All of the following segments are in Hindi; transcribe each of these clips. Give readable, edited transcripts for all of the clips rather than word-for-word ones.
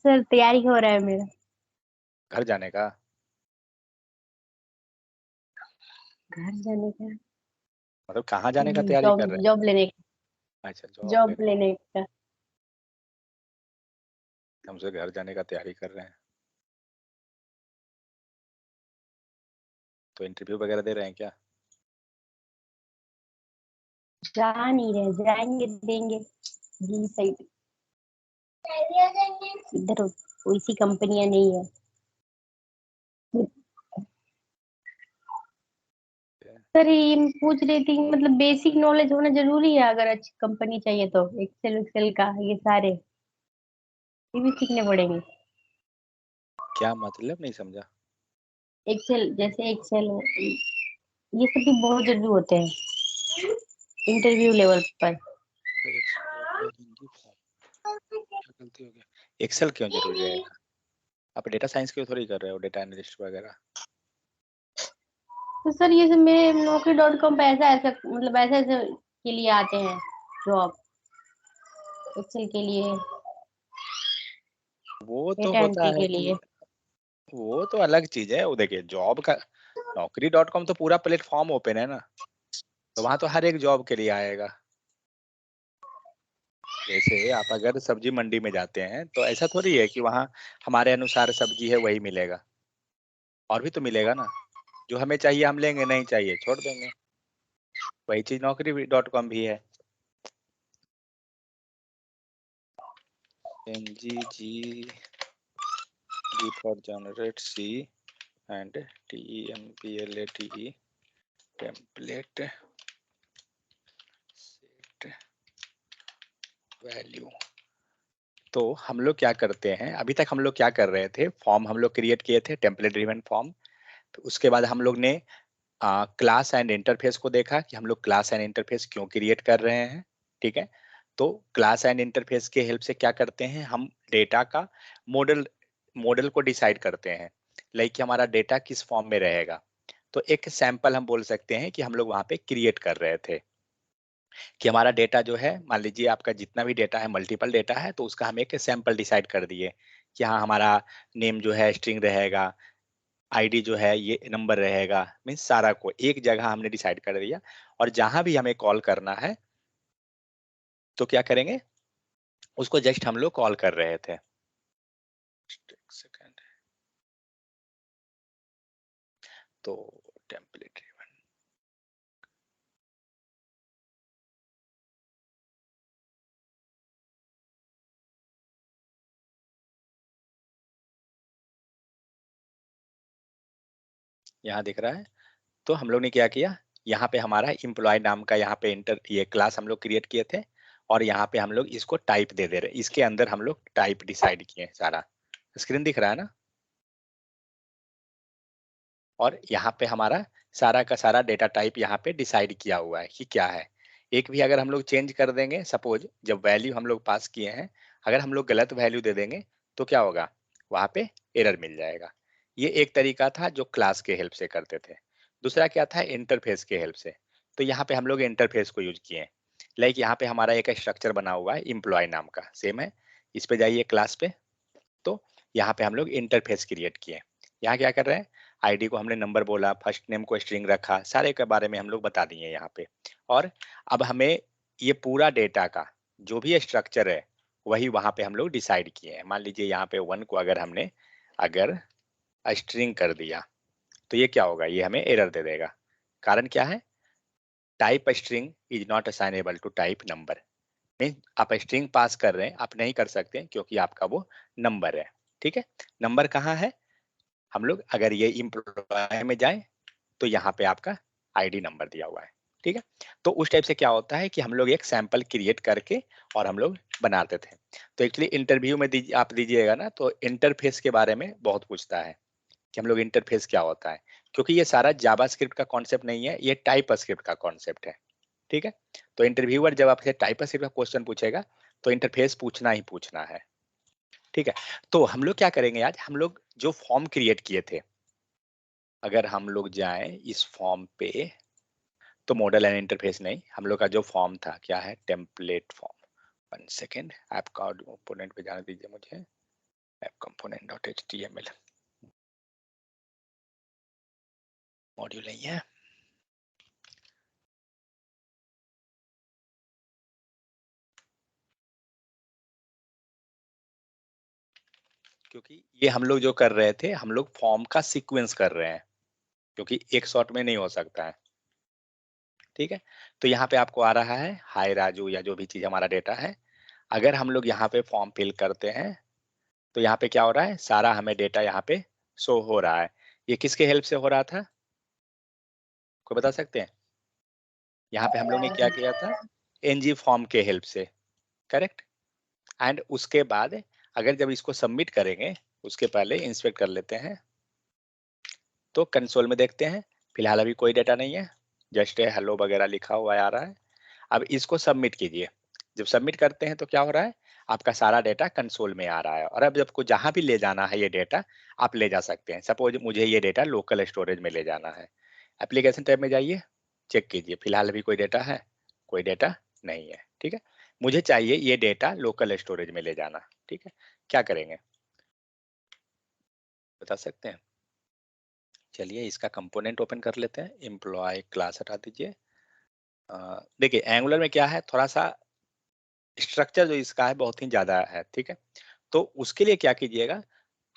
सर तैयारी हो रहा है मेरा। घर जाने का? घर जाने का मतलब कहाँ जाने का तैयारी जॉब कर रहे जॉब लेने हैं? अच्छा, जॉब जॉब लेने। लेने का। हमसे घर जाने का तैयारी कर रहे हैं, तो इंटरव्यू वगैरह दे रहे हैं क्या? जा नहीं रहे, जाएंगे देंगे जी सही। इधर वैसी कंपनियां नहीं है। सर ये पूछ रही थी मतलब बेसिक नॉलेज होना जरूरी है अगर अच्छी कंपनी चाहिए तो। एक्सेल एक्सेल का ये सारे ये भी सीखने पड़ेंगे। क्या मतलब, नहीं समझा। एक्सेल जैसे एक्सेल ये सब भी बहुत जरूरी होते हैं इंटरव्यू लेवल पर। क्या गलती हो गया? एक्सेल क्यों जरूरी रहेगा? आप डेटा साइंस क्यों थोड़ी कर रहे हो, डेटा एनालिस्ट वगैरह? तो सर ये सब मेरे Naukri.com पे ऐसा ऐसा मतलब ऐसे ऐसे के लिए आते हैं जॉब एक्सेल के लिए, वो तो डेटा होता एंट्री है के कि लिए। वो तो अलग चीज है। वो देखिए, जॉब का Naukri.com तो पूरा प्लेटफॉर्म ओपन है ना, तो वहां तो हर एक जॉब के लिए आएगा। जैसे आप अगर सब्जी मंडी में जाते हैं तो ऐसा थोड़ी है कि वहाँ हमारे अनुसार सब्जी है वही मिलेगा, और भी तो मिलेगा ना। जो हमें चाहिए हम लेंगे, नहीं चाहिए छोड़ देंगे। वही चीज Naukri.com भी है। MGG G for generate, C and TEMPLATE template set value। तो हम लोग क्या करते हैं, अभी तक हम लोग क्या कर रहे थे, फॉर्म हम लोग क्रिएट किए थे, टेम्पलेट ड्रिवन फॉर्म। उसके बाद हम लोग ने क्लास एंड इंटरफेस को देखा कि हम लोग क्लास एंड इंटरफेस क्यों क्रिएट कर रहे हैं। ठीक है, तो क्लास एंड इंटरफेस के हेल्प से क्या करते हैं, हम डेटा का मॉडल मॉडल को डिसाइड करते हैं, लाइक कि हमारा डेटा किस फॉर्म में रहेगा। तो एक सैंपल हम बोल सकते हैं कि हम लोग वहां पे क्रिएट कर रहे थे कि हमारा डेटा जो है, मान लीजिए आपका जितना भी डेटा है, मल्टीपल डेटा है, तो उसका हम एक सैंपल डिसाइड कर दिए कि हाँ हमारा नेम जो है स्ट्रिंग रहेगा, आईडी जो है ये नंबर रहेगा, मीन्स सारा को एक जगह हमने डिसाइड कर दिया। और जहां भी हमें कॉल करना है तो क्या करेंगे, उसको जस्ट हम लोग कॉल कर रहे थे। एक सेकेंड, तो टेम्पलेट यहाँ दिख रहा है। तो हम लोग ने क्या किया, यहाँ पे हमारा इम्प्लॉय नाम का यहाँ पे इंटर ये क्लास हम लोग क्रिएट किए थे, और यहाँ पे हम लोग इसको टाइप दे दे रहे, इसके अंदर हम लोग टाइप डिसाइड किए। सारा स्क्रीन दिख रहा है ना, और यहाँ पे हमारा सारा का सारा डेटा टाइप यहाँ पे डिसाइड किया हुआ है कि क्या है। एक भी अगर हम लोग चेंज कर देंगे, सपोज जब वैल्यू हम लोग पास किए हैं, अगर हम लोग गलत वैल्यू दे देंगे तो क्या होगा, वहां पे एरर मिल जाएगा। ये एक तरीका था जो क्लास के हेल्प से करते थे। दूसरा क्या था, इंटरफेस के हेल्प से। तो यहाँ पे हम लोग इंटरफेस को यूज किए। लाइक यहाँ पे हमारा एक स्ट्रक्चर बना हुआ है इम्प्लॉय नाम का, सेम है। इस पे जाइए क्लास पे, तो यहाँ पे हम लोग इंटरफेस क्रिएट किए। यहाँ क्या कर रहे हैं, आईडी को हमने नंबर बोला, फर्स्ट नेम को स्ट्रिंग रखा, सारे के बारे में हम लोग बता दिए यहाँ पे। और अब हमें ये पूरा डेटा का जो भी स्ट्रक्चर है वही वहां पे हम लोग डिसाइड किए हैं। मान लीजिए यहाँ पे 1 को अगर हमने अगर स्ट्रिंग कर दिया तो ये क्या होगा, ये हमें एरर दे देगा। कारण क्या है, type string is not assignable to type number. Mean आप स्ट्रिंग पास कर रहे हैं, आप नहीं कर सकते क्योंकि आपका वो नंबर है। ठीक है, नंबर कहाँ है, हम लोग अगर ये इम्प्लॉय में जाए तो यहाँ पे आपका आईडी नंबर दिया हुआ है। ठीक है, तो उस टाइप से क्या होता है कि हम लोग एक सैंपल क्रिएट करके और हम लोग बनाते थे। तो एक्चुअली इंटरव्यू में आप दीजिएगा ना, तो इंटरफेस के बारे में बहुत पूछता है कि हम लोग इंटरफेस क्या होता है, क्योंकि ये सारा जावास्क्रिप्ट का कॉन्सेप्ट नहीं है, ये टाइप स्क्रिप्ट का कॉन्सेप्ट है। ठीक है, तो इंटरव्यूअर जब आपसे टाइप स्क्रिप्ट का क्वेश्चन पूछेगा तो इंटरफेस पूछना ही पूछना है। ठीक है, तो हम लोग क्या करेंगे, आज हम लोग जो फॉर्म क्रिएट किए थे, अगर हम लोग जाएं इस फॉर्म पे तो मॉडल एंड इंटरफेस नहीं, हम लोग का जो फॉर्म था क्या है, template form. 1 second, app component पे जाने दीजिए मुझे, app component dot HTML module नहीं है। क्योंकि ये हम लोग जो कर रहे थे, हम लोग फॉर्म का सीक्वेंस कर रहे हैं, क्योंकि एक शॉट में नहीं हो सकता है। ठीक है, तो यहाँ पे आपको आ रहा है हाय राजू या जो भी चीज हमारा डेटा है। अगर हम लोग यहाँ पे फॉर्म फिल करते हैं तो यहाँ पे क्या हो रहा है, सारा हमें डेटा यहाँ पे शो हो रहा है। ये किसके हेल्प से हो रहा था, कोई बता सकते हैं? यहाँ पे हम लोग ने क्या किया था, एनजी फॉर्म के हेल्प से, करेक्ट। एंड उसके बाद अगर जब इसको सबमिट करेंगे, उसके पहले इंस्पेक्ट कर लेते हैं, तो कंसोल में देखते हैं फिलहाल अभी कोई डेटा नहीं है, जस्ट हेलो वगैरह लिखा हुआ आ रहा है। अब इसको सबमिट कीजिए, जब सबमिट करते हैं तो क्या हो रहा है, आपका सारा डेटा कंसोल में आ रहा है। और अब आपको जहां भी ले जाना है ये डेटा, आप ले जा सकते हैं। सपोज मुझे ये डेटा लोकल स्टोरेज में ले जाना है, एप्लीकेशन टैब में जाइए, चेक कीजिए फिलहाल अभी कोई डेटा है, कोई डेटा नहीं है। ठीक है, मुझे चाहिए ये डेटा लोकल स्टोरेज में ले जाना। ठीक है, क्या करेंगे बता सकते हैं? चलिए इसका कंपोनेंट ओपन कर लेते हैं, एम्प्लॉय क्लास हटा दीजिए। देखिए एंगुलर में क्या है, थोड़ा सा स्ट्रक्चर जो इसका है बहुत ही ज्यादा है। ठीक है, तो उसके लिए क्या कीजिएगा,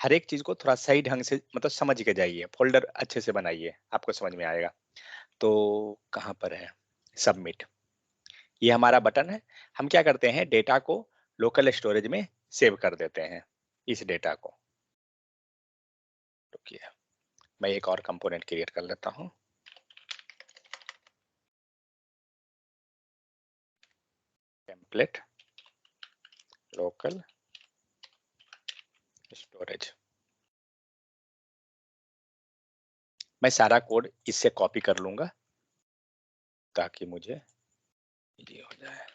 हर एक चीज को थोड़ा सही ढंग से मतलब समझ के जाइए, फोल्डर अच्छे से बनाइए, आपको समझ में आएगा। तो कहाँ पर है, सबमिट, ये हमारा बटन है। हम क्या करते हैं, डेटा को लोकल स्टोरेज में सेव कर देते हैं, इस डेटा को। रुकिए मैं एक और कंपोनेंट क्रिएट कर लेता हूँ, टेम्पलेट लोकल स्टोरेज। मैं सारा कोड इससे कॉपी कर लूंगा ताकि मुझे इजी हो जाए।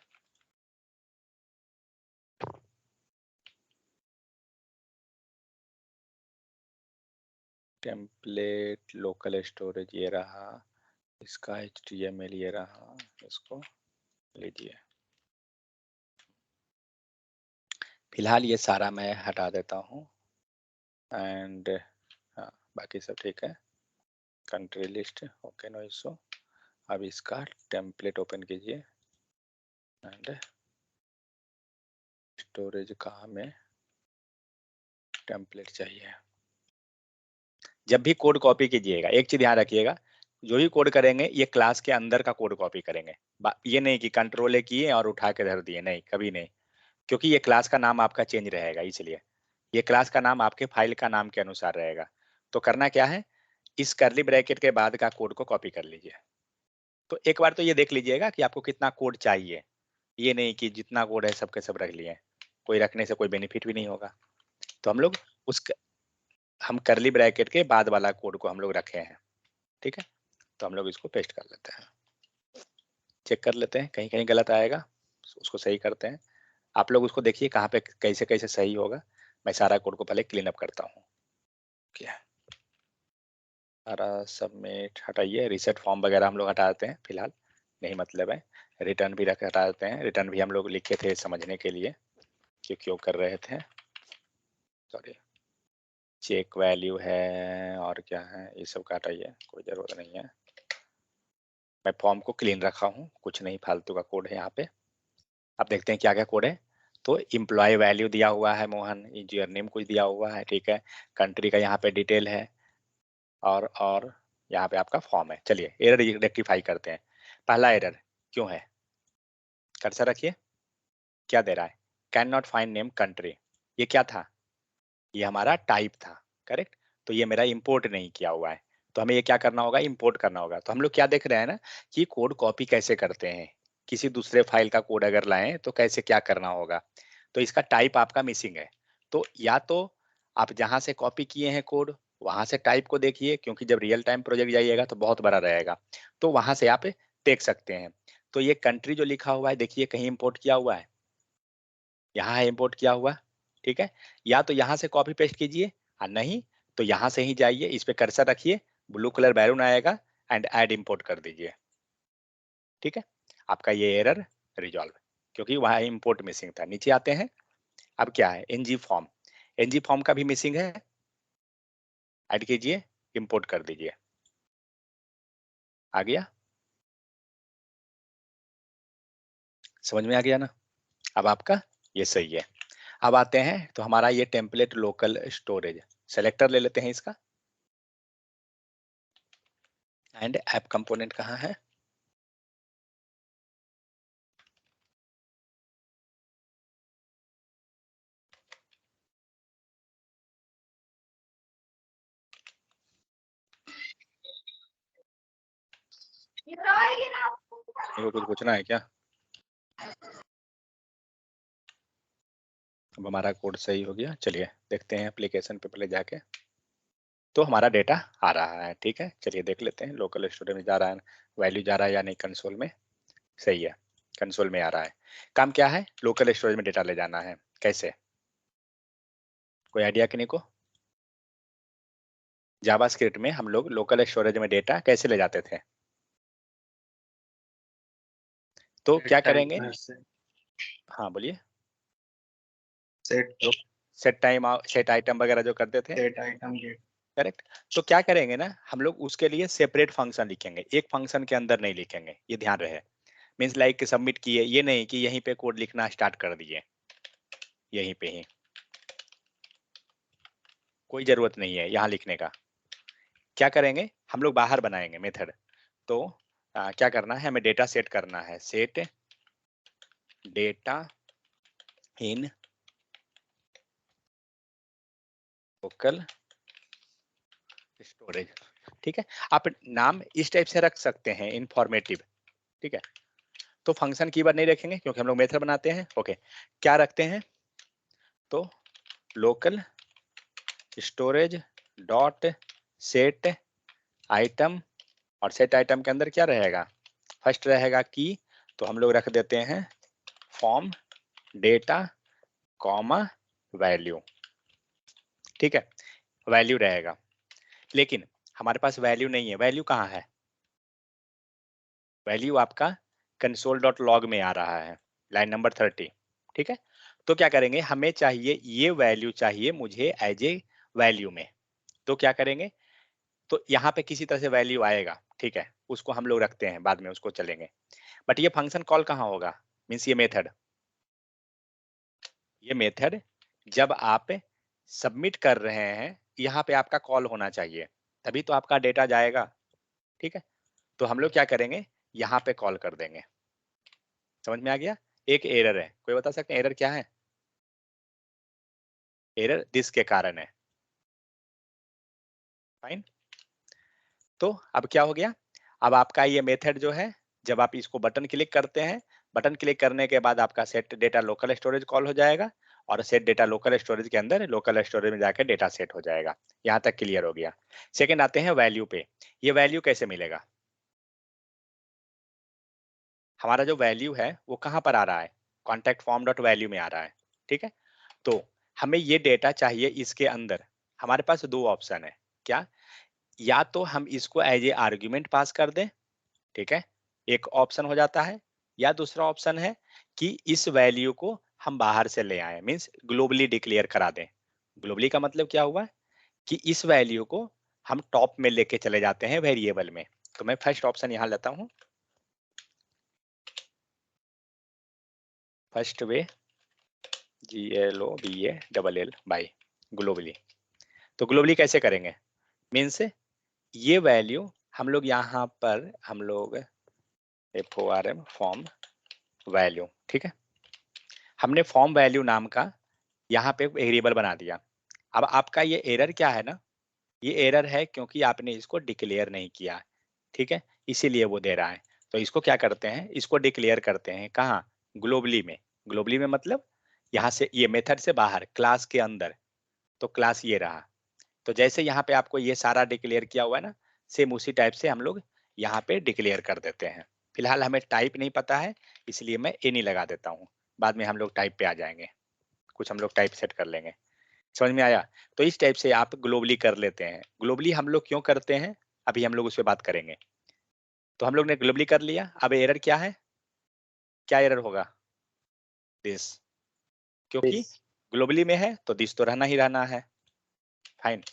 टेम्पलेट लोकल स्टोरेज ये रहा, इसका HTML ये रहा, इसको लीजिए। फिलहाल ये सारा मैं हटा देता हूँ एंड हाँ बाकी सब ठीक है। Country list okay, no issue. अब इसका टेम्पलेट ओपन कीजिए एंड स्टोरेज कहाँ में टेम्पलेट चाहिए। जब भी कोड कॉपी कीजिएगा एक चीज ध्यान रखिएगा, जो भी कोड करेंगे ये क्लास के अंदर का कोड कॉपी करेंगे। ये नहीं कि कंट्रोल ए किए और उठा के धर दिए, नहीं कभी नहीं, क्योंकि ये क्लास का नाम आपका चेंज रहेगा, इसलिए ये क्लास का नाम आपके फाइल का नाम के अनुसार रहेगा। तो करना क्या है, इस करली ब्रैकेट के बाद का कोड को कॉपी कर लीजिए। तो एक बार तो ये देख लीजिएगा कि आपको कितना कोड चाहिए, ये नहीं कि जितना कोड है सबके सब रख लिए, कोई रखने से कोई बेनिफिट भी नहीं होगा। तो हम लोग उस हम करली ब्रैकेट के बाद वाला कोड को हम लोग रखे हैं। ठीक है, तो हम लोग इसको पेस्ट कर लेते हैं, चेक कर लेते हैं कहीं कहीं गलत आएगा, उसको सही करते हैं। आप लोग उसको देखिए कहाँ पे कैसे कैसे सही होगा। मैं सारा कोड को पहले क्लीन अप करता हूँ। क्या सारा सबमिट हटाइए, रिसेट फॉर्म वगैरह हम लोग हटा देते हैं, फिलहाल नहीं मतलब है। रिटर्न भी रख हटा देते हैं, रिटर्न भी हम लोग लिखे थे समझने के लिए कि क्यों कर रहे थे। सॉरी, चेक वैल्यू है और क्या है, ये सब का हटाइए, कोई ज़रूरत नहीं है। मैं फॉर्म को क्लीन रखा हूँ, कुछ नहीं फालतू का कोड है यहाँ पे। अब देखते हैं क्या क्या कोड है। तो इम्प्लॉय वैल्यू दिया हुआ है मोहन, इंजीनियर नेम कुछ दिया हुआ है, ठीक है। कंट्री का यहाँ पे डिटेल है और यहाँ पे आपका फॉर्म है। चलिए एरर रेक्टिफाई करते हैं। पहला एरर क्यों है, कर्सर रखिए, क्या दे रहा है, can not find name country. ये क्या था, ये हमारा टाइप था, करेक्ट। तो ये मेरा इंपोर्ट नहीं किया हुआ है, तो हमें ये क्या करना होगा, इंपोर्ट करना होगा। तो हम लोग क्या देख रहे हैं ना कि कोड कॉपी कैसे करते हैं, किसी दूसरे फाइल का कोड अगर लाएं तो कैसे क्या करना होगा। तो इसका टाइप आपका मिसिंग है। तो या तो आप जहां से कॉपी किए हैं कोड वहां से टाइप को देखिए, क्योंकि जब रियल टाइम प्रोजेक्ट जाइएगा तो बहुत बड़ा रहेगा, तो वहां से आप देख सकते हैं। तो ये कंट्री जो लिखा हुआ है देखिए कहीं इंपोर्ट किया हुआ है, यहाँ है इंपोर्ट किया हुआ, ठीक है। या तो यहाँ से कॉपी पेस्ट कीजिए और नहीं तो यहाँ से ही जाइए, इस पे कर्सर रखिए, ब्लू कलर बैलून आएगा एंड ऐड इंपोर्ट कर दीजिए। ठीक है, आपका ये एरर रिजॉल्व, क्योंकि वहाँ इंपोर्ट मिसिंग था। नीचे आते हैं, अब क्या है, एनजी फॉर्म, एनजी फॉर्म का भी मिसिंग है, ऐड कीजिए, इंपोर्ट कर दीजिए, आ गया, समझ में आ गया ना। अब आपका ये सही है। अब आते हैं तो हमारा ये टेम्पलेट लोकल स्टोरेज सेलेक्टर ले लेते हैं इसका, एंड ऐप कंपोनेंट कहाँ है, देखो कुछ पूछना है क्या। अब हमारा कोड सही हो गया, चलिए देखते हैं एप्लीकेशन पे पहले जाके, तो हमारा डेटा आ रहा है, ठीक है, चलिए देख लेते हैं लोकल स्टोरेज में जा रहा है, वैल्यू जा रहा है या नहीं, कंसोल में, सही है, कंसोल में आ रहा है। काम क्या है, लोकल स्टोरेज में डेटा ले जाना है, कैसे, कोई आइडिया किन्हीं को। जावास्क्रिप्ट में हम लोग लोकल स्टोरेज में डेटा कैसे ले जाते थे, तो क्या करेंगे, हाँ बोलिए, set set time, set item वगैरह जो करते थे, सेट आइटम गेट। करेक्ट। तो क्या करेंगे ना, हम लोग उसके लिए सेपरेट फंक्शन लिखेंगे, एक फंक्शन के अंदर नहीं लिखेंगे, ये ध्यान रहे। मीन्स लाइक सबमिट किए, ये नहीं कि यहीं पे कोड लिखना स्टार्ट कर दिए, यहीं पे ही, कोई जरूरत नहीं है यहाँ लिखने का। क्या करेंगे, हम लोग बाहर बनाएंगे मेथड, तो क्या करना है, हमें डेटा सेट करना है, सेट डेटा इन लोकल स्टोरेज, ठीक है। आप नाम इस टाइप से रख सकते हैं, इंफॉर्मेटिव, ठीक है। तो फंक्शन कीवर्ड नहीं रखेंगे क्योंकि हम लोग मेथड बनाते हैं, ओके। क्या रखते हैं, तो local storage dot set item, और सेट आइटम के अंदर क्या रहेगा, फर्स्ट रहेगा की, तो हम लोग रख देते हैं फॉर्म डेटा कॉमा वैल्यू, ठीक है, वैल्यू रहेगा। लेकिन हमारे पास वैल्यू नहीं है, वैल्यू कहाँ है, वैल्यू आपका console.log में आ रहा है, लाइन नंबर 30, ठीक है। तो क्या करेंगे, हमें चाहिए ये वैल्यू, चाहिए मुझे एज ए वैल्यू में, तो क्या करेंगे, तो यहाँ पे किसी तरह से वैल्यू आएगा, ठीक है, उसको हम लोग रखते हैं, बाद में उसको चलेंगे। बट ये फंक्शन कॉल कहाँ होगा, मीन्स ये मेथड जब आप सबमिट कर रहे हैं, यहाँ पे आपका कॉल होना चाहिए, तभी तो आपका डेटा जाएगा, ठीक है। तो हम लोग क्या करेंगे, यहाँ पे कॉल कर देंगे, समझ में आ गया। एक एरर है, कोई बता सकते हैं एरर क्या है, एरर दिस के कारण है, फाइन। तो अब क्या हो गया, अब आपका ये मेथड जो है, जब आप इसको बटन क्लिक करते हैं, बटन क्लिक करने के बाद आपका set data local storage call हो जाएगा, और सेट डेटा लोकल स्टोरेज के अंदर लोकल स्टोरेज में जाकर डेटा सेट हो जाएगा। यहाँ तक क्लियर हो गया। सेकंड आते हैं वैल्यू पे, ये वैल्यू कैसे मिलेगा, हमारा जो वैल्यू है वो कहाँ पर आ रहा है, कॉन्टैक्ट फॉर्म डॉट वैल्यू में आ रहा है, ठीक है। तो हमें ये डेटा चाहिए, इसके अंदर हमारे पास दो ऑप्शन है, क्या, या तो हम इसको एज ए आर्ग्यूमेंट पास कर दें, ठीक है, एक ऑप्शन हो जाता है, या दूसरा ऑप्शन है कि इस वैल्यू को हम बाहर से ले आए, मीन्स ग्लोबली डिक्लेयर करा दें। ग्लोबली का मतलब क्या हुआ कि इस वैल्यू को हम टॉप में लेके चले जाते हैं वेरिएबल में। तो मैं फर्स्ट ऑप्शन यहाँ लेता हूँ, first way, GLOBALL by globally. तो ग्लोबली कैसे करेंगे, मीन्स ये वैल्यू हम लोग यहाँ पर हम लोग FORM फॉर्म वैल्यू, ठीक है, हमने फॉर्म वैल्यू नाम का यहाँ पे वेरिएबल बना दिया। अब आपका ये एरर क्या है ना, ये एरर है क्योंकि आपने इसको डिक्लेयर नहीं किया, ठीक है, इसीलिए वो दे रहा है। तो इसको क्या करते हैं, इसको डिक्लेयर करते हैं कहाँ, ग्लोबली में। ग्लोबली में मतलब यहाँ से, ये मेथड से बाहर क्लास के अंदर, तो क्लास ये रहा। तो जैसे यहाँ पे आपको ये सारा डिक्लेयर किया हुआ है ना, सेम उसी टाइप से हम लोग यहाँ पे डिक्लेयर कर देते हैं। फिलहाल हमें टाइप नहीं पता है, इसलिए मैं एनी लगा देता हूँ, बाद में हम लोग टाइप पे आ जाएंगे, कुछ हम लोग टाइप सेट कर लेंगे। समझ में आया। तो इस टाइप से आप ग्लोबली कर लेते हैं। ग्लोबली हम लोग क्यों करते हैं, अभी हम लोग उस पर बात करेंगे। तो हम लोग ने ग्लोबली कर लिया। अब एरर क्या है, क्या एरर होगा, दिस, क्योंकि दिस ग्लोबली में है तो दिस तो रहना ही रहना है। फाइन।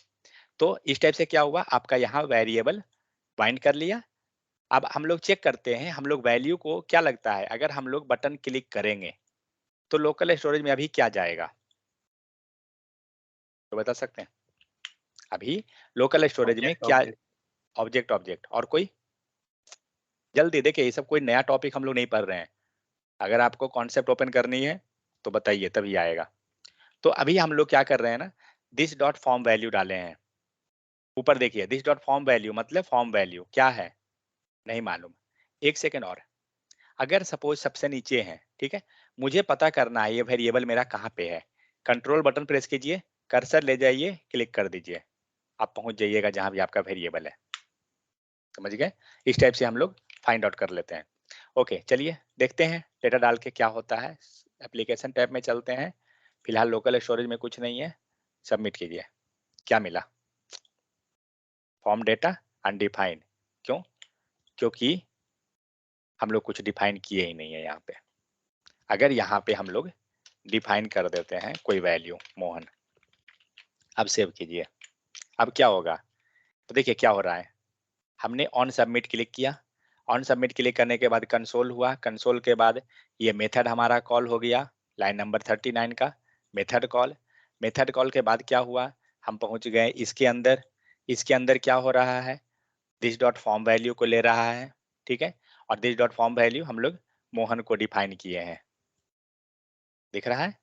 तो इस टाइप से क्या हुआ, आपका यहाँ वेरिएबल बाइंड कर लिया। अब हम लोग चेक करते हैं, हम लोग वैल्यू को क्या लगता है, अगर हम लोग बटन क्लिक करेंगे तो लोकल स्टोरेज में अभी क्या जाएगा, तो बता सकते हैं अभी लोकल स्टोरेज में ऑब्जेक्ट क्या, ऑब्जेक्ट ऑब्जेक्ट ऑब्जेक्ट और कोई, जल्दी देखिए, ये सब कोई नया टॉपिक हम लोग नहीं पढ़ रहे हैं। अगर आपको कॉन्सेप्ट ओपन करनी है तो बताइए, तभी आएगा। तो अभी हम लोग क्या कर रहे हैं ना, दिस डॉट फॉर्म वैल्यू डाले हैं। ऊपर देखिए, दिस डॉट फॉर्म वैल्यू मतलब फॉर्म वैल्यू क्या है, नहीं मालूम। एक सेकेंड और, अगर सपोज सबसे नीचे है, ठीक है, मुझे पता करना है ये वेरिएबल मेरा कहाँ पे है, कंट्रोल बटन प्रेस कीजिए, कर्सर ले जाइए, क्लिक कर दीजिए, आप पहुंच जाइएगा जहां भी आपका वेरिएबल है। समझ गए, इस टाइप से हम लोग फाइंड आउट कर लेते हैं। ओके, चलिए देखते हैं डेटा डाल के क्या होता है। एप्लीकेशन टैब में चलते हैं, फिलहाल लोकल स्टोरेज में कुछ नहीं है, सबमिट कीजिए। क्या मिला, फॉर्म डेटा अनडिफाइंड, क्यों, क्योंकि हम लोग कुछ डिफाइन किए ही नहीं है यहाँ पे। अगर यहाँ पे हम लोग डिफाइन कर देते हैं कोई वैल्यू, मोहन, अब सेव कीजिए, अब क्या होगा, तो देखिए क्या हो रहा है, हमने ऑन सबमिट क्लिक किया, ऑन सबमिट क्लिक करने के बाद कंसोल हुआ, कंसोल के बाद ये मेथड हमारा कॉल हो गया, लाइन नंबर 39 का मेथड कॉल। मेथड कॉल के बाद क्या हुआ, हम पहुंच गए इसके अंदर, इसके अंदर क्या हो रहा है, दिस डॉट फॉर्म वैल्यू को ले रहा है, ठीक है, और दिस डॉट फॉर्म वैल्यू हम लोग मोहन को डिफाइन किए हैं, दिख रहा है,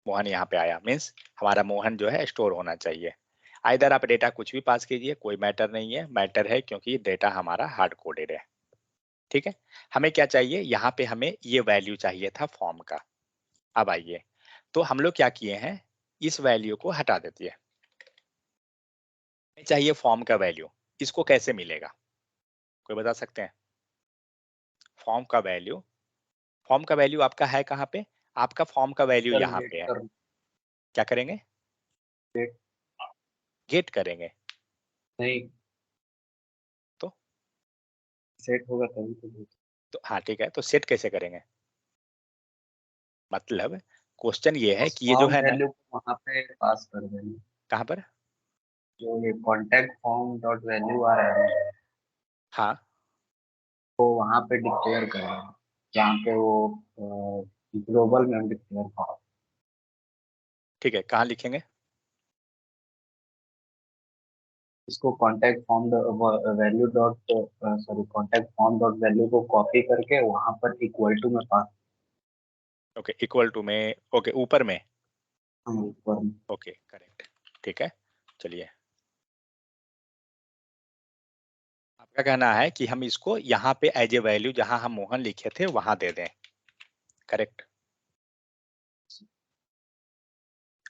मोहन यहाँ पे आया, मीन्स हमारा मोहन जो है स्टोर होना चाहिए। इधर आप डेटा कुछ भी पास कीजिए, कोई मैटर नहीं है, मैटर है क्योंकि डेटा हमारा हार्ड कोडेड है, ठीक है। हमें क्या चाहिए, यहाँ पे हमें ये वैल्यू चाहिए था फॉर्म का। अब आइए, तो हम लोग क्या किए हैं, इस वैल्यू को हटा देती है, चाहिए फॉर्म का वैल्यू, इसको कैसे मिलेगा, कोई बता सकते हैं, फॉर्म का वैल्यू, फॉर्म का वैल्यू आपका है कहाँ पे, आपका फॉर्म का वैल्यू कल यहाँ गेट पे है, कर क्या करेंगे, गेट गेट करेंगे, नहीं तो सेट होगा तभी तो गेट। तो हाँ ठीक है, तो सेट कैसे करेंगे, मतलब क्वेश्चन ये है उस कि ये जो फॉर्म है ना, वैल्यू को वहाँ पे पास कर देना, कहाँ पर, जो ये कॉन्टेक्ट फॉर्म डॉट वैल्यू आ रहा है हाँ वो वहाँ पे डिक्लेयर करें, जहाँ पे वो ग्लोबल में डिक्लेयर करें। ठीक है, कहाँ लिखेंगे, इसको contact form value dot sorry contact form dot value को कॉपी करके वहाँ पर इक्वल टू में पास ओके, इक्वल टू में, ओके ऊपर में, ऊपर। ओके करेक्ट, ठीक है। चलिए, आपका कहना है कि हम इसको यहाँ पे एज ए वैल्यू जहां हम मोहन लिखे थे वहां दे दें, करेक्ट।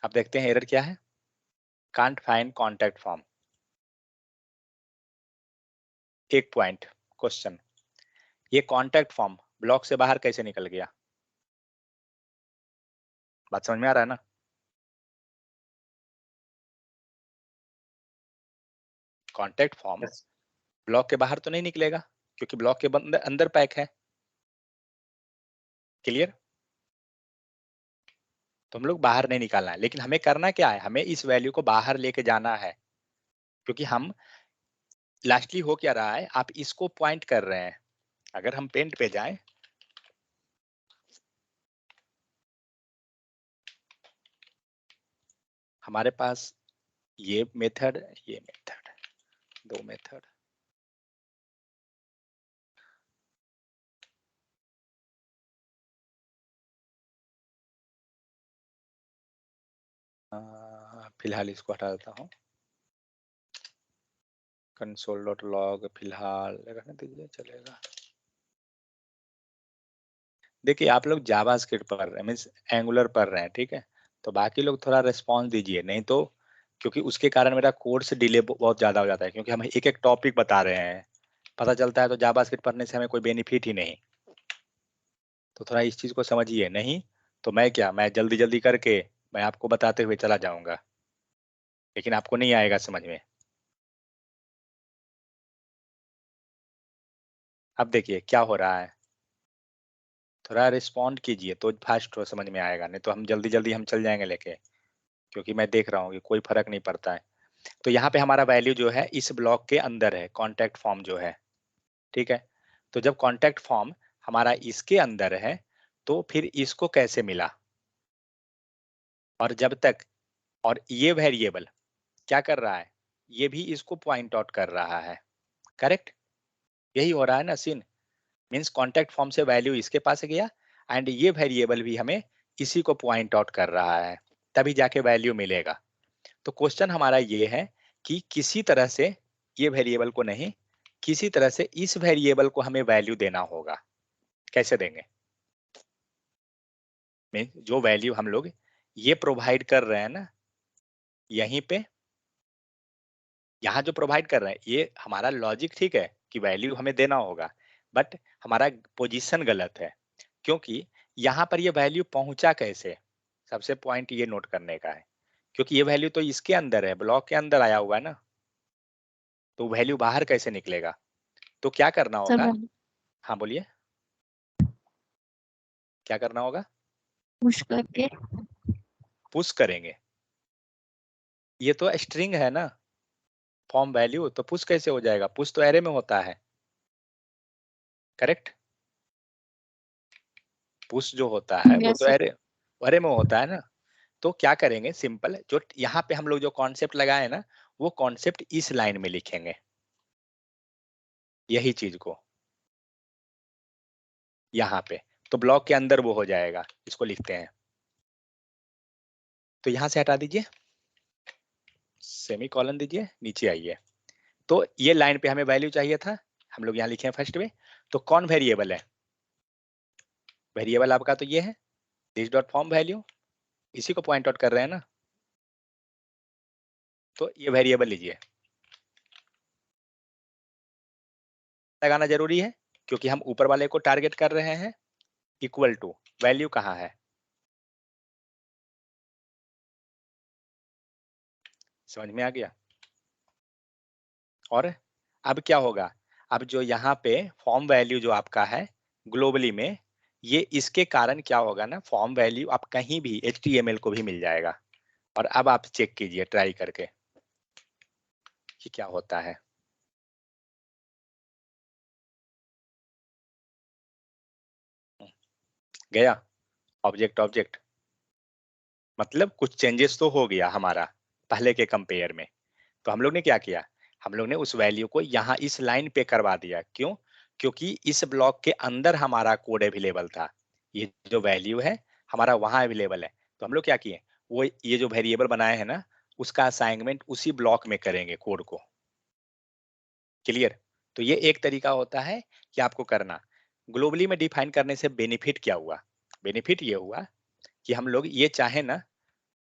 अब देखते हैं एरर क्या है, कांट फाइंड कॉन्टैक्ट फॉर्म। एक पॉइंट क्वेश्चन, ये कॉन्टैक्ट फॉर्म ब्लॉक से बाहर कैसे निकल गया, बात समझ में आ रहा है ना, कॉन्टैक्ट फॉर्म ब्लॉक के बाहर तो नहीं निकलेगा, क्योंकि ब्लॉक के अंदर अंदर पैक है, क्लियर। तो हम लोग बाहर नहीं निकालना है, लेकिन हमें करना क्या है, हमें इस वैल्यू को बाहर लेके जाना है, क्योंकि हम लास्टली हो क्या रहा है, आप इसको पॉइंट कर रहे हैं। अगर हम पेंट पे जाएं, हमारे पास ये मेथड, ये मेथड, दो मेथड, फिलहाल इसको हटा देता हूँ, कंसोल डॉट लॉग फिलहाल रहने दीजिए, चलेगा। देखिए आप लोग जावा स्क्रिप्ट पढ़ रहे हैं, मीन्स एंगुलर पढ़ रहे हैं, ठीक है, तो बाकी लोग थोड़ा रिस्पॉन्स दीजिए, नहीं तो क्योंकि उसके कारण मेरा कोर्स डिले बहुत ज्यादा हो जाता है, क्योंकि हम एक एक टॉपिक बता रहे हैं, पता चलता है तो जावा स्क्रिप्ट पढ़ने से हमें कोई बेनिफिट ही नहीं, तो थोड़ा इस चीज को समझिए, नहीं तो मैं क्या, मैं जल्दी जल्दी करके मैं आपको बताते हुए चला जाऊंगा, लेकिन आपको नहीं आएगा समझ में। अब देखिए क्या हो रहा है, थोड़ा रिस्पॉन्ड कीजिए तो फास्ट हो समझ में आएगा, नहीं तो हम जल्दी जल्दी हम चल जाएंगे लेके, क्योंकि मैं देख रहा हूँ कि कोई फर्क नहीं पड़ता है। तो यहाँ पे हमारा वैल्यू जो है इस ब्लॉक के अंदर है, कॉन्टैक्ट फॉर्म जो है, ठीक है। तो जब कॉन्टैक्ट फॉर्म हमारा इसके अंदर है तो फिर इसको कैसे मिला, और जब तक, और ये वेरिएबल क्या कर रहा है, ये भी इसको पॉइंट आउट कर रहा है, करेक्ट, यही हो रहा है ना सीन। मीन्स कॉन्टैक्ट फॉर्म से वैल्यू इसके पास गया एंड ये वेरिएबल भी हमें इसी को पॉइंट आउट कर रहा है, तभी जाके वैल्यू मिलेगा। तो क्वेश्चन हमारा ये है कि किसी तरह से ये वेरिएबल को नहीं, किसी तरह से इस वेरिएबल को हमें वैल्यू देना होगा। कैसे देंगे, मीन जो वैल्यू हम लोग ये प्रोवाइड कर रहे हैं ना, यहीं पे यहाँ जो प्रोवाइड कर रहे हैं ये हमारा लॉजिक ठीक है कि वैल्यू हमें देना होगा, बट हमारा पोजीशन गलत है, क्योंकि यहाँ पर ये वैल्यू पहुंचा कैसे, सबसे पॉइंट ये नोट करने का है, क्योंकि ये वैल्यू तो इसके अंदर है, ब्लॉक के अंदर आया हुआ है ना, तो वैल्यू बाहर कैसे निकलेगा। तो क्या करना होगा, समझ, हाँ बोलिए, क्या करना होगा, पुश करके। पुश करेंगे, ये तो स्ट्रिंग है ना फॉर्म वैल्यू, तो पुश कैसे हो जाएगा, पुश तो एरे में होता है, करेक्ट, पुश जो होता है वो तो जैसे एरे एरे में होता है ना। तो क्या करेंगे, सिंपल जो यहाँ पे हम लोग जो कॉन्सेप्ट लगाए ना, वो कॉन्सेप्ट इस लाइन में लिखेंगे, यही चीज को यहाँ पे, तो ब्लॉक के अंदर वो हो जाएगा, इसको लिखते हैं। तो यहाँ से हटा दीजिए, सेमी कॉलन दीजिए, नीचे आइए। तो ये लाइन पे हमें वैल्यू चाहिए था, हम लोग यहाँ लिखे हैं फर्स्ट में। तो कौन वेरिएबल है, वेरिएबल आपका तो ये है दिस डॉट फॉर्म वैल्यू, इसी को पॉइंट आउट कर रहे हैं ना, तो ये वेरिएबल लीजिए, लगाना जरूरी है क्योंकि हम ऊपर वाले को टारगेट कर रहे हैं। इक्वल टू वैल्यू कहाँ है, समझ में आ गया। और अब क्या होगा, अब जो यहाँ पे फॉर्म वैल्यू जो आपका है ग्लोबली में, ये इसके कारण क्या होगा ना, फॉर्म वैल्यू आप कहीं भी HTML को भी मिल जाएगा। और अब आप चेक कीजिए ट्राई करके कि क्या होता है। गया ऑब्जेक्ट ऑब्जेक्ट, मतलब कुछ चेंजेस तो हो गया हमारा पहले के कंपेयर में। तो हम लोग ने क्या किया, हम लोग ने उस वैल्यू को यहाँ इस लाइन पे करवा दिया, क्यों, क्योंकि इस ब्लॉक के अंदर हमारा कोड अवेलेबल था, ये जो वैल्यू है हमारा वहां अवेलेबल है। तो हम लोग क्या किए, वो ये जो वेरिएबल बनाए हैं ना, उसका असाइनमेंट उसी ब्लॉक में करेंगे कोड को, क्लियर। तो ये एक तरीका होता है कि आपको करना। ग्लोबली में डिफाइन करने से बेनिफिट क्या हुआ, बेनिफिट ये हुआ कि हम लोग ये चाहे ना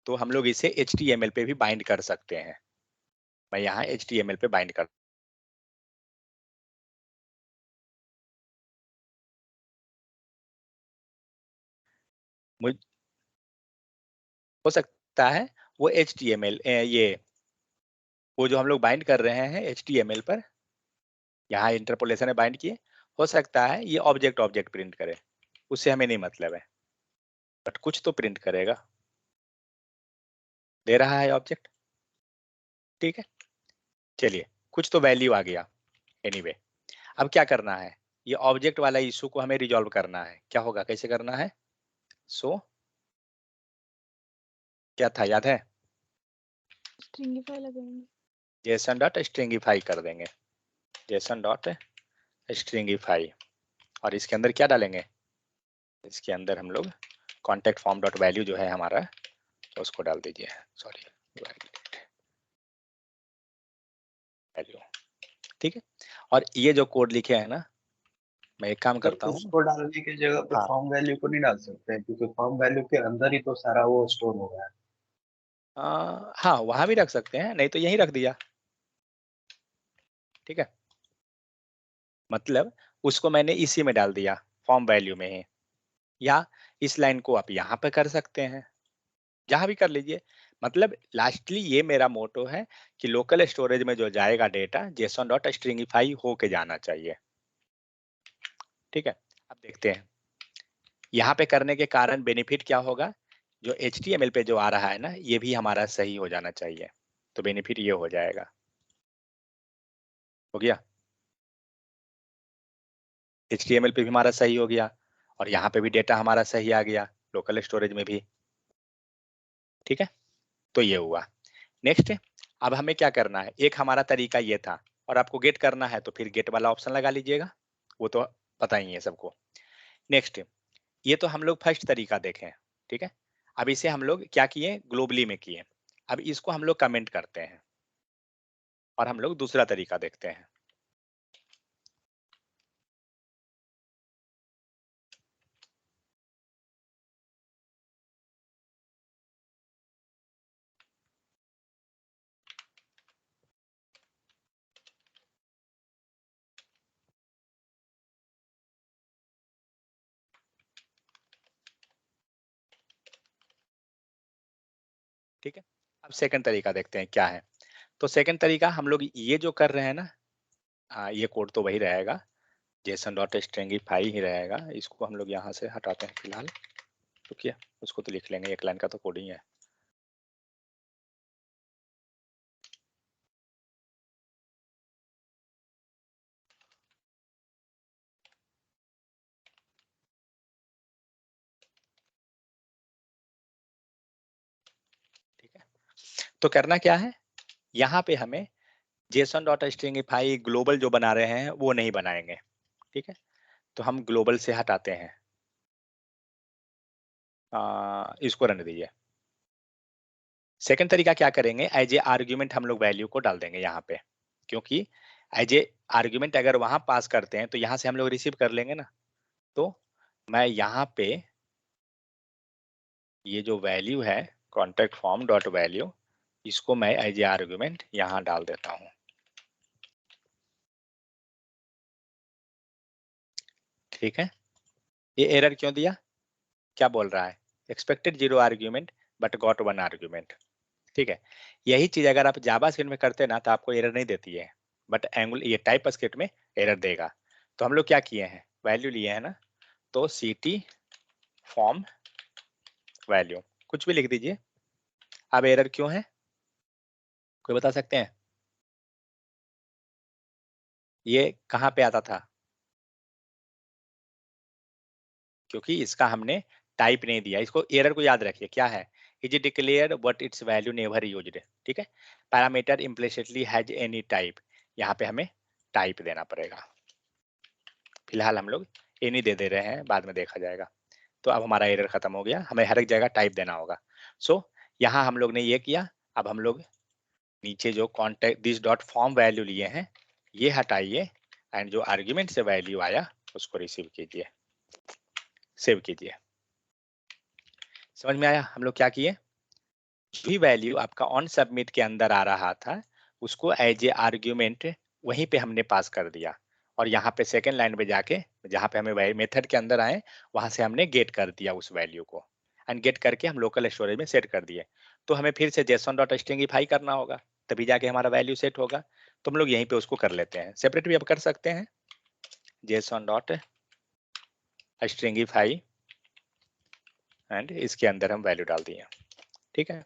तो हम लोग इसे HTML पे भी बाइंड कर सकते हैं। मैं यहाँ HTML पे बाइंड कर, मुझ हो सकता है वो HTML ये वो जो हम लोग बाइंड कर रहे हैं HTML पर, यहाँ इंटरपोलेशन में बाइंड किए, हो सकता है ये ऑब्जेक्ट ऑब्जेक्ट प्रिंट करे, उससे हमें नहीं मतलब है, बट कुछ तो प्रिंट करेगा, दे रहा है ऑब्जेक्ट, ठीक है। चलिए कुछ तो वैल्यू आ गया, एनीवे अब क्या करना है, ये ऑब्जेक्ट वाला इशू को हमें रिजॉल्व करना है। क्या होगा, कैसे करना है, सो क्या था याद है, स्ट्रिंगिफाई लगाएंगे। जेसन डॉट स्ट्रिंगिफाई कर देंगे, जेसन डॉट स्ट्रिंगिफाई, और इसके अंदर क्या डालेंगे, इसके अंदर हम लोग कॉन्टेक्ट फॉर्म डॉट वैल्यू जो है हमारा, तो उसको डाल दीजिए, सॉरी वैल्यू, ठीक है। और ये जो कोड लिखे हैं ना, मैं एक काम तो करता हूँ, उसको डालने की जगह पे हाँ फॉर्म वैल्यू को नहीं डाल सकते क्योंकि फॉर्म वैल्यू के अंदर ही तो सारा वो स्टोर हो गया है। हाँ वहां भी रख सकते हैं, नहीं तो यहीं रख दिया, ठीक है। मतलब उसको मैंने इसी में डाल दिया फॉर्म वैल्यू में ही, या इस लाइन को आप यहाँ पे कर सकते हैं, जहां भी कर लीजिए। मतलब लास्टली ये मेरा मोटो है कि लोकल स्टोरेज में जो जाएगा डेटा जेसन डॉट स्ट्रिंगिफाई होके जाना चाहिए, ठीक है, अब देखते हैं यहाँ पे करने के कारण बेनिफिट क्या होगा। जो HTML पे जो आ रहा है ना, ये भी हमारा सही हो जाना चाहिए, तो बेनिफिट ये हो जाएगा। हो गया, HTML पे भी हमारा सही हो गया और यहाँ पे भी डेटा हमारा सही आ गया, लोकल स्टोरेज में भी। ठीक है, तो ये हुआ। नेक्स्ट, अब हमें क्या करना है, एक हमारा तरीका ये था, और आपको गेट करना है तो फिर गेट वाला ऑप्शन लगा लीजिएगा, वो तो पता ही है सबको। नेक्स्ट, ये तो हम लोग फर्स्ट तरीका देखें, ठीक है। अब इसे हम लोग क्या किए, ग्लोबली में किए। अब इसको हम लोग कमेंट करते हैं और हम लोग दूसरा तरीका देखते हैं। ठीक है, अब सेकंड तरीका देखते हैं क्या है। तो सेकंड तरीका हम लोग ये जो कर रहे हैं ना, ये कोड तो वही रहेगा, json.stringify ही रहेगा। इसको हम लोग यहाँ से हटाते हैं फिलहाल, रुकिए, उसको तो लिख लेंगे, एक लाइन का तो कोड ही है। ठीक है, तो करना क्या है, यहाँ पे हमें json.stringify ग्लोबल जो बना रहे हैं वो नहीं बनाएंगे। ठीक है, तो हम ग्लोबल से हटाते हैं, इसको रहने दीजिए। सेकंड तरीका क्या करेंगे, एज ए आर्ग्यूमेंट हम लोग वैल्यू को डाल देंगे यहाँ पे, क्योंकि एज ए आर्ग्यूमेंट अगर वहां पास करते हैं तो यहाँ से हम लोग रिसीव कर लेंगे ना। तो मैं यहाँ पे ये जो वैल्यू है कॉन्टैक्ट फॉर्म डॉट वैल्यू, इसको मैं एज ए आर्ग्यूमेंट यहाँ डाल देता हूँ। ठीक है, ये एरर क्यों दिया, क्या बोल रहा है, expected 0 argument but got 1 argument. ठीक है, यही चीज अगर आप जावास्क्रिप्ट में करते ना तो आपको एरर नहीं देती है, बट एंगुलर ये टाइपस्क्रिप्ट में एरर देगा। तो हम लोग क्या किए हैं, वैल्यू लिए हैं ना, तो ct फॉर्म वैल्यू कुछ भी लिख दीजिए। अब एरर क्यों है, कोई बता सकते हैं, ये कहाँ पे आता था, क्योंकि इसका हमने टाइप नहीं दिया। इसको एरर को याद रखिए क्या है, is declare but it's value never used. ठीक है, parameter implicitly has any type, यहाँ पे हमें टाइप देना पड़ेगा। फिलहाल हम लोग एनी दे दे रहे हैं, बाद में देखा जाएगा। तो अब हमारा एरर खत्म हो गया, हमें हर एक जगह टाइप देना होगा। सो यहाँ हम लोग ने ये किया। अब हम लोग नीचे जो contact this dot form value लिए हैं ये हटाइए, एंड जो आर्ग्यूमेंट से वैल्यू आया उसको रिसीव कीजिए, सेव कीजिए। समझ में आया हम लोग क्या किए, जो भी वैल्यू आपका ऑन सबमिट के अंदर आ रहा था उसको एज ए आर्ग्यूमेंट वहीं पे हमने पास कर दिया, और यहाँ पे सेकेंड लाइन पे जाके जहाँ पे हमें मेथड के अंदर आए वहां से हमने गेट कर दिया उस वैल्यू को, एंड गेट करके हम लोकल स्टोरेज में सेट कर दिए। तो हमें फिर से json.stringify करना होगा, तभी जाके हमारा वैल्यू सेट होगा। तो हम लोग यहीं पे उसको कर लेते हैं, सेपरेट भी अब कर सकते हैं, json.stringify एंड इसके अंदर हम वैल्यू डाल दिए। ठीक है,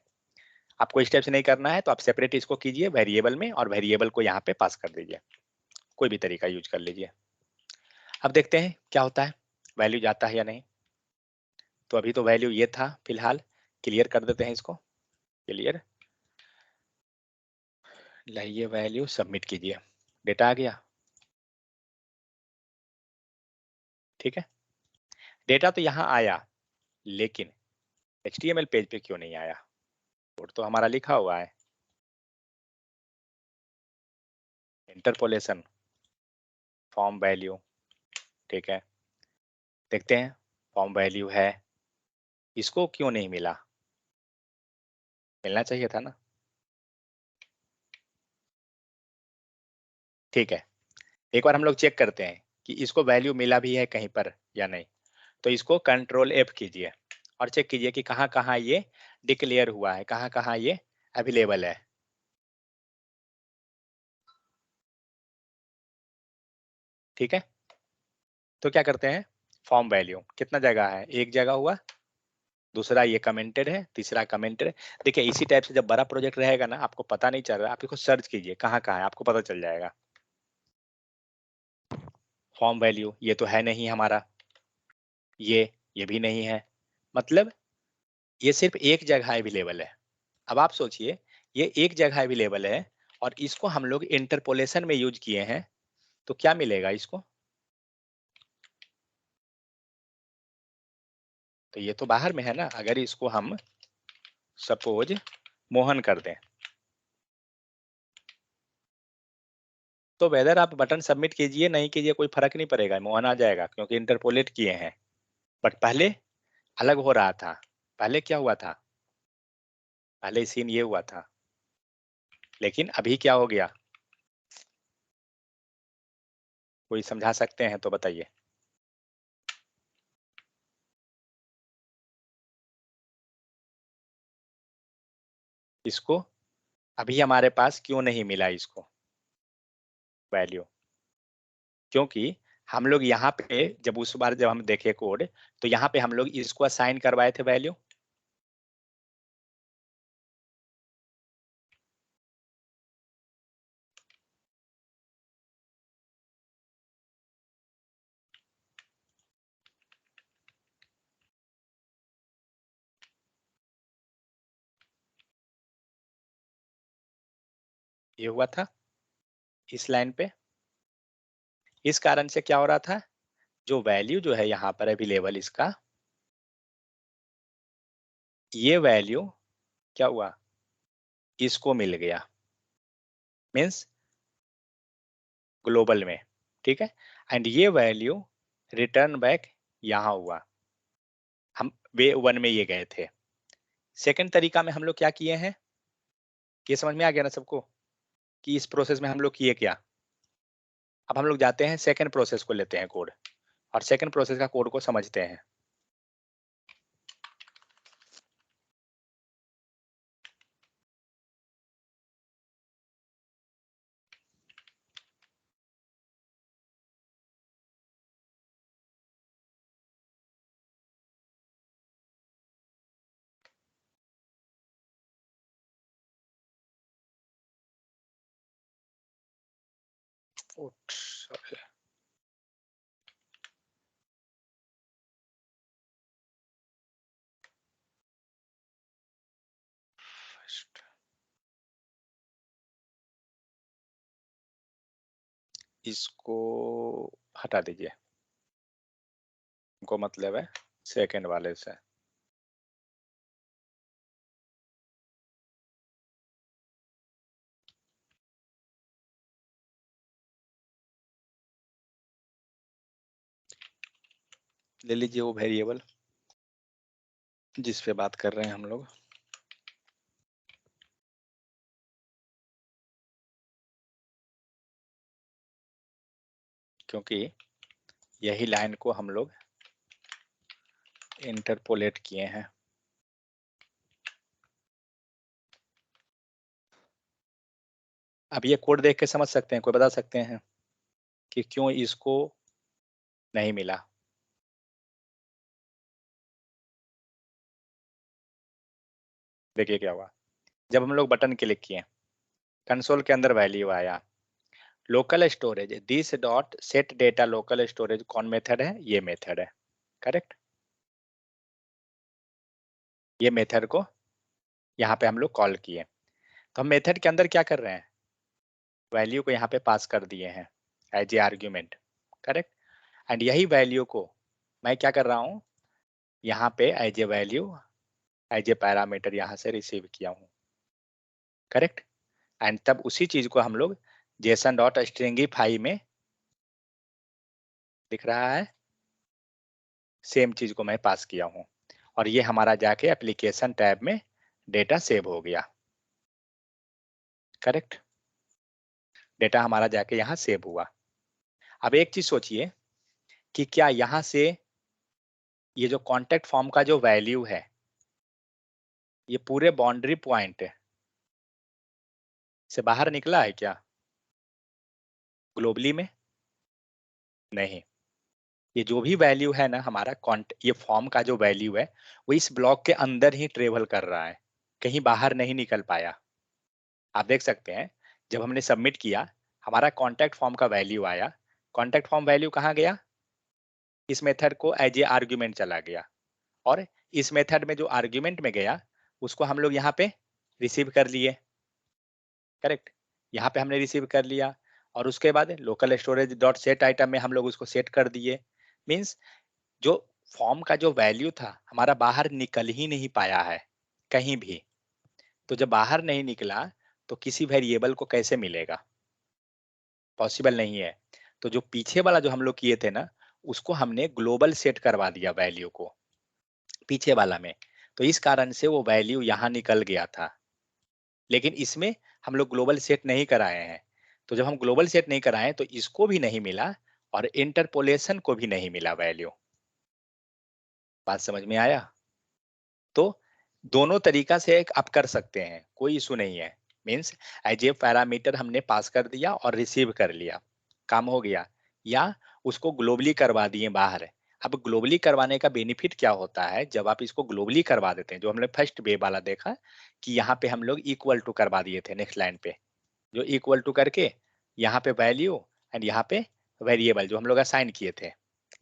आपको इस टाइप से नहीं करना है तो आप सेपरेट इसको कीजिए वेरिएबल में, और वेरिएबल को यहाँ पे पास कर दीजिए, कोई भी तरीका यूज कर लीजिए। अब देखते हैं क्या होता है, वैल्यू जाता है या नहीं। तो अभी तो वैल्यू ये था, फिलहाल क्लियर कर देते हैं इसको, क्लियर लाइए वैल्यू, सबमिट कीजिए, डेटा आ गया। ठीक है, डेटा तो यहाँ आया, लेकिन HTML पेज पे क्यों नहीं आया, कोड तो हमारा लिखा हुआ है, इंटरपोलेशन फॉर्म वैल्यू। ठीक है, देखते हैं फॉर्म वैल्यू है, इसको क्यों नहीं मिला, मिलना चाहिए था ना। ठीक है, एक बार हम लोग चेक करते हैं कि इसको वैल्यू मिला भी है कहीं पर या नहीं। तो इसको कंट्रोल F कीजिए और चेक कीजिए कि कहाँ कहाँ ये डिक्लेयर हुआ है, कहाँ कहाँ ये अवेलेबल है। ठीक है, तो क्या करते हैं, फॉर्म वैल्यू कितना जगह है, एक जगह हुआ, दूसरा ये कमेंटेड है, तीसरा कमेंटेड है। देखिए इसी टाइप से जब बड़ा प्रोजेक्ट रहेगा ना, आपको पता नहीं चल रहा, आप इसको सर्च कीजिए कहाँ कहाँ है, आपको पता चल जाएगा। फॉर्म वैल्यू ये तो है नहीं हमारा, ये भी नहीं है, मतलब ये सिर्फ एक जगह अवेलेबल है। अब आप सोचिए ये एक जगह अवेलेबल है और इसको हम लोग इंटरपोलेशन में यूज किए हैं, तो क्या मिलेगा इसको, तो ये तो बाहर में है ना। अगर इसको हम सपोज मोहन कर दें, तो वेदर आप बटन सबमिट कीजिए नहीं कीजिए कोई फर्क नहीं पड़ेगा, मोहन आ जाएगा क्योंकि इंटरपोलेट किए हैं। बट पहले अलग हो रहा था, पहले क्या हुआ था, पहले सीन ये हुआ था, लेकिन अभी क्या हो गया, कोई समझा सकते हैं तो बताइए। इसको अभी हमारे पास क्यों नहीं मिला इसको वैल्यू, क्योंकि हम लोग यहाँ पे जब उस बार जब हम देखे कोड, तो यहाँ पे हम लोग इसको असाइन करवाए थे वैल्यू, ये हुआ था इस लाइन पे। इस कारण से क्या हो रहा था, जो वैल्यू जो है यहाँ पर अवेलेबल इसका, ये वैल्यू क्या हुआ, इसको मिल गया, मीन्स ग्लोबल में, ठीक है। एंड ये वैल्यू रिटर्न बैक यहाँ हुआ, हम वे वन में ये गए थे। सेकंड तरीका में हम लोग क्या किए हैं, ये समझ में आ गया ना सबको, कि इस प्रोसेस में हम लोग किए क्या। अब हम लोग जाते हैं सेकंड प्रोसेस को लेते हैं कोड, और सेकंड प्रोसेस का कोड को समझते हैं। Sorry. इसको हटा दीजिए, हमको मतलब है सेकंड वाले से। ले लीजिए वो वेरिएबल जिस पे बात कर रहे हैं हम लोग, क्योंकि यही लाइन को हम लोग इंटरपोलेट किए हैं। अब ये कोड देख के समझ सकते हैं, कोई बता सकते हैं कि क्यों इसको नहीं मिला। देखिए क्या हुआ, जब हम लोग बटन क्लिक किए, कंसोल के अंदर वैल्यू आया, local storage this dot set data local storage कौन मेथड है, ये मेथड है, करेक्ट। ये मेथड को यहाँ पे हम लोग कॉल किए, तो हम मेथड के अंदर क्या कर रहे हैं, वैल्यू को यहाँ पे पास कर दिए हैं as a argument, correct. And यही वैल्यू को मैं क्या कर रहा हूँ, यहाँ पे as a value as a parameter यहाँ से रिसीव किया हूँ, करेक्ट। एंड तब उसी चीज को हम लोग जेसन डॉट स्ट्रिंगिफाई में दिख रहा है, सेम चीज को मैं पास किया हूँ, और ये हमारा जाके एप्लीकेशन टैब में डेटा सेव हो गया, करेक्ट। डेटा हमारा जाके यहाँ सेव हुआ। अब एक चीज सोचिए कि क्या यहाँ से ये जो कॉन्टेक्ट फॉर्म का जो वैल्यू है, ये पूरे बाउंड्री पॉइंट से बाहर निकला है क्या, ग्लोबली में नहीं, ये जो भी वैल्यू है ना हमारा ये फॉर्म का जो वैल्यू है वो इस ब्लॉक के अंदर ही ट्रेवल कर रहा है, कहीं बाहर नहीं निकल पाया। आप देख सकते हैं जब हमने सबमिट किया हमारा कॉन्टैक्ट फॉर्म का वैल्यू आया, कॉन्टैक्ट फॉर्म वैल्यू कहाँ गया, इस मेथड को एज ए आर्ग्यूमेंट चला गया, और इस मेथड में जो आर्ग्यूमेंट में गया उसको हम लोग यहाँ पे रिसीव कर लिए, करेक्ट, यहाँ पे हमने रिसीव कर लिया, और उसके बाद local storage dot set item में हम लोग उसको सेट कर दिए। मीन्स जो फॉर्म का जो वैल्यू था हमारा बाहर निकल ही नहीं पाया है कहीं भी। तो जब बाहर नहीं निकला तो किसी वेरिएबल को कैसे मिलेगा, पॉसिबल नहीं है। तो जो पीछे वाला जो हम लोग किए थे ना उसको हमने ग्लोबल सेट करवा दिया वैल्यू को पीछे वाला में, तो इस कारण से वो वैल्यू यहाँ निकल गया था। लेकिन इसमें हम लोग ग्लोबल सेट नहीं कराए हैं, तो जब हम ग्लोबल सेट नहीं कराए तो इसको भी नहीं मिला और इंटरपोलेशन को भी नहीं मिला वैल्यू। बात समझ में आया? तो दोनों तरीका से एक आप कर सकते हैं, कोई इशू नहीं है। मीन्स एज ए पैरामीटर हमने पास कर दिया और रिसीव कर लिया, काम हो गया, या उसको ग्लोबली करवा दिए बाहर। अब ग्लोबली करवाने का बेनिफिट क्या होता है, जब आप इसको ग्लोबली करवा देते हैं, जो हमने फर्स्ट वे वाला देखा कि यहाँ पे हम लोग इक्वल टू करवा दिए थे नेक्स्ट लाइन पे, जो इक्वल टू करके यहाँ पे वैल्यू एंड यहाँ पे वेरिएबल जो हम लोग असाइन किए थे,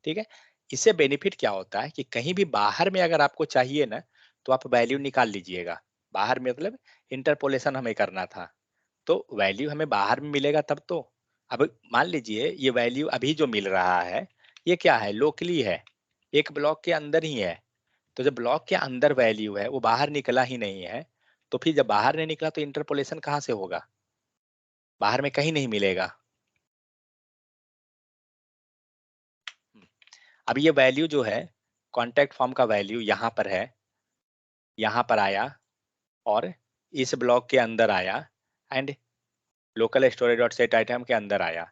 ठीक है। इससे बेनिफिट क्या होता है कि कहीं भी बाहर में अगर आपको चाहिए ना तो आप वैल्यू निकाल लीजिएगा, बाहर में मतलब इंटरपोलेशन हमें करना था तो वैल्यू हमें बाहर में मिलेगा तब तो। अब मान लीजिए ये वैल्यू अभी जो मिल रहा है ये क्या है, लोकली है, एक ब्लॉक के अंदर ही है। तो जब ब्लॉक के अंदर वैल्यू है वो बाहर निकला ही नहीं है, तो फिर जब बाहर नहीं निकला तो इंटरपोलेशन कहाँ से होगा, बाहर में कहीं नहीं मिलेगा। अब ये वैल्यू जो है कॉन्टैक्ट फॉर्म का वैल्यू यहाँ पर है, यहाँ पर आया और इस ब्लॉक के अंदर आया and local storage dot set item के अंदर आया।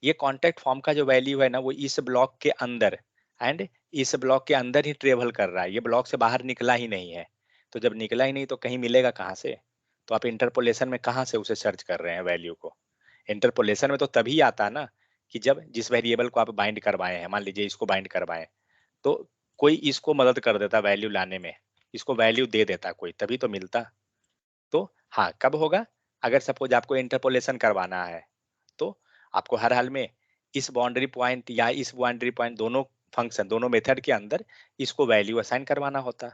ये कॉन्टैक्ट फॉर्म का जो वैल्यू है ना वो इस ब्लॉक के अंदर एंड इस ब्लॉक के अंदर ही ट्रेवल कर रहा है, ये ब्लॉक से बाहर निकला ही नहीं है। तो जब निकला ही नहीं तो कहीं मिलेगा कहाँ से, तो आप इंटरपोलेशन में कहाँ से उसे सर्च कर रहे हैं वैल्यू को। इंटरपोलेशन में तो तभी आता है ना कि जब जिस वेरिएबल को आप बाइंड करवाए हैं, मान लीजिए इसको बाइंड करवाए तो कोई इसको मदद कर देता वैल्यू लाने में, इसको वैल्यू दे देता कोई, तभी तो मिलता। तो हाँ, कब होगा, अगर सपोज आपको इंटरपोलेशन करवाना है तो आपको हर हाल में इस बाउंड्री पॉइंट या इस बाउंड्री पॉइंट दोनों फंक्शन दोनों मेथड के अंदर इसको वैल्यू असाइन करवाना होता।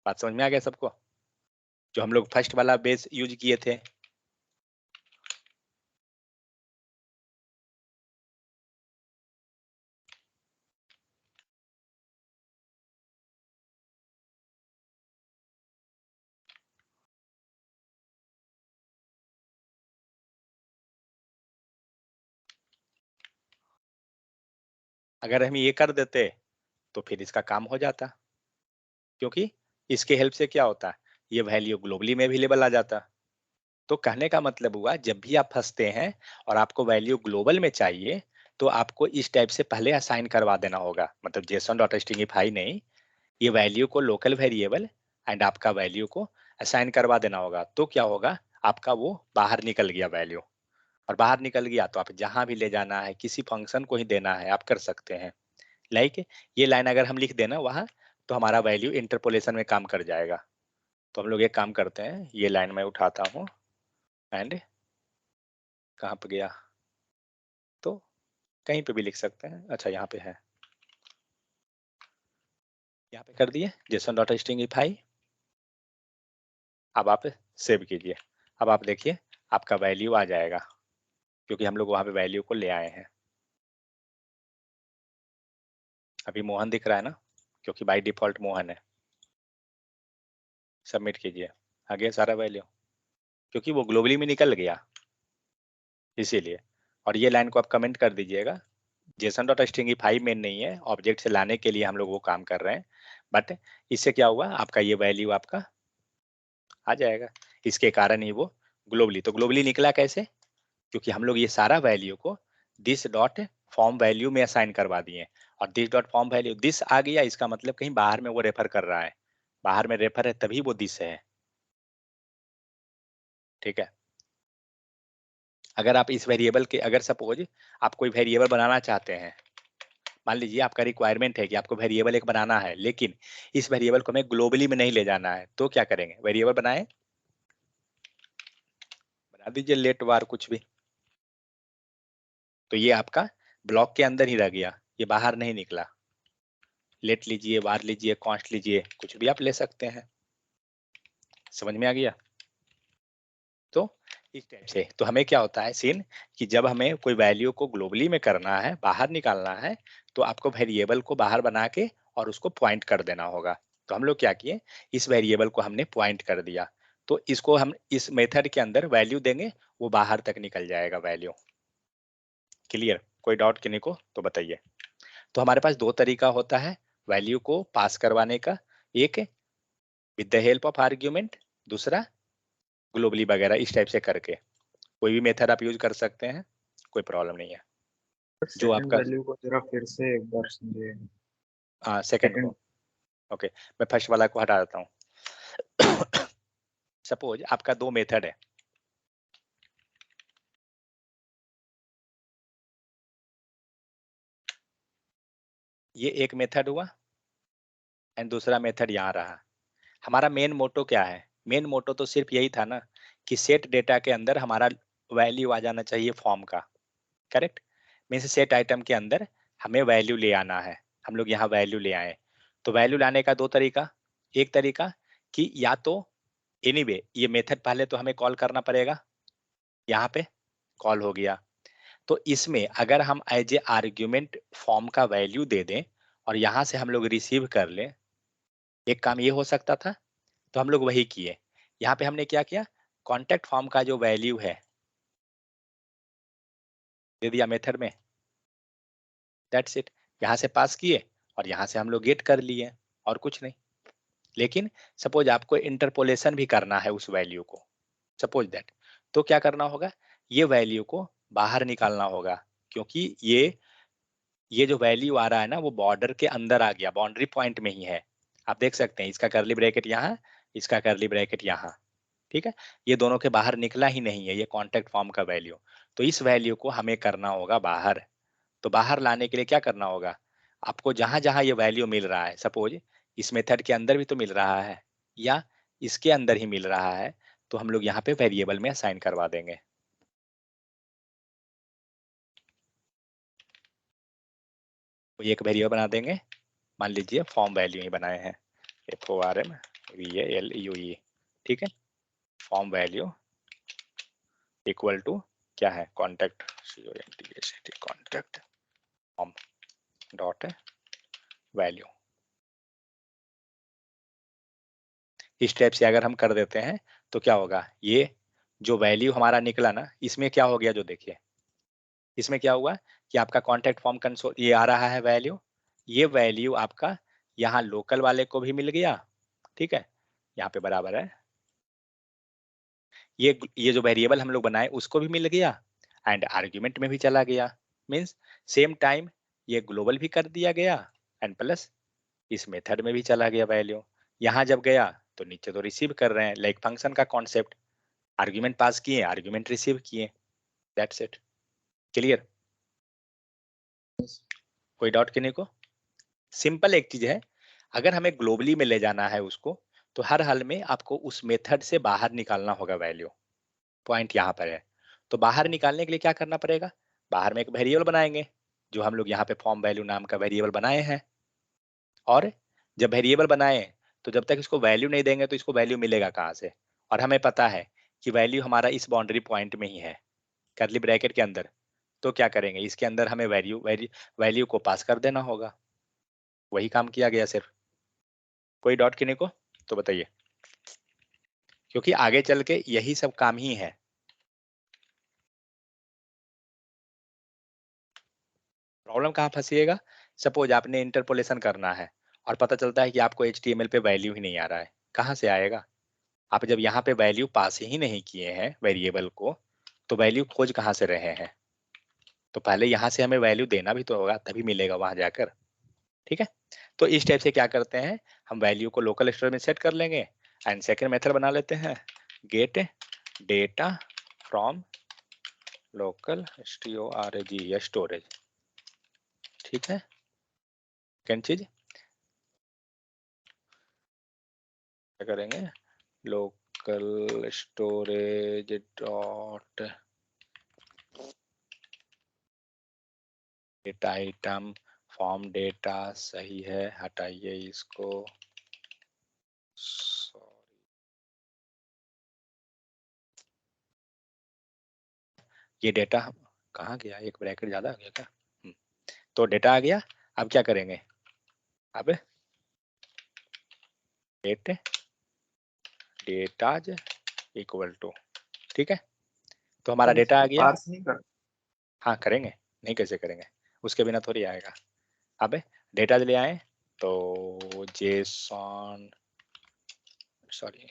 बात समझ में आ गया सबको, जो हम लोग फर्स्ट वाला बेस यूज किए थे। अगर हम ये कर देते तो फिर इसका काम हो जाता, क्योंकि इसके हेल्प से क्या होता, ये वैल्यू ग्लोबली में अवेलेबल आ जाता। तो कहने का मतलब हुआ जब भी आप फंसते हैं और आपको वैल्यू ग्लोबल में चाहिए तो आपको इस टाइप से पहले असाइन करवा देना होगा, मतलब जेसन डॉट स्ट्रिंगिफाई नहीं, ये वैल्यू को लोकल वेरिएबल एंड आपका वैल्यू को असाइन करवा देना होगा। तो क्या होगा, आपका वो बाहर निकल गया वैल्यू, और बाहर निकल गया तो आप जहां भी ले जाना है किसी फंक्शन को ही देना है आप कर सकते हैं। लाइक ये लाइन अगर हम लिख देना वहां तो हमारा वैल्यू इंटरपोलेशन में काम कर जाएगा। तो हम लोग एक काम करते हैं, ये लाइन मैं उठाता हूँ एंड कहाँ पे गया, तो कहीं पे भी लिख सकते हैं, अच्छा यहाँ पे है, यहाँ पे कर दिए जेसन डॉट स्ट्रिंगिफाई। अब आप सेव कीजिए, अब आप देखिए आपका वैल्यू आ जाएगा क्योंकि हम लोग वहाँ पे वैल्यू को ले आए हैं। अभी मोहन दिख रहा है ना, क्योंकि बाय डिफॉल्ट मोहन है। सबमिट कीजिए, आ गया सारा वैल्यू, क्योंकि वो ग्लोबली में निकल गया इसीलिए। और ये लाइन को आप कमेंट कर दीजिएगा, जेसन डॉट स्ट्रिंगिफाई मेन नहीं है, ऑब्जेक्ट से लाने के लिए हम लोग वो काम कर रहे हैं, बट इससे क्या हुआ आपका ये वैल्यू आपका आ जाएगा। इसके कारण ही वो ग्लोबली, तो ग्लोबली निकला कैसे, क्योंकि हम लोग ये सारा वैल्यू को दिस डॉट फॉर्म वैल्यू में असाइन करवा दिए, और this dot form value this आ गया, इसका मतलब कहीं बाहर में वो रेफर कर रहा है, बाहर में रेफर है तभी वो दिस है, ठीक है। अगर आप इस वेरिएबल के, अगर सपोज आप कोई वेरिएबल बनाना चाहते हैं, मान लीजिए आपका रिक्वायरमेंट है कि आपको वेरिएबल एक बनाना है, लेकिन इस वेरिएबल को हमें ग्लोबली में नहीं ले जाना है, तो क्या करेंगे? वेरिएबल बनाए, बना दीजिए लेट वार कुछ भी, तो ये आपका ब्लॉक के अंदर ही रह गया, ये बाहर नहीं निकला। लेट लीजिए, वार लीजिए, कॉन्स्ट लीजिए, कुछ भी आप ले सकते हैं। समझ में आ गया? तो इस टाइप से तो हमें क्या होता है सीन कि जब हमें कोई वैल्यू को ग्लोबली में करना है, बाहर निकालना है, तो आपको वेरिएबल को बाहर बना के और उसको पॉइंट कर देना होगा। तो हम लोग क्या किए, इस वेरिएबल को हमने पॉइंट कर दिया, तो इसको हम इस मेथड के अंदर वैल्यू देंगे, वो बाहर तक निकल जाएगा वैल्यू। क्लियर? कोई डाउट किन्हीं को तो बताइए। तो हमारे पास दो तरीका होता है वैल्यू को पास करवाने का, एक with the help of argument, दूसरा ग्लोबली वगैरह इस टाइप से करके। कोई भी मेथड आप यूज कर सकते हैं, कोई प्रॉब्लम नहीं है। जो सेकंड आपका वैल्यू को जरा फिर से एक बार समझिए। सेकंड को, सेकंड ओके, मैं फर्स्ट वाला को हटा देता हूँ। सपोज आपका दो मेथड है, ये एक मेथड हुआ एंड दूसरा मेथड यहाँ रहा। हमारा मेन मोटो क्या है? मेन मोटो तो सिर्फ यही था ना कि सेट डेटा के अंदर हमारा वैल्यू आ जाना चाहिए फॉर्म का, करेक्ट? मीन्स सेट आइटम के अंदर हमें वैल्यू ले आना है, हम लोग यहाँ वैल्यू ले आए। तो वैल्यू लाने का दो तरीका, एक तरीका कि या तो एनीवे ये मेथड पहले तो हमें कॉल करना पड़ेगा, यहाँ पे कॉल हो गया, तो इसमें अगर हम एज ए आर्ग्यूमेंट फॉर्म का वैल्यू दे दें और यहाँ से हम लोग रिसीव कर लें, एक काम ये हो सकता था, तो हम लोग वही किए। यहाँ पे हमने क्या किया, कॉन्टेक्ट फॉर्म का जो वैल्यू है दे दिया मेथड में, दैट्स इट। यहाँ से पास किए और यहाँ से हम लोग गेट कर लिए, और कुछ नहीं। लेकिन सपोज आपको इंटरपोलेशन भी करना है उस वैल्यू को, सपोज दैट, तो क्या करना होगा, ये वैल्यू को बाहर निकालना होगा, क्योंकि ये जो वैल्यू आ रहा है ना वो बॉर्डर के अंदर आ गया, बाउंड्री पॉइंट में ही है। आप देख सकते हैं इसका कर्ली ब्रैकेट यहाँ, इसका कर्ली ब्रैकेट यहाँ, ठीक है, ये दोनों के बाहर निकला ही नहीं है ये कॉन्टेक्ट फॉर्म का वैल्यू। तो इस वैल्यू को हमें करना होगा बाहर। तो बाहर लाने के लिए क्या करना होगा, आपको जहां जहां ये वैल्यू मिल रहा है, सपोज इस मेथड के अंदर भी तो मिल रहा है या इसके अंदर ही मिल रहा है, तो हम लोग यहाँ पे वेरिएबल में असाइन करवा देंगे। तो एक वेरिएबल बना देंगे, मान लीजिए फॉर्म वैल्यू ही बनाए हैं, FORMVALUE, ठीक है, फॉर्म वैल्यू इक्वल टू क्या है, contact contact form dot value. इस टाइप से अगर हम कर देते हैं तो क्या होगा, ये जो वैल्यू हमारा निकला ना, इसमें क्या हो गया, जो देखिए इसमें क्या हुआ कि आपका कॉन्टेक्ट फॉर्म कंसोल ये आ रहा है वैल्यू, ये वैल्यू आपका यहाँ लोकल वाले को भी मिल गया, ठीक है, यहाँ पे बराबर है, ये जो वेरिएबल हम लोग बनाए उसको भी मिल गया एंड आर्ग्यूमेंट में भी चला गया। मीन्स सेम टाइम ये ग्लोबल भी कर दिया गया एंड प्लस इस मेथड में भी चला गया वैल्यू। यहाँ जब गया तो नीचे तो रिसीव कर रहे हैं, लाइक फंक्शन का कॉन्सेप्ट, आर्ग्यूमेंट पास किए, आर्ग्यूमेंट रिसीव किए, दैट्स इट। क्लियर? कोई डाउट किन्हीं को? सिंपल एक चीज है, अगर हमें ग्लोबली में ले जाना है उसको, तो हर हाल में आपको उस मेथड से बाहर निकालना होगा वैल्यू, पॉइंट यहाँ पर है। तो बाहर निकालने के लिए क्या करना पड़ेगा, बाहर में एक वेरिएबल बनाएंगे, जो हम लोग यहाँ पे फॉर्म वैल्यू नाम का वेरिएबल बनाए हैं, और जब वेरिएबल बनाए तो जब तक इसको वैल्यू नहीं देंगे तो इसको वैल्यू मिलेगा कहाँ से, और हमें पता है कि वैल्यू हमारा इस बाउंड्री पॉइंट में ही है, कर्ली ब्रैकेट के अंदर। तो क्या करेंगे, इसके अंदर हमें वैल्यू को पास कर देना होगा, वही काम किया गया सिर्फ। कोई डाउट किन्हीं को तो बताइए, क्योंकि आगे चल के यही सब काम ही है। प्रॉब्लम कहाँ फंसीएगा, सपोज आपने इंटरपोलेशन करना है और पता चलता है कि आपको HTML पे वैल्यू ही नहीं आ रहा है, कहाँ से आएगा, आप जब यहाँ पे वैल्यू पास ही नहीं किए हैं वेरिएबल को, तो वैल्यू खोज कहाँ से रहे हैं, तो पहले यहाँ से हमें वैल्यू देना भी तो होगा, तभी मिलेगा वहां जाकर, ठीक है। तो इस टाइप से क्या करते हैं, हम वैल्यू को लोकल स्टोरेज में सेट कर लेंगे एंड सेकंड मेथड बना लेते हैं, gate data from local storage, ठीक है, सेकंड चीज क्या करेंगे, local storage dot data item form data सही है, हटाइए इसको, सॉरी ये डेटा कहाँ गया, एक ब्रैकेट ज्यादा आ गया क्या? तो डेटा आ गया। अब क्या करेंगे, अब डेट डेटाज इक्वल टू, ठीक है, तो हमारा डेटा आ गया। पार्स नहीं कर, हाँ करेंगे, नहीं कैसे करेंगे, उसके बिना थोड़ी आएगा। अब डेटा ले आए तो JSON, sorry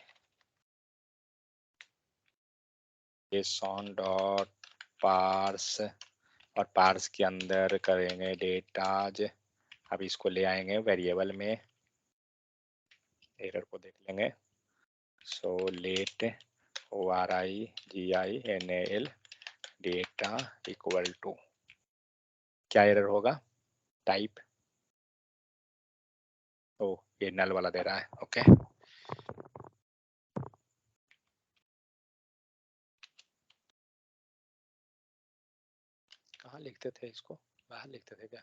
JSON dot parse, और पार्स के अंदर करेंगे डेटाज। अब इसको ले आएंगे वेरिएबल में, एरर को देख लेंगे। So let ORIGINAL data equal to, क्या एरर होगा, टाइप, ओ ये नल वाला दे रहा है, ओके। कहाँ लिखते थे इसको, बाहर लिखते थे क्या,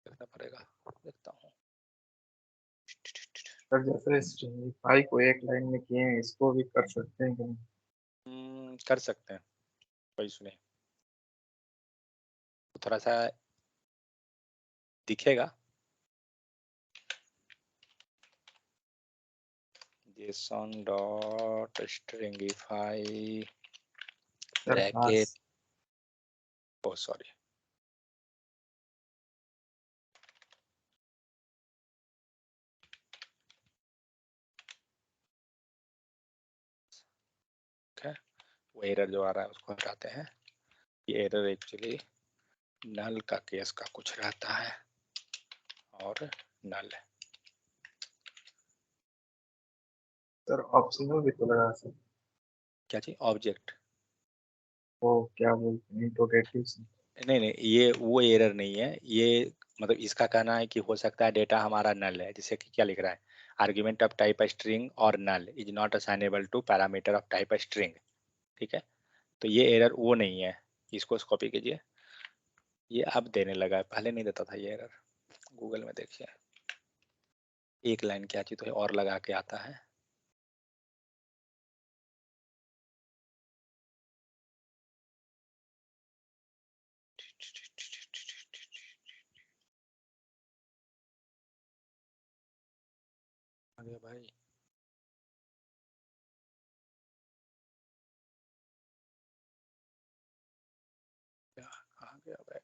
देखना पड़ेगा, देखता हूँ। सर जैसे स्ट्रिंगिफाई को एक लाइन में किए हैं, इसको भी कर सकते हैं कि नहीं? कर सकते हैं, कोई इशू नहीं, थोड़ा सा दिखेगा। JSON dot stringify sir bracket, parse oh sorry वो एरर जो आ रहा है उसको हटाते हैं। ये एरर एक्चुअली नल का केस का कुछ रहता है, और नल सर ऑप्शनल भी तो लगा सकते, क्या चीज, ऑब्जेक्ट, वो क्या बोलते हैं इंटरोगेटिव से। नहीं नहीं ये वो एरर नहीं है, ये मतलब इसका कहना है कि हो सकता है डेटा हमारा नल है, जैसे कि क्या लिख रहा है, आर्ग्यूमेंट ऑफ टाइप स्ट्रिंग और null is not assignable to parameter of type string, ठीक है, तो ये एरर वो नहीं है, इसको कॉपी कीजिए, ये अब देने लगा है, पहले नहीं देता था ये एरर, गूगल में देखिए, एक लाइन क्या चीज तो और लगा के आता है। आ गया भाई, क्या आ गया भाई,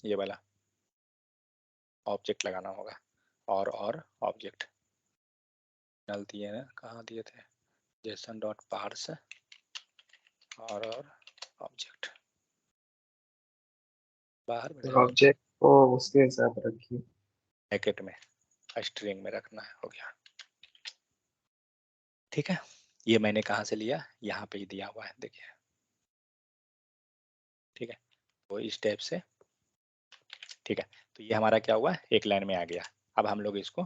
ये वाला ऑब्जेक्ट लगाना होगा, और ऑब्जेक्ट नल दिए ना, कहाँ दिए थे, जेसन डॉट पार्स और ऑब्जेक्ट, बाहर में सर नहीं, ऑब्जेक्ट को उसके साथ रखिए, ब्रैकेट में स्ट्रिंग में रखना है, हो गया, ठीक है। ये मैंने कहाँ से लिया, यहाँ पे ही दिया हुआ है, देखिए, ठीक है, तो इस टाइप से, ठीक है, तो ये हमारा क्या हुआ, एक लाइन में आ गया। अब हम लोग इसको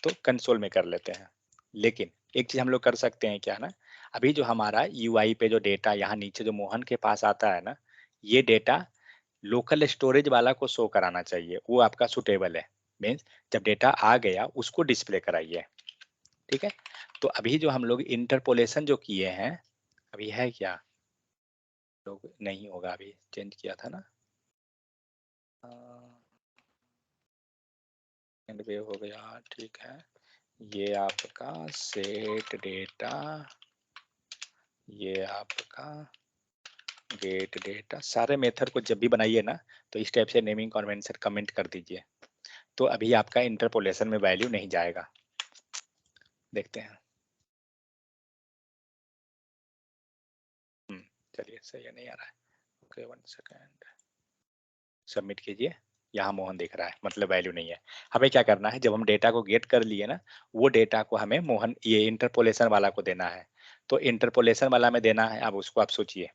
तो कंसोल में कर लेते हैं, लेकिन एक चीज हम लोग कर सकते हैं क्या ना, अभी जो हमारा UI पे जो डेटा यहाँ नीचे जो मोहन के पास आता है ना, ये डेटा लोकल स्टोरेज वाला को शो कराना चाहिए, वो आपका सुटेबल है, मीन्स जब डेटा आ गया उसको डिस्प्ले कराइए, ठीक है। तो अभी जो हम लोग इंटरपोलेशन जो किए हैं, अभी है क्या, लोग नहीं होगा, अभी चेंज किया था ना, एंड वेव हो गया, ठीक है, ये आपका सेट डेटा, ये आपका गेट डेटा, सारे मेथड को जब भी बनाइए ना तो इस टाइप से नेमिंग कन्वेंशन कमेंट कर दीजिए, तो अभी आपका इंटरपोलेशन में वैल्यू नहीं जाएगा, देखते हैं। चलिए सही है, नहीं आ रहा है, ओके 1 सेकेंड, सबमिट कीजिए, यहाँ मोहन दिख रहा है, मतलब वैल्यू नहीं है। हमें क्या करना है, जब हम डेटा को गेट कर लिए ना, वो डेटा को हमें मोहन ये इंटरपोलेशन वाला को देना है, तो इंटरपोलेशन वाला में देना है, अब उसको आप सोचिए।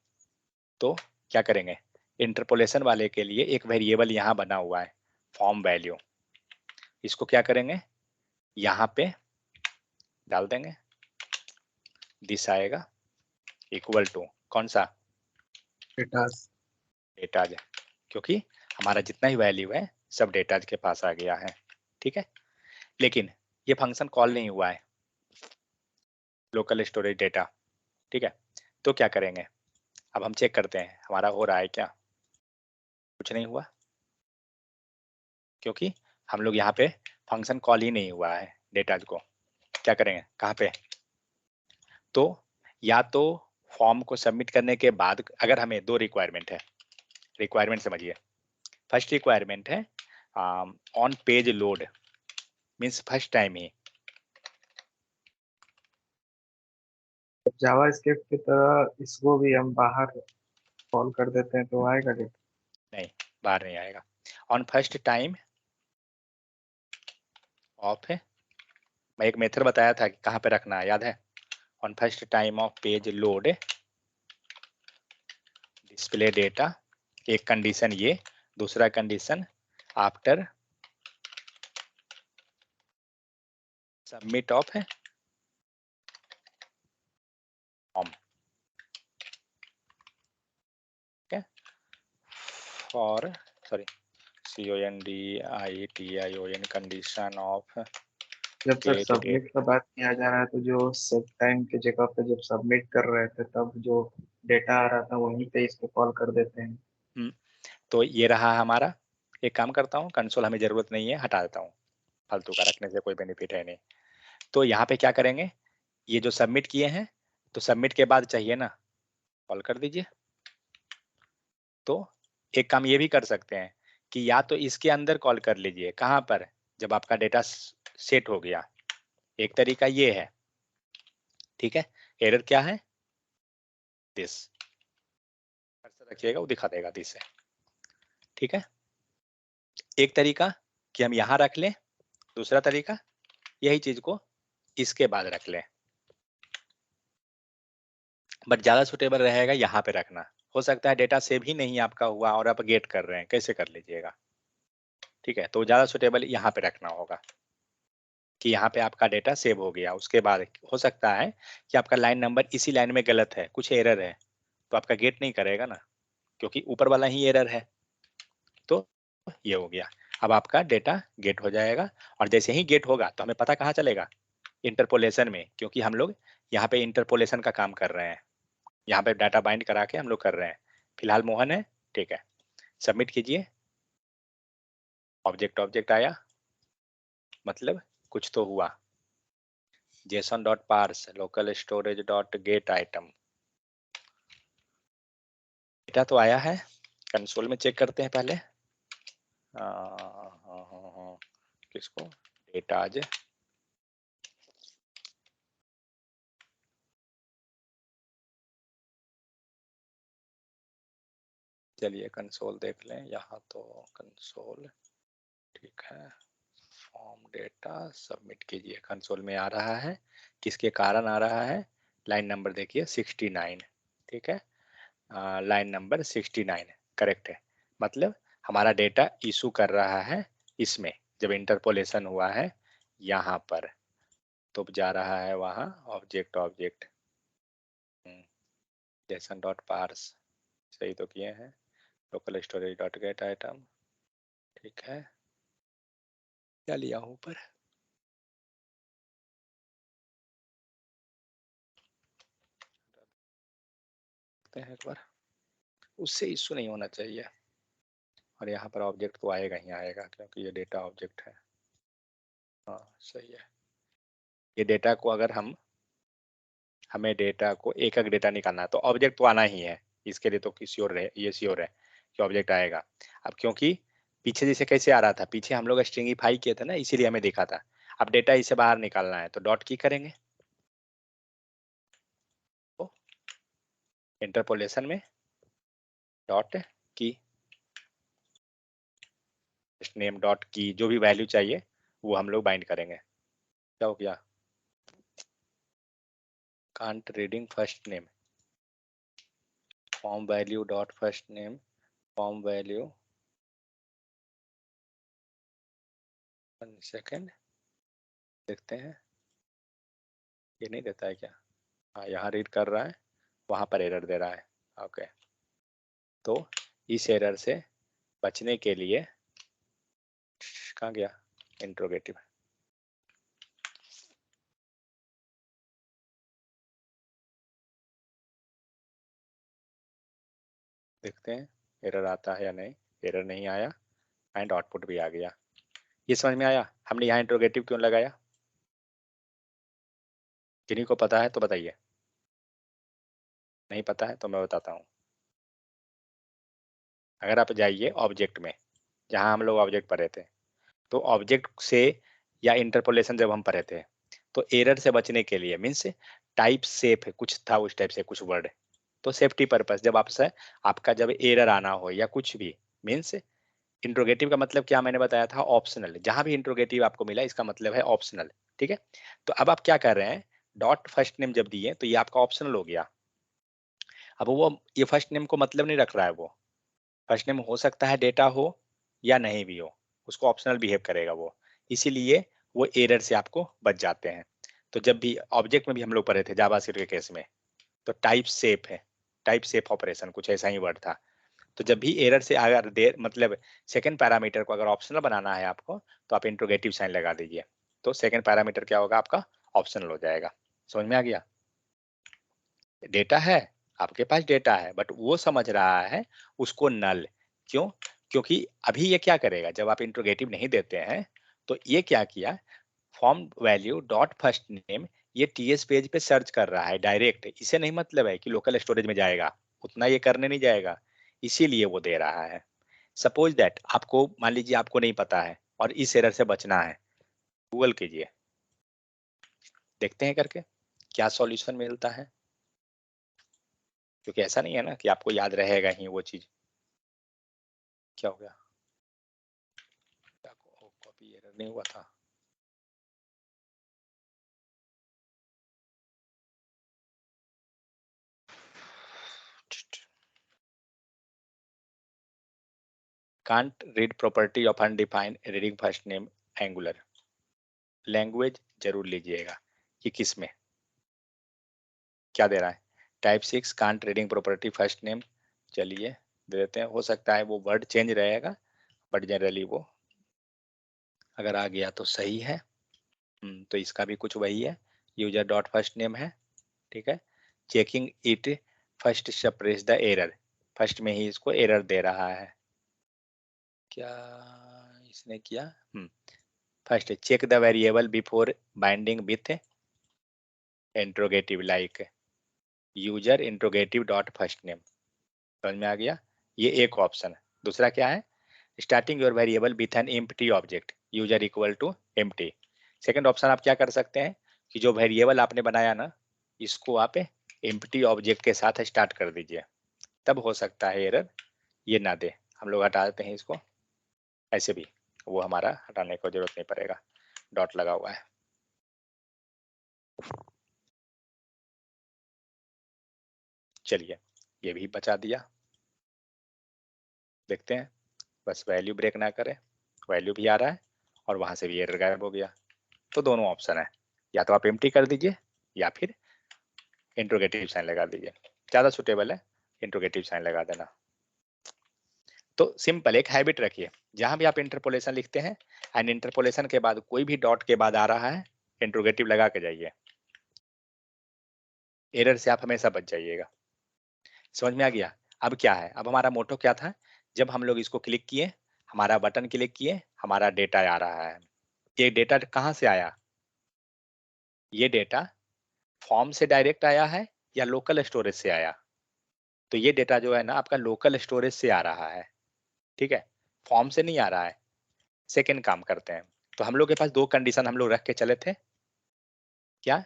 तो क्या करेंगे, इंटरपोलेशन वाले के लिए एक वेरिएबल यहाँ बना हुआ है फॉर्म वैल्यू, इसको क्या करेंगे यहाँ पे डाल देंगे, दिस आएगा इक्वल टू कौन सा डेटाज, क्योंकि हमारा जितना ही वैल्यू है सब डेटाज के पास आ गया है। ठीक है, लेकिन ये फंक्शन कॉल नहीं हुआ है लोकल स्टोरेज डेटा। ठीक है, तो क्या करेंगे, अब हम चेक करते हैं हमारा हो रहा है क्या, कुछ नहीं हुआ, क्योंकि हम लोग यहाँ पे फंक्शन कॉल ही नहीं हुआ है डेटाज को। क्या करेंगे, कहाँ पे, तो या तो फॉर्म को सबमिट करने के बाद, अगर हमें दो रिक्वायरमेंट है, रिक्वायरमेंट समझिए, फर्स्ट रिक्वायरमेंट है on page load, means first time he, Java script की तरह इसको भी हम बाहर कॉल कर देते हैं तो आएगा डेटा? नहीं बाहर नहीं आएगा, ऑन फर्स्ट टाइम ऑफ है। मैं एक मेथड बताया था कि कहाँ पे रखना है, याद है, on first time of page load display data, एक कंडीशन ये, दूसरा कंडीशन आफ्टर सबमिट ऑफ है form, for sorry CONDITION condition of जब सर गेट डेट। सबमिट का बात किया जा रहा है तो जो सेट टाइम की जगह पे जब सबमिट कर रहे थे तब जो डेटा आ रहा था वहीं पे इसको कॉल कर देते हैं। तो ये रहा हमारा, एक काम करता हूँ कंसोल हमें जरूरत नहीं है, हटा देता हूँ, फालतू का रखने से कोई बेनिफिट है नहीं। तो यहाँ पे क्या करेंगे, ये जो सबमिट किए हैं तो सबमिट के बाद चाहिए ना कॉल कर दीजिए। तो एक काम ये भी कर सकते हैं कि या तो इसके अंदर कॉल कर लीजिए, कहाँ पर, जब आपका डेटा सेट हो गया, एक तरीका ये है। ठीक है, एरर क्या है, दिस रखिएगा वो दिखा देगा दिस है। ठीक है, एक तरीका कि हम यहाँ रख लें, दूसरा तरीका यही चीज को इसके बाद रख लें, बट ज्यादा सुटेबल रहेगा यहाँ पे रखना। हो सकता है डेटा सेव ही नहीं आपका हुआ और आप गेट कर रहे हैं, कैसे कर लीजिएगा। ठीक है, तो ज्यादा सुटेबल यहाँ पे रखना होगा कि यहाँ पे आपका डेटा सेव हो गया, उसके बाद हो सकता है कि आपका लाइन नंबर इसी लाइन में गलत है, कुछ एरर है, तो आपका गेट नहीं करेगा ना, क्योंकि ऊपर वाला ही एरर है। तो ये हो गया, अब आपका डेटा गेट हो जाएगा, और जैसे ही गेट होगा तो हमें पता कहाँ चलेगा, इंटरपोलेशन में, क्योंकि हम लोग यहाँ पे इंटरपोलेशन का काम कर रहे हैं, यहाँ पे डाटा बाइंड करा के हम लोग कर रहे हैं। फिलहाल मोहन है, ठीक है, सबमिट कीजिए, ऑब्जेक्ट ऑब्जेक्ट आया, मतलब कुछ तो हुआ, json.parse local storage dot get item, data तो आया है, कंसोल में चेक करते हैं पहले। किसको, डेटा आज, चलिए कंसोल देख लें, यहाँ तो कंसोल, ठीक है, फॉर्म डेटा सबमिट कीजिए, कंसोल में आ रहा है, किसके कारण आ रहा है, लाइन नंबर देखिए 69, ठीक है, लाइन नंबर 69 करेक्ट है, मतलब हमारा डेटा इशू कर रहा है इसमें, जब इंटरपोलेशन हुआ है यहाँ पर, तो जा रहा है वहाँ object object JSON dot parse, सही तो किए हैं, local storage dot get item, ठीक है, क्या लिया हूँ ऊपर, एक बार, उससे इशू नहीं होना चाहिए, और यहाँ पर ऑब्जेक्ट तो आएगा ही आएगा क्योंकि ये डेटा ऑब्जेक्ट है। हाँ सही है, ये डेटा को अगर हमें डेटा को एक एक डेटा निकालना है तो ऑब्जेक्ट तो आना ही है, इसके लिए तो श्योर है, ये श्योर है कि ऑब्जेक्ट आएगा। अब क्योंकि पीछे जैसे कैसे आ रहा था, पीछे हम लोग स्ट्रिंगिफाई किए थे ना, इसीलिए हमें दिखा था। अब डेटा इसे बाहर निकालना है तो डॉट की करेंगे, तो इंटरपोलेशन में डॉट की, नेम डॉट की, जो भी वैल्यू चाहिए वो हम लोग बाइंड करेंगे। क्या हो गया, can't reading first name, form value dot first name, form value, 1 second देखते हैं, ये नहीं देता है क्या? हाँ, यहाँ रीड कर रहा है, वहां पर एरर दे रहा है। ओके, तो इस एरर से बचने के लिए कहाँ गया इंट्रोगेटिव, देखते हैं एरर आता है या नहीं। एरर नहीं आया एंड आउटपुट भी आ गया। ये समझ में आया हमने यहाँ इंट्रोगेटिव क्यों लगाया? किन्हीं को पता है तो बताइए, नहीं पता है तो मैं बताता हूँ। अगर आप जाइए ऑब्जेक्ट में, जहाँ हम लोग ऑब्जेक्ट पढ़े थे, तो ऑब्जेक्ट से या इंटरपोलेशन जब हम पढ़े थे, तो एरर से बचने के लिए मीन्स टाइप सेफ है, कुछ था उस टाइप से कुछ वर्ड, तो सेफ्टी पर्पस जब आपसे आपका जब एरर आना हो या कुछ भी, मीन्स इंट्रोगेटिव का मतलब क्या मैंने बताया था, ऑप्शनल। जहां भी इंट्रोगेटिव आपको मिला इसका मतलब है ऑप्शनल। ठीक है, तो अब आप क्या कर रहे हैं, डॉट फर्स्ट नेम जब दिए तो ये आपका ऑप्शनल हो गया। अब वो ये फर्स्ट नेम को मतलब नहीं रख रहा है, वो फर्स्ट नेम हो सकता है डेटा हो या नहीं भी हो, उसको ऑप्शनल बिहेव करेगा वो, इसीलिए वो एरर से आपको बच जाते हैं। तो जब भी ऑब्जेक्ट में भी हम लोग पढ़े थे जावास्क्रिप्ट के केस में, तो टाइप सेफ है, टाइप सेफ ऑपरेशन कुछ ऐसा ही वर्ड था। तो जब भी एरर से अगर देर मतलब सेकंड पैरामीटर को अगर ऑप्शनल बनाना है आपको, तो आप इंट्रोगेटिव साइन लगा दीजिए, तो सेकंड पैरामीटर क्या होगा आपका, ऑप्शनल हो जाएगा। समझ में आ गया? डेटा है, आपके पास डेटा है, बट वो समझ रहा है उसको नल। क्यों? क्योंकि अभी ये क्या करेगा, जब आप इंट्रोगेटिव नहीं देते हैं तो ये क्या किया, form value dot first name, ये टीएस पेज पे सर्च कर रहा है डायरेक्ट, इसे नहीं मतलब है कि लोकल स्टोरेज में जाएगा, उतना ये करने नहीं जाएगा, इसीलिए वो दे रहा है। सपोज दैट आपको मान लीजिए आपको नहीं पता है और इस एरर से बचना है, गूगल कीजिए, देखते हैं करके क्या सॉल्यूशन मिलता है, क्योंकि ऐसा नहीं है ना कि आपको याद रहेगा ही वो चीज। क्या हो गया, कॉपी एरर नहीं हुआ था, can't read property of undefined reading first name angular। Language जरूर लीजिएगा, कि किस में क्या दे रहा है, type 6 can't reading property first name, चलिए दे देते हैं, हो सकता है वो वर्ड चेंज रहेगा, बट जनरली वो अगर आ गया तो सही है। तो इसका भी कुछ वही है, यूजर डॉट फर्स्ट नेम है। ठीक है, checking it first suppress the error, first में ही इसको एरर दे रहा है, क्या इसने किया, first check the variable before binding with interrogative like user interrogative dot first name. समझ में आ गया? ये एक ऑप्शन है। दूसरा क्या है, starting your variable with an empty object user equal to empty. Second option आप क्या कर सकते हैं कि जो वेरिएबल आपने बनाया ना, इसको आप एम्प्टी ऑब्जेक्ट के साथ स्टार्ट कर दीजिए, तब हो सकता है एरर ये ना दे। हम लोग हटा देते हैं इसको, ऐसे भी वो हमारा हटाने को जरूरत नहीं पड़ेगा, डॉट लगा हुआ है। चलिए ये भी बचा दिया, देखते हैं बस वैल्यू ब्रेक ना करे, वैल्यू भी आ रहा है और वहां से भी एरर गायब हो गया। तो दोनों ऑप्शन है, या तो आप एम्प्टी कर दीजिए या फिर इंट्रोगेटिव साइन लगा दीजिए, ज्यादा सुटेबल है इंट्रोगेटिव साइन लगा देना। तो सिंपल एक हैबिट रखिए, जहां भी आप इंटरपोलेशन लिखते हैं एंड इंटरपोलेशन के बाद कोई भी डॉट के बाद आ रहा है, इंट्रोगेटिव लगा के जाइए, एरर से आप हमेशा बच जाइएगा। समझ में आ गया? अब क्या है, अब हमारा मोटो क्या था, जब हम लोग इसको क्लिक किए, हमारा बटन क्लिक किए, हमारा डेटा आ रहा है। ये डेटा कहाँ से आया, ये डेटा फॉर्म से डायरेक्ट आया है या लोकल स्टोरेज से आया? तो ये डेटा जो है ना आपका लोकल स्टोरेज से आ रहा है। ठीक है, फॉर्म से नहीं आ रहा है। सेकेंड काम करते हैं, तो हम लोग के पास दो कंडीशन हम लोग रख के चले थे, क्या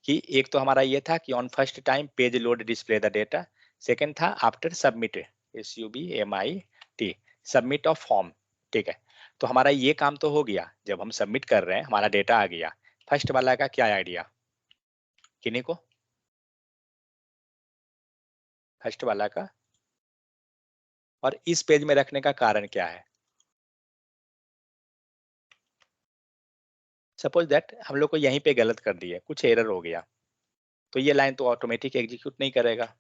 कि एक तो हमारा ये था कि on first time page load display the data, second था after submit, SUBMIT, submit of form. ठीक है, तो हमारा ये काम तो हो गया, जब हम सबमिट कर रहे हैं हमारा डेटा आ गया। फर्स्ट वाला का क्या आइडिया, किन्हीं को? फर्स्ट वाला का, और इस पेज में रखने का कारण क्या है? सपोज दैट हम लोग को यहीं पे गलत कर दिए, कुछ एरर हो गया, तो ये लाइन तो ऑटोमेटिक एग्जीक्यूट नहीं करेगा,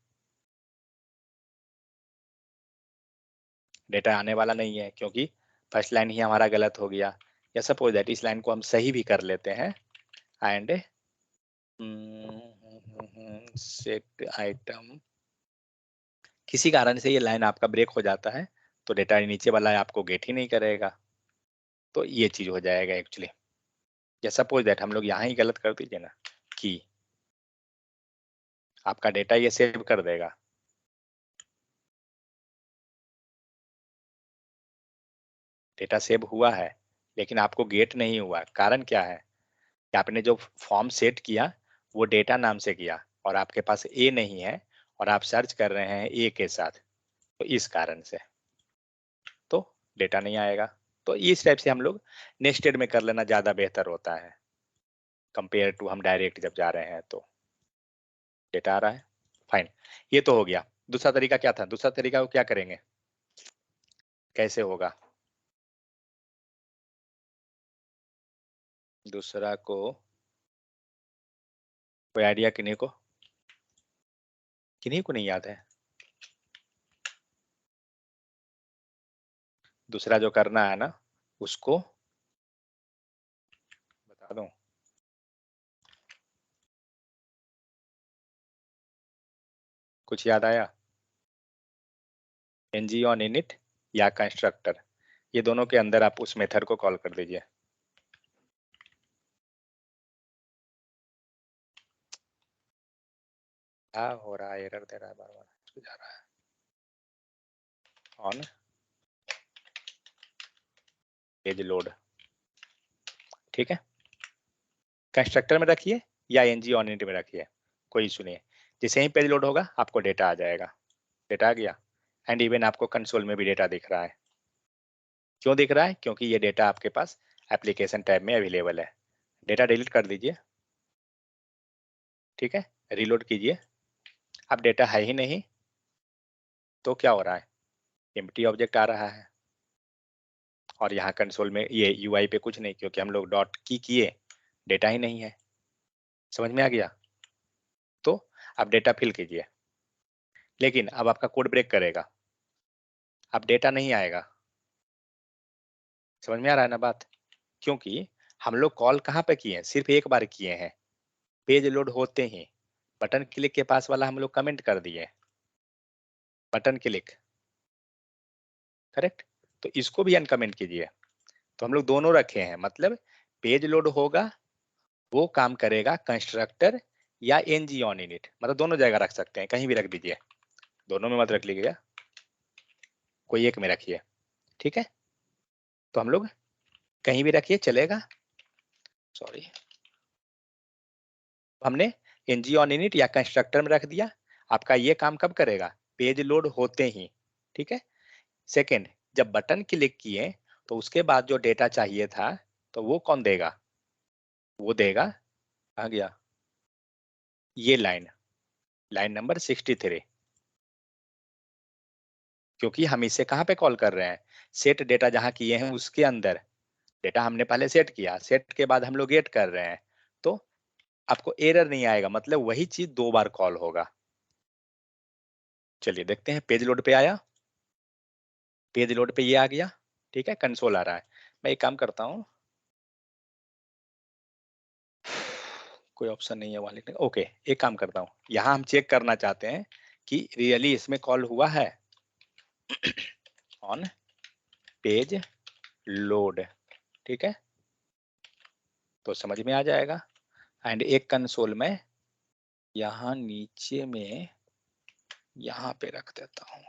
डेटा आने वाला नहीं है, क्योंकि फर्स्ट लाइन ही हमारा गलत हो गया। या सपोज दैट इस लाइन को हम सही भी कर लेते हैं, एंड सेट आइटम, किसी कारण से ये लाइन आपका ब्रेक हो जाता है, तो डेटा नीचे वाला आपको गेट ही नहीं करेगा, तो ये चीज हो जाएगा एक्चुअली। या सपोज दैट हम लोग यहाँ ही गलत कर दीजिए ना, कि आपका डेटा ये सेव कर देगा, डेटा सेव हुआ है लेकिन आपको गेट नहीं हुआ, कारण क्या है कि आपने जो फॉर्म सेट किया वो डेटा नाम से किया, और आपके पास ए नहीं है, और आप सर्च कर रहे हैं ए के साथ, तो इस कारण से तो डेटा नहीं आएगा। तो इस टाइप से हम लोग नेस्टेड में कर लेना ज्यादा बेहतर होता है, कंपेयर टू हम डायरेक्ट जब जा रहे हैं तो डेटा आ रहा है। फाइन, ये तो हो गया। दूसरा तरीका क्या था? दूसरा तरीका को क्या करेंगे, कैसे होगा? दूसरा को कोई आइडिया किन्हीं को? किन्हीं को नहीं याद है? दूसरा जो करना है ना, उसको बता दूं? कुछ याद आया? एनजी ऑन इनिट या कंस्ट्रक्टर, ये दोनों के अंदर आप उस मेथड को कॉल कर दीजिए। क्या हो रहा है, एरर दे रहा है बार बार, जा रहा है ऑन पेज लोड, ठीक है। कंस्ट्रक्टर में रखिए या एनजी ऑन इनिट में रखिए, कोई इशू नहीं है। जैसे ही पेज लोड होगा आपको डेटा आ जाएगा, डेटा आ गया, एंड इवन आपको कंसोल में भी डेटा दिख रहा है। क्यों दिख रहा है? क्योंकि ये डेटा आपके पास एप्लीकेशन टैब में अवेलेबल है। डेटा डिलीट कर दीजिए, ठीक है, रीलोड कीजिए। अब डेटा है ही नहीं, तो क्या हो रहा है, एम्प्टी ऑब्जेक्ट आ रहा है, और यहाँ कंसोल में ये यूआई पे कुछ नहीं, क्योंकि हम लोग डॉट की किए, डेटा ही नहीं है। समझ में आ गया? तो अब डेटा फिल कीजिए, लेकिन अब आपका कोड ब्रेक करेगा, अब डेटा नहीं आएगा। समझ में आ रहा है ना बात? क्योंकि हम लोग कॉल कहाँ पे किए हैं, सिर्फ एक बार किए हैं, पेज लोड होते ही बटन क्लिक के पास वाला हम लोग कमेंट कर दिए, बटन क्लिक, करेक्ट। तो इसको भी अनकमेंट कीजिए। तो हम लोग दोनों रखे हैं, मतलब पेज लोड होगा वो काम करेगा कंस्ट्रक्टर या एनजी ऑन इनिट, मतलब दोनों जगह रख सकते हैं, कहीं भी रख दीजिए, दोनों में मत रख लीजिएगा, कोई एक में रखिए, ठीक है। तो हम लोग कहीं भी रखिए चलेगा, सॉरी, हमने एनजी ऑन इनिट या कंस्ट्रक्टर में रख दिया। आपका ये काम कब करेगा, पेज लोड होते ही, ठीक है। सेकेंड, जब बटन क्लिक किए तो उसके बाद जो डेटा चाहिए था तो वो कौन देगा, वो देगा, कहाँ गया ये लाइन, लाइन नंबर 63, क्योंकि हम इसे कहाँ पे कॉल कर रहे हैं, सेट डेटा जहां किए हैं उसके अंदर डेटा हमने पहले सेट किया, सेट के बाद हम लोग गेट कर रहे हैं, तो आपको एरर नहीं आएगा, मतलब वही चीज 2 बार कॉल होगा। चलिए देखते हैं, पेज लोड पे आया, पेज लोड पे ये आ गया, ठीक है, कंसोल आ रहा है। मैं एक काम करता हूँ, कोई ऑप्शन नहीं है वहां लिखने का, ओके, एक काम करता हूँ, यहाँ हम चेक करना चाहते हैं कि रियली इसमें कॉल हुआ है ऑन पेज लोड, ठीक है, तो समझ में आ जाएगा। एंड एक कंसोल में यहाँ नीचे में यहाँ पे रख देता हूँ,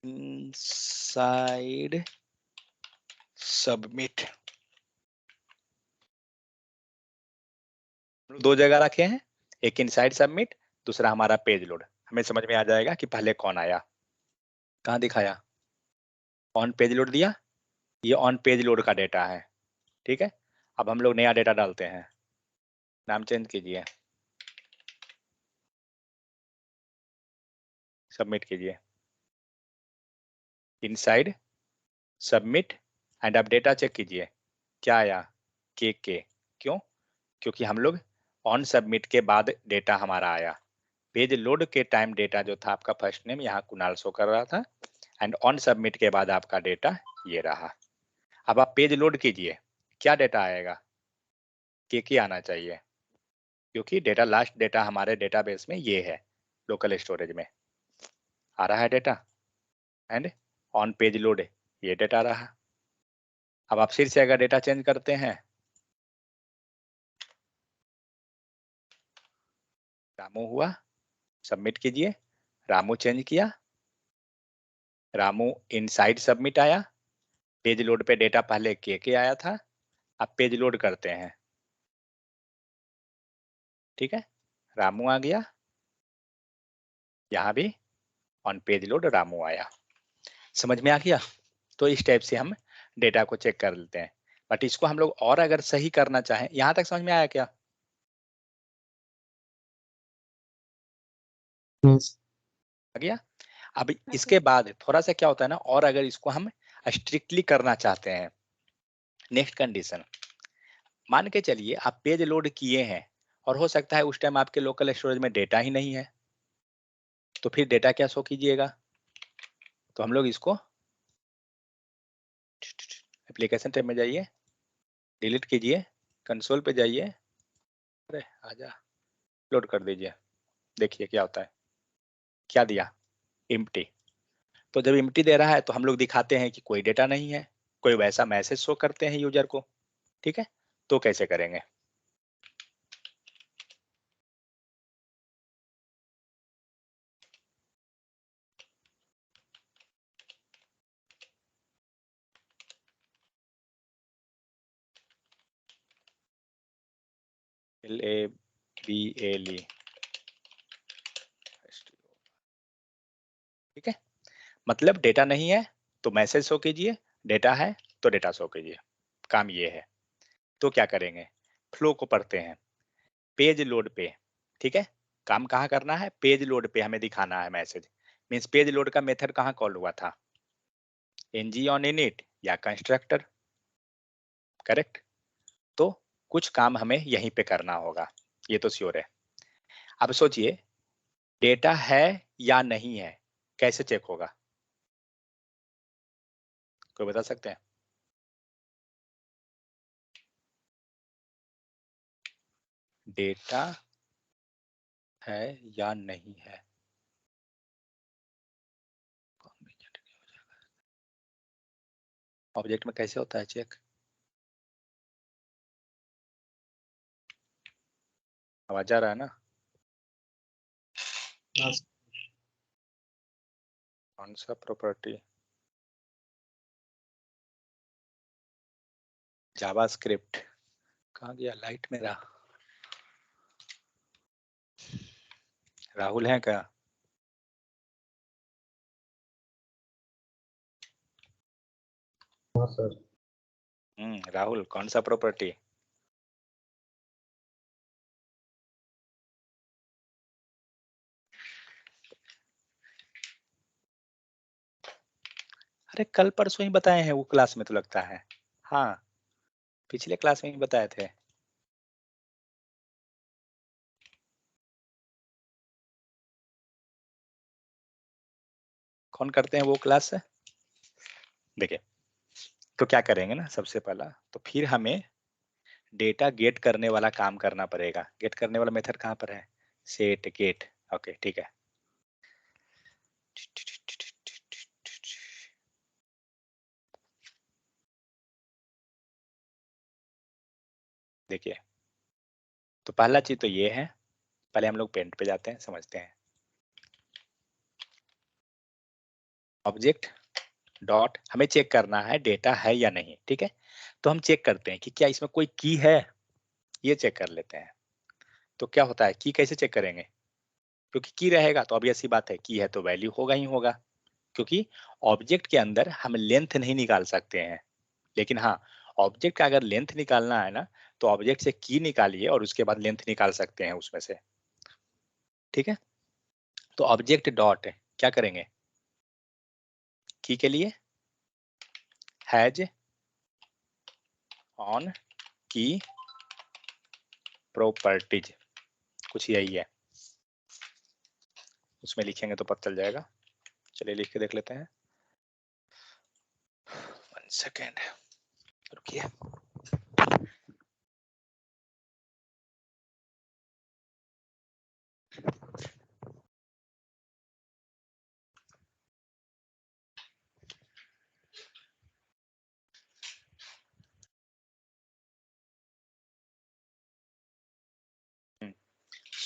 इनसाइड सबमिट, दो जगह रखे हैं, एक इनसाइड सबमिट, दूसरा हमारा पेज लोड। हमें समझ में आ जाएगा कि पहले कौन आया, कहाँ दिखाया, ऑन पेज लोड दिया, ये ऑन पेज लोड का डेटा है, ठीक है। अब हम लोग नया डेटा डालते हैं, नाम चेंज कीजिए, सबमिट कीजिए, इनसाइड सबमिट एंड अब डेटा चेक कीजिए, क्या आया, के क्यों, क्योंकि हम लोग ऑन सबमिट के बाद डेटा हमारा आया, पेज लोड के टाइम डेटा जो था आपका फर्स्ट नेम यहाँ कुणाल शो कर रहा था एंड ऑन सबमिट के बाद आपका डेटा ये रहा। अब आप पेज लोड कीजिए, क्या डेटा आएगा, के आना चाहिए, क्योंकि डेटा लास्ट डेटा हमारे डेटाबेस में ये है, लोकल स्टोरेज में आ रहा है data and on page load ये डेटा रहा। अब आप फिर से अगर डेटा चेंज करते हैं, रामू हुआ, सबमिट कीजिए, रामू चेंज किया, रामू इनसाइड सबमिट आया, पेज लोड पे डेटा पहले के आया था, अब पेज लोड करते हैं, ठीक है, रामू आ गया, यहाँ भी ऑन पेज लोड रामू आया। समझ में आ गया? तो इस टाइप से हम डेटा को चेक कर लेते हैं, बट इसको हम लोग और अगर सही करना चाहें, यहाँ तक समझ में आया क्या? आ गया? अब इसके बाद थोड़ा सा क्या होता है ना, और अगर इसको हम स्ट्रिक्टली करना चाहते हैं, नेक्स्ट कंडीशन, मान के चलिए आप पेज लोड किए हैं और हो सकता है उस टाइम आपके लोकल स्टोरेज में डेटा ही नहीं है, तो फिर डेटा क्या शो कीजिएगा? तो हम लोग इसको एप्लीकेशन टैब में जाइए, डिलीट कीजिए, कंसोल पे जाइए, अरे आजा, लोड कर दीजिए, देखिए क्या होता है, क्या दिया, एम्प्टी। तो जब एम्प्टी दे रहा है तो हम लोग दिखाते हैं कि कोई डेटा नहीं है, कोई वैसा मैसेज शो करते हैं यूजर को, ठीक है, तो कैसे करेंगे? LABLE, ठीक है, मतलब डेटा नहीं है तो मैसेज शो कीजिए, डेटा है तो डेटा शो कीजिए, काम ये है। तो क्या करेंगे, फ्लो को पढ़ते हैं, पेज लोड पे, ठीक है, काम कहाँ करना है, पेज लोड पे हमें दिखाना है मैसेज, मीन्स पेज लोड का मेथड कहाँ कॉल हुआ था, ng on init या कंस्ट्रक्टर, करेक्ट। तो कुछ काम हमें यहीं पे करना होगा, ये तो श्योर है। अब सोचिए डेटा है या नहीं है, कैसे चेक होगा, कोई बता सकते हैं? डेटा है या नहीं है, ऑब्जेक्ट में कैसे होता है चेक? आवाज आ रहा है ना? कौन सा प्रॉपर्टी, जावास्क्रिप्ट, कहाँ गया लाइट मेरा, राहुल है क्या? हाँ सर। राहुल कौन सा प्रॉपर्टी? अरे कल परसों ही बताए हैं वो क्लास में तो लगता है, हाँ पिछले क्लास में ही बताए थे। कौन करते हैं वो क्लास? देखिए तो क्या करेंगे ना, सबसे पहला तो फिर हमें डेटा गेट करने वाला काम करना पड़ेगा, गेट करने वाला मेथड कहाँ पर है, सेट गेट, ओके ठीक है। देखिए तो पहला चीज तो ये है, पहले हम लोग पेंट पे जाते हैं, समझते हैं, ऑब्जेक्ट डॉट, हमें चेक करना है डेटा है या नहीं, ठीक है, तो हम चेक करते हैं कि क्या इसमें कोई की है, ये चेक कर लेते हैं। तो क्या होता है, की कैसे चेक करेंगे, क्योंकि की रहेगा तो ऑब्वियस सी बात है, की है तो वैल्यू होगा ही होगा, क्योंकि ऑब्जेक्ट के अंदर हम लेंथ नहीं निकाल सकते हैं, लेकिन हाँ ऑब्जेक्ट का अगर लेंथ निकालना है ना, तो ऑब्जेक्ट से की निकालिए और उसके बाद लेंथ निकाल सकते हैं उसमें से, ठीक है। तो ऑब्जेक्ट डॉट क्या करेंगे, की के लिए हैज ऑन की प्रॉपर्टीज, कुछ यही है, उसमें लिखेंगे तो पता चल जाएगा। चलिए लिख के देख लेते हैं, 1 सेकेंड रुकिए।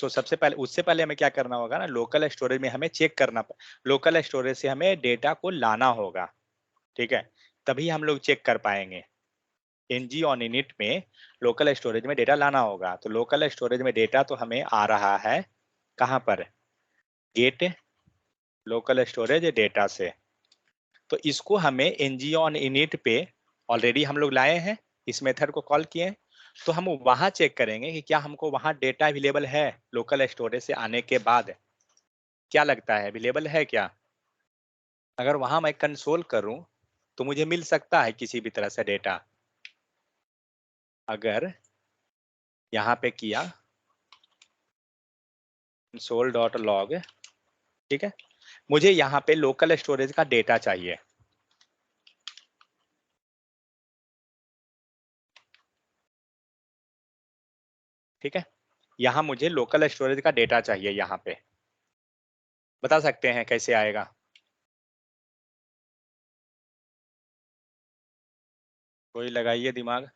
सबसे पहले, उससे पहले हमें क्या करना होगा ना, लोकल स्टोरेज में हमें चेक करना, लोकल स्टोरेज से हमें डेटा को लाना होगा, ठीक है, तभी हम लोग चेक कर पाएंगे। एनजी ऑन इनिट में लोकल स्टोरेज में डेटा लाना होगा। तो लोकल स्टोरेज में डेटा तो हमें आ रहा है कहाँ पर, गेट लोकल स्टोरेज डेटा से। तो इसको हमें एनजी ऑन इनिट पे ऑलरेडी हम लोग लाए हैं, इस मेथड को कॉल किए हैं, तो हम वहां चेक करेंगे कि क्या हमको वहां डेटा अवेलेबल है लोकल स्टोरेज से आने के बाद। क्या लगता है अवेलेबल है क्या? अगर वहां मैं कंसोल करूं तो मुझे मिल सकता है किसी भी तरह से डेटा। अगर यहाँ पे किया console.log, ठीक है, मुझे यहाँ पे लोकल स्टोरेज का डेटा चाहिए, ठीक है, यहाँ मुझे लोकल स्टोरेज का डेटा चाहिए। यहाँ पे बता सकते हैं कैसे आएगा? कोई लगाइए दिमाग।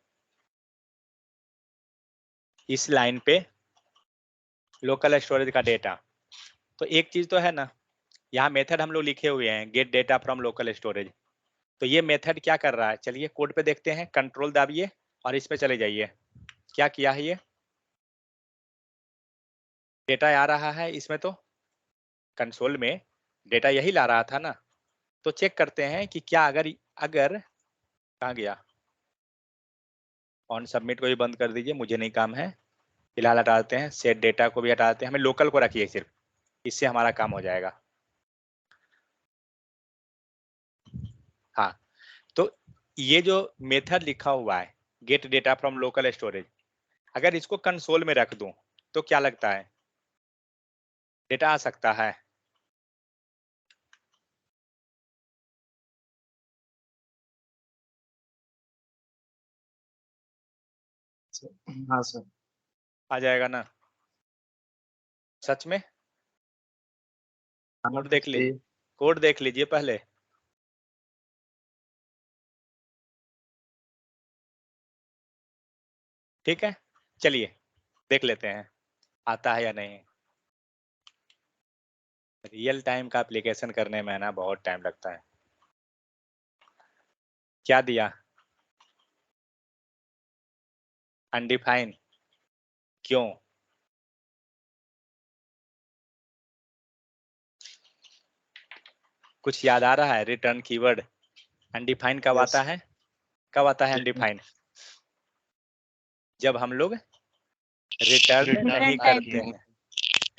इस लाइन पे लोकल स्टोरेज का डेटा, तो एक चीज तो है ना, यहाँ मेथड हम लोग लिखे हुए हैं gate data from local storage. तो ये मेथड क्या कर रहा है, चलिए कोड पे देखते हैं, कंट्रोल दाबिए और इस पे चले जाइए। क्या किया है, ये डेटा आ रहा है इसमें, तो कंसोल में डेटा यही ला रहा था ना। तो चेक करते हैं कि क्या अगर अगर कहाँ गया, ऑन सबमिट को भी बंद कर दीजिए, मुझे नहीं काम है, फिलहाल हटाते हैं, सेट डेटा को भी हटाते हैं, हमें लोकल को रखिए सिर्फ, इससे हमारा काम हो जाएगा। हाँ, तो ये जो मेथड लिखा हुआ है gate data from local storage, अगर इसको कंसोल में रख दूं तो क्या लगता है डेटा आ सकता है? हाँ सर। आ जाएगा ना सच में? आना कोड तो देख लीजिए, चाहिए। कोड देख लीजिए पहले। ठीक है, चलिए देख लेते हैं आता है या नहीं। रियल टाइम का एप्लीकेशन करने में ना बहुत टाइम लगता है। क्या दिया, अनडिफाइन, क्यों? कुछ याद आ रहा है? रिटर्न कीवर्ड अनडिफाइन कब यस। आता है, कब आता है अनडिफाइन? जब हम लोग रिटर्न रिटर्न नहीं Different करते type हैं,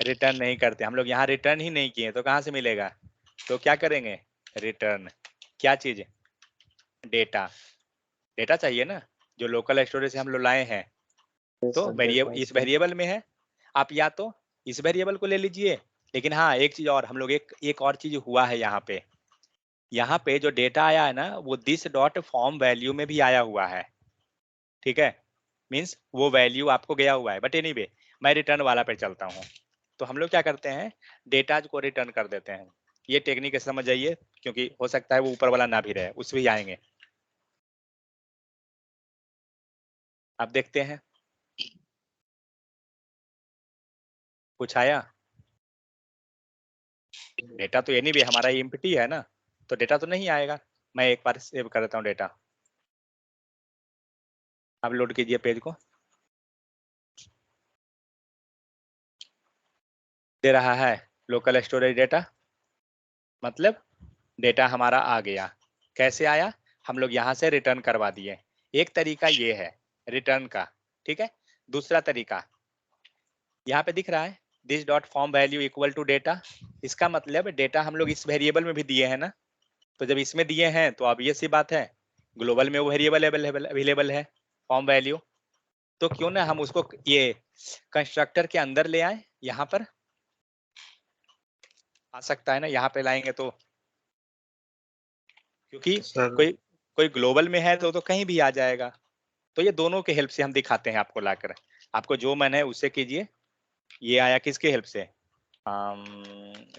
रिटर्न नहीं करते हम लोग, यहाँ रिटर्न ही नहीं किए तो कहाँ से मिलेगा? तो क्या करेंगे, रिटर्न क्या चीज, डेटा, डेटा चाहिए ना जो लोकल स्टोरेज से हम लोग लाए हैं। तो वेरिएबल इस वेरिएबल में है, आप या तो इस वेरिएबल को ले लीजिए, लेकिन हाँ एक चीज और, हम लोग एक और चीज हुआ है यहाँ पे जो डेटा आया है ना वो दिस डॉट फॉर्म वैल्यू में भी आया हुआ है, ठीक है, मीन्स वो वैल्यू आपको गया हुआ है। बट एनीवे मैं रिटर्न वाला पे चलता हूँ। तो हम लोग क्या करते हैं, डेटाज को रिटर्न कर देते हैं। ये टेक्निक समझ जाइए, क्योंकि हो सकता है वो ऊपर वाला ना भी रहे, उस भी आएंगे। अब देखते हैं कुछ आया। डेटा तो एनीवे हमारा एम्प्टी है ना, तो डेटा तो नहीं आएगा। मैं एक बार सेव कर देता हूँ डेटा। अब लोड कीजिए पेज को, दे रहा है लोकल स्टोरेज डेटा, मतलब डेटा हमारा आ गया। कैसे आया, हम लोग यहाँ से रिटर्न करवा दिए। एक तरीका ये है रिटर्न का, ठीक है। दूसरा तरीका यहाँ पे दिख रहा है, this dot form value equal to data. इसका मतलब डेटा हम लोग इस वेरिएबल में भी दिए हैं ना, तो जब इसमें दिए हैं तो अब ये सी बात है, ग्लोबल में वो वेरिएबल अवेलेबल है फॉर्म वैल्यू, तो क्यों ना हम उसको ये कंस्ट्रक्टर के अंदर ले आए, यहाँ पर आ सकता है ना, यहाँ पे लाएंगे तो, क्योंकि सर कोई कोई ग्लोबल में है तो कहीं भी आ जाएगा। तो ये दोनों के हेल्प से हम दिखाते हैं आपको लाकर, आपको जो मन है उससे कीजिए। ये आया किसके हेल्प से,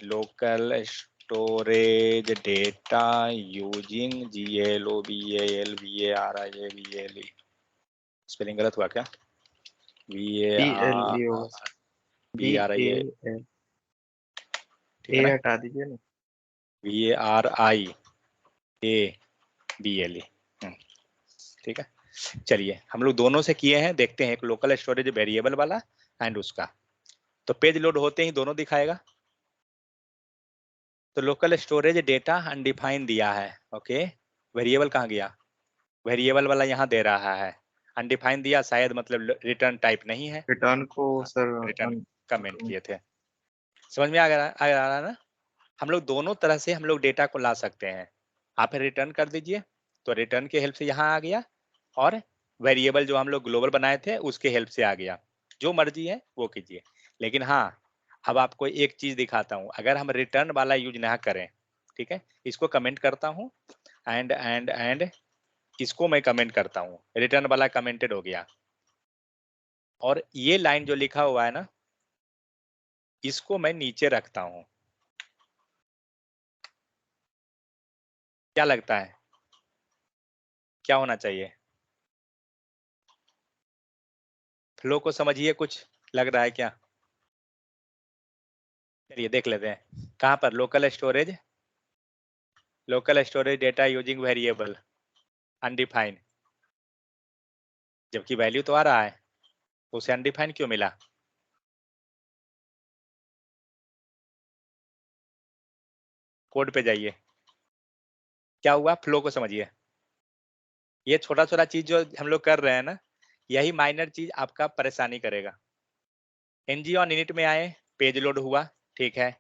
local storage data using GLOBAL spelling गलत हुआ क्या, BLE होगा सर, BRIA, BAL, ठीक है ए ना, हटा दीजिए ना। BARIABLE, ठीक है। चलिए हम लोग दोनों से किए हैं, देखते हैं एक लोकल स्टोरेज वेरिएबल वाला एंड उसका। तो पेज लोड होते ही दोनों दिखाएगा। तो लोकल स्टोरेज डेटा अनडिफाइंड दिया है, ओके। वेरिएबल कहाँ गया, वेरिएबल वाला यहाँ दे रहा है, अनडिफाइंड दिया, शायद मतलब रिटर्न टाइप नहीं है, रिटर्न को सर रिटर्न कमेंट किए थे। समझ में आ रहा है ना। हम लोग दोनों तरह से हम लोग डेटा को ला सकते हैं। आप रिटर्न कर दीजिए, तो रिटर्न के हेल्प से यहाँ आ गया, और वेरिएबल जो हम लोग ग्लोबल बनाए थे उसके हेल्प से आ गया। जो मर्जी है वो कीजिए। लेकिन हाँ, अब आपको एक चीज दिखाता हूँ, अगर हम रिटर्न वाला यूज ना करें, ठीक है, इसको कमेंट करता हूँ एंड इसको मैं कमेंट करता हूँ, रिटर्न वाला कमेंटेड हो गया, और ये लाइन जो लिखा हुआ है ना, इसको मैं नीचे रखता हूँ। क्या लगता है क्या होना चाहिए, फ्लो को समझिए, कुछ लग रहा है क्या। चलिए देख लेते हैं, कहाँ पर local storage data using variable undefined, जबकि वैल्यू तो आ रहा है, उसे अनडिफाइंड क्यों मिला। कोड पे जाइए, क्या हुआ, फ्लो को समझिए। ये छोटा छोटा चीज जो हम लोग कर रहे हैं ना, यही माइनर चीज आपका परेशानी करेगा। एनजी ऑन इनिट में आए, पेज लोड हुआ, ठीक है,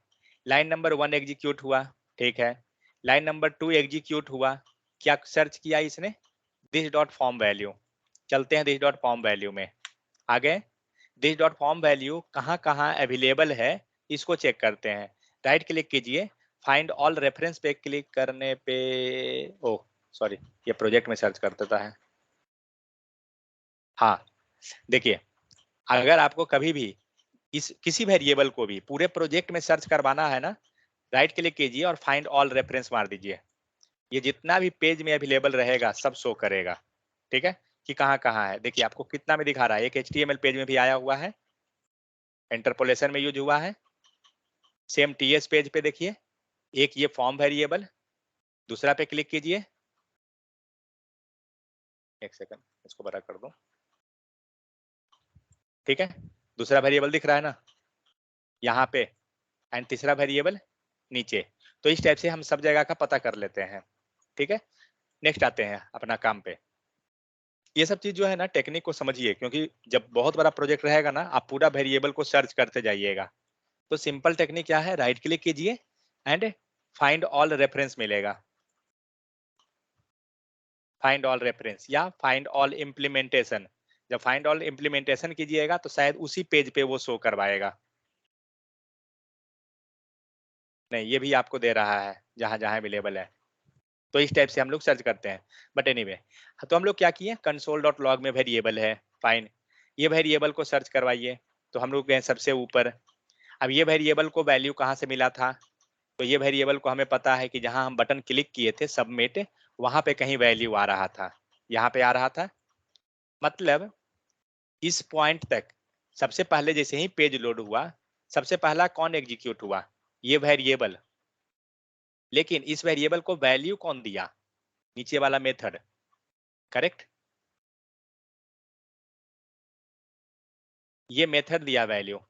लाइन नंबर 1 एग्जीक्यूट हुआ, ठीक है, लाइन नंबर 2 एग्जीक्यूट हुआ, क्या सर्च किया इसने, दिस डॉट फॉर्म वैल्यू। चलते हैं दिस डॉट फॉर्म वैल्यू में, आ गए। दिस डॉट फॉर्म वैल्यू कहाँ कहाँ अवेलेबल है इसको चेक करते हैं। राइट क्लिक कीजिए, फाइंड ऑल रेफरेंस पे क्लिक करने पे, ओ सॉरी, ये प्रोजेक्ट में सर्च कर देता है। हाँ देखिए, अगर आपको कभी भी इस किसी वेरिएबल को भी पूरे प्रोजेक्ट में सर्च करवाना है ना, राइट क्लिक कीजिए और फाइंड ऑल रेफरेंस मार दीजिए। ये जितना भी पेज में अवेलेबल रहेगा सब शो करेगा, ठीक है, कि कहाँ कहाँ है। देखिए आपको कितना में दिखा रहा है, एक HTML पेज में भी आया हुआ है, इंटरपोलेशन में यूज हुआ है, सेम TS पेज पे देखिए, एक ये फॉर्म वेरिएबल, दूसरा पे क्लिक कीजिए, एक सेकंड इसको बड़ा कर दूं, ठीक है, दूसरा वेरिएबल दिख रहा है ना यहाँ पे, एंड तीसरा वेरिएबल नीचे। तो इस टाइप से हम सब जगह का पता कर लेते हैं, ठीक है। नेक्स्ट आते हैं अपना काम पे। ये सब चीज जो है ना टेक्निक को समझिए, क्योंकि जब बहुत बड़ा प्रोजेक्ट रहेगा ना, आप पूरा वेरिएबल को सर्च करते जाइएगा। तो सिंपल टेक्निक क्या है, राइट क्लिक कीजिए एंड फाइंड ऑल रेफरेंस मिलेगा, फाइंड ऑल रेफरेंस या फाइंड ऑल इम्प्लीमेंटेशन। जब फाइंड ऑल इम्प्लीमेंटेशन कीजिएगा तो शायद उसी पेज पे वो शो करवाएगा। नहीं, ये भी आपको दे रहा है जहां जहां अवेलेबल है। तो इस टाइप से हम लोग सर्च करते हैं। बट एनीवे, तो हम लोग क्या किए, console.log में वेरिएबल है, फाइन, ये वेरिएबल को सर्च करवाइए। तो हम लोग गए सबसे ऊपर। अब ये वेरिएबल को वैल्यू कहाँ से मिला था, तो ये वेरिएबल को हमें पता है कि जहां हम बटन क्लिक किए थे सबमिट, वहां पे कहीं वैल्यू आ रहा था, यहाँ पे आ रहा था। मतलब इस पॉइंट तक सबसे पहले जैसे ही पेज लोड हुआ, सबसे पहला कौन एग्जीक्यूट हुआ, ये वेरिएबल। लेकिन इस वेरिएबल को वैल्यू कौन दिया, नीचे वाला मेथड, करेक्ट, ये मेथड दिया वैल्यू।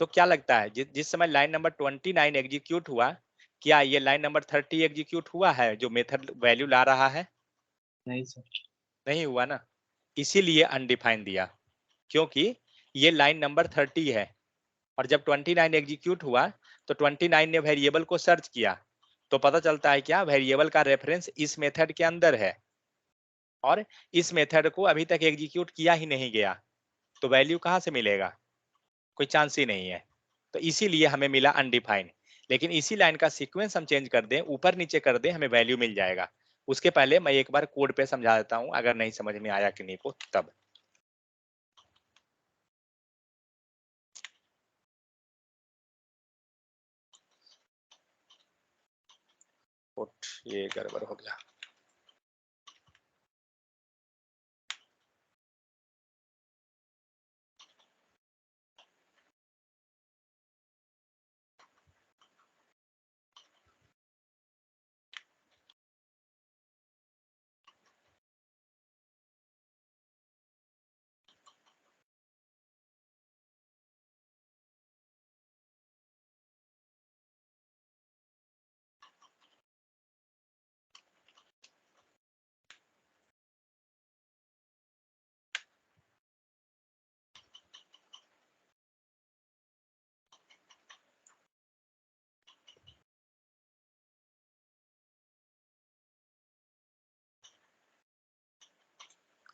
तो क्या लगता है जिस समय लाइन नंबर 29 एग्जीक्यूट हुआ, क्या ये लाइन नंबर 30 एग्जीक्यूट हुआ है जो मेथड वैल्यू ला रहा है, नहीं सर। नहीं हुआ ना। इसीलिए अनडिफाइंड दिया, क्योंकि ये लाइन नंबर 30 है और जब 29 एग्जीक्यूट हुआ तो 29 ने वेरिएबल को सर्च किया, तो पता चलता है क्या, वेरिएबल का रेफरेंस इस मेथड के अंदर है और इस मेथड को अभी तक एग्जीक्यूट किया ही नहीं गया, तो वैल्यू कहाँ से मिलेगा, कोई चांस ही नहीं है। तो इसीलिए हमें मिला अनडिफाइंड। लेकिन इसी लाइन का सीक्वेंस हम चेंज कर दें, ऊपर नीचे कर दें, हमें वैल्यू मिल जाएगा। उसके पहले मैं एक बार कोड पे समझा देता हूं, अगर नहीं समझ में आया कि नहीं को तब। ये गड़बड़ हो गया।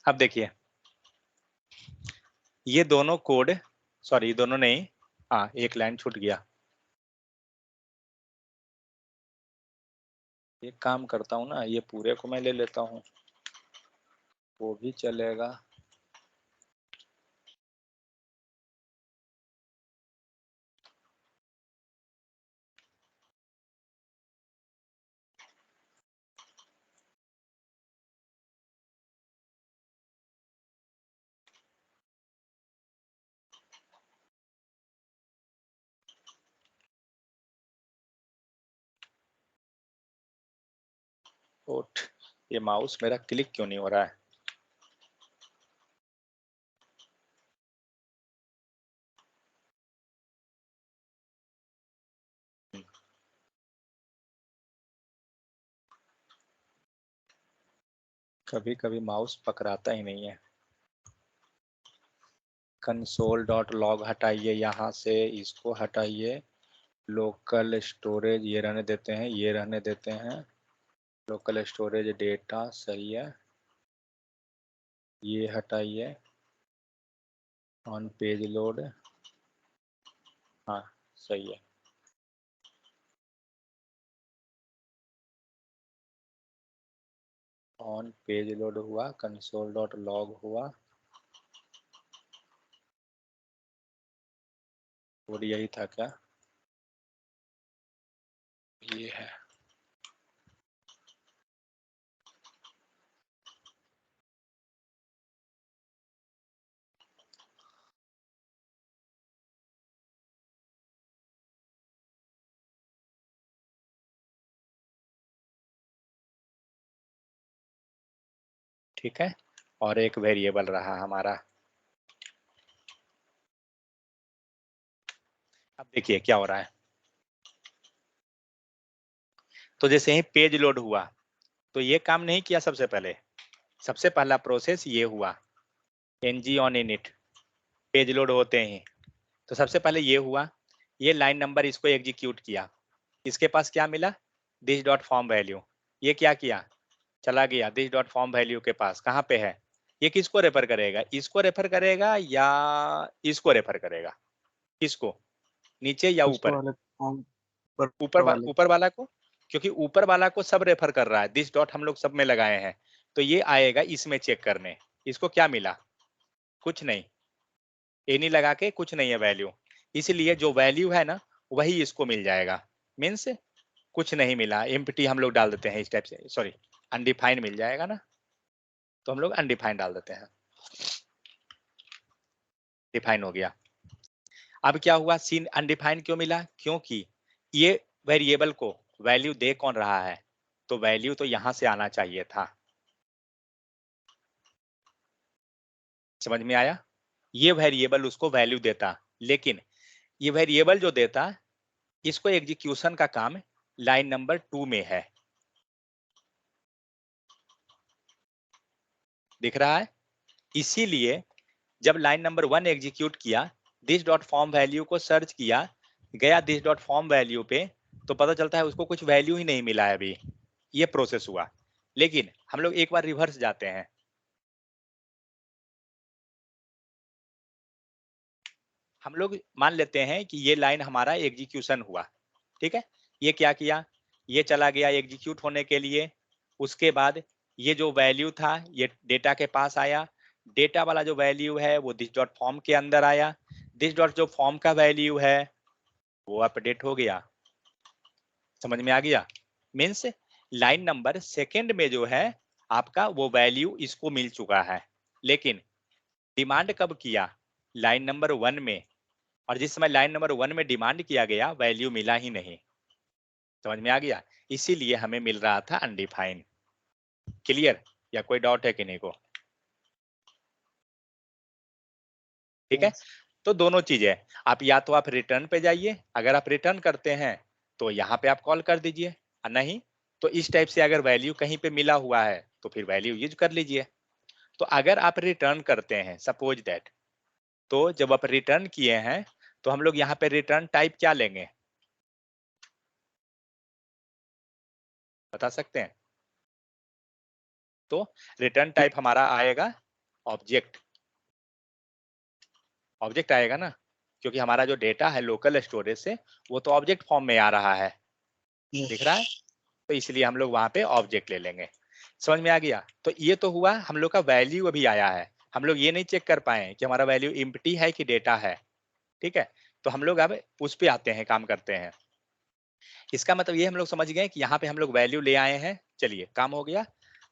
अब देखिए, ये दोनों कोड, सॉरी दोनों नहीं, हाँ एक लाइन छूट गया। एक काम करता हूँ ना, ये पूरे को मैं ले लेता हूँ, वो भी चलेगा। ओट, ये माउस मेरा क्लिक क्यों नहीं हो रहा है? कभी कभी माउस पकड़ाता ही नहीं है। console.log हटाइए, यहाँ से इसको हटाइए, लोकल स्टोरेज ये रहने देते हैं, ये रहने देते हैं, लोकल स्टोरेज डेटा सही है, ये हटाइए, ऑन पेज लोड, हाँ सही है। ऑन पेज लोड हुआ, console.log हुआ, कोड यही था क्या? ये है। ठीक है, और एक वेरिएबल रहा हमारा। अब देखिए क्या हो रहा है। तो जैसे ही पेज लोड हुआ तो ये काम नहीं किया, सबसे पहला प्रोसेस ये हुआ, ng on init, page load होते ही तो सबसे पहले ये हुआ, ये लाइन नंबर इसको एग्जीक्यूट किया, इसके पास क्या मिला, दिस डॉट फॉर्म वैल्यू, ये क्या किया, चला गया दिस डॉट फॉर्म वैल्यू के पास, कहाँ पे है, ये किसको रेफर करेगा, इसको रेफर करेगा या इसको रेफर करेगा, किसको, नीचे या उसको ऊपर, वाले फॉर्म पर वाले ऊपर वाला को, क्योंकि ऊपर वाला को सब रेफर कर रहा है, दिस डॉट हम लोग सब में लगाए हैं, तो ये आएगा इसमें चेक करने, इसको क्या मिला, कुछ नहीं, एनी लगा के कुछ नहीं है वैल्यू, इसलिए जो वैल्यू है ना वही इसको मिल जाएगा, मीन्स कुछ नहीं मिला, एम्प्टी हम लोग डाल देते हैं इस टाइप से, सॉरी अनडिफाइंड मिल जाएगा ना, तो हम लोग अनडिफाइंड डाल देते हैं, डिफाइन हो गया। अब क्या हुआ, सीन अनडिफाइंड क्यों मिला, क्योंकि ये वेरिएबल को वैल्यू दे कौन रहा है, तो वैल्यू तो यहां से आना चाहिए था, समझ में आया, ये वेरिएबल उसको वैल्यू देता, लेकिन ये वेरिएबल जो देता, इसको एग्जीक्यूशन का काम लाइन नंबर 2 में है, दिख रहा है, इसीलिए जब लाइन नंबर 1 एग्जीक्यूट किया, दिस डॉट फॉर्म वैल्यू को सर्च किया, गया दिस डॉट फॉर्म वैल्यू पे, तो पता चलता है उसको कुछ वैल्यू ही नहीं मिला है अभी, ये प्रोसेस हुआ। लेकिन हम लोग एक बार रिवर्स जाते हैं, हम लोग मान लेते हैं कि ये लाइन हमारा एग्जीक्यूशन हुआ, ठीक है। ये क्या किया, ये चला गया एग्जीक्यूट होने के लिए, उसके बाद ये जो वैल्यू था ये डेटा के पास आया, डेटा वाला जो वैल्यू है वो दिस डॉट फॉर्म के अंदर आया, दिस डॉट जो फॉर्म का वैल्यू है वो अपडेट हो गया। समझ में आ गया? मीन्स लाइन नंबर सेकंड में जो है आपका वो वैल्यू इसको मिल चुका है, लेकिन डिमांड कब किया, लाइन नंबर 1 में, और जिस समय लाइन नंबर 1 में डिमांड किया गया वैल्यू मिला ही नहीं। समझ में आ गया? इसीलिए हमें मिल रहा था अनडिफाइंड। क्लियर? या कोई डाउट है किन्हीं को? ठीक है, तो दोनों चीजें, आप या तो आप रिटर्न पे जाइए, अगर आप रिटर्न करते हैं तो यहाँ पे आप कॉल कर दीजिए, और नहीं तो इस टाइप से अगर वैल्यू कहीं पे मिला हुआ है तो फिर वैल्यू यूज कर लीजिए। तो अगर आप रिटर्न करते हैं, सपोज दैट, तो जब आप रिटर्न किए हैं तो हम लोग यहाँ पे रिटर्न टाइप क्या लेंगे, बता सकते हैं? तो रिटर्न टाइप हमारा आएगा ऑब्जेक्ट, ऑब्जेक्ट आएगा ना, क्योंकि हमारा जो डेटा है लोकल स्टोरेज से वो तो ऑब्जेक्ट फॉर्म में आ रहा है, दिख रहा है, तो इसलिए हम लोग वहां पे ऑब्जेक्ट ले लेंगे। समझ में आ गया? तो ये तो हुआ हम लोग का वैल्यू अभी आया है, हम लोग ये नहीं चेक कर पाए कि हमारा वैल्यू इम्प्टी है कि डेटा है, ठीक है। तो हम लोग अब उस पे आते हैं, काम करते हैं। इसका मतलब ये हम लोग समझ गए कि यहाँ पे हम लोग वैल्यू ले आए हैं, चलिए काम हो गया।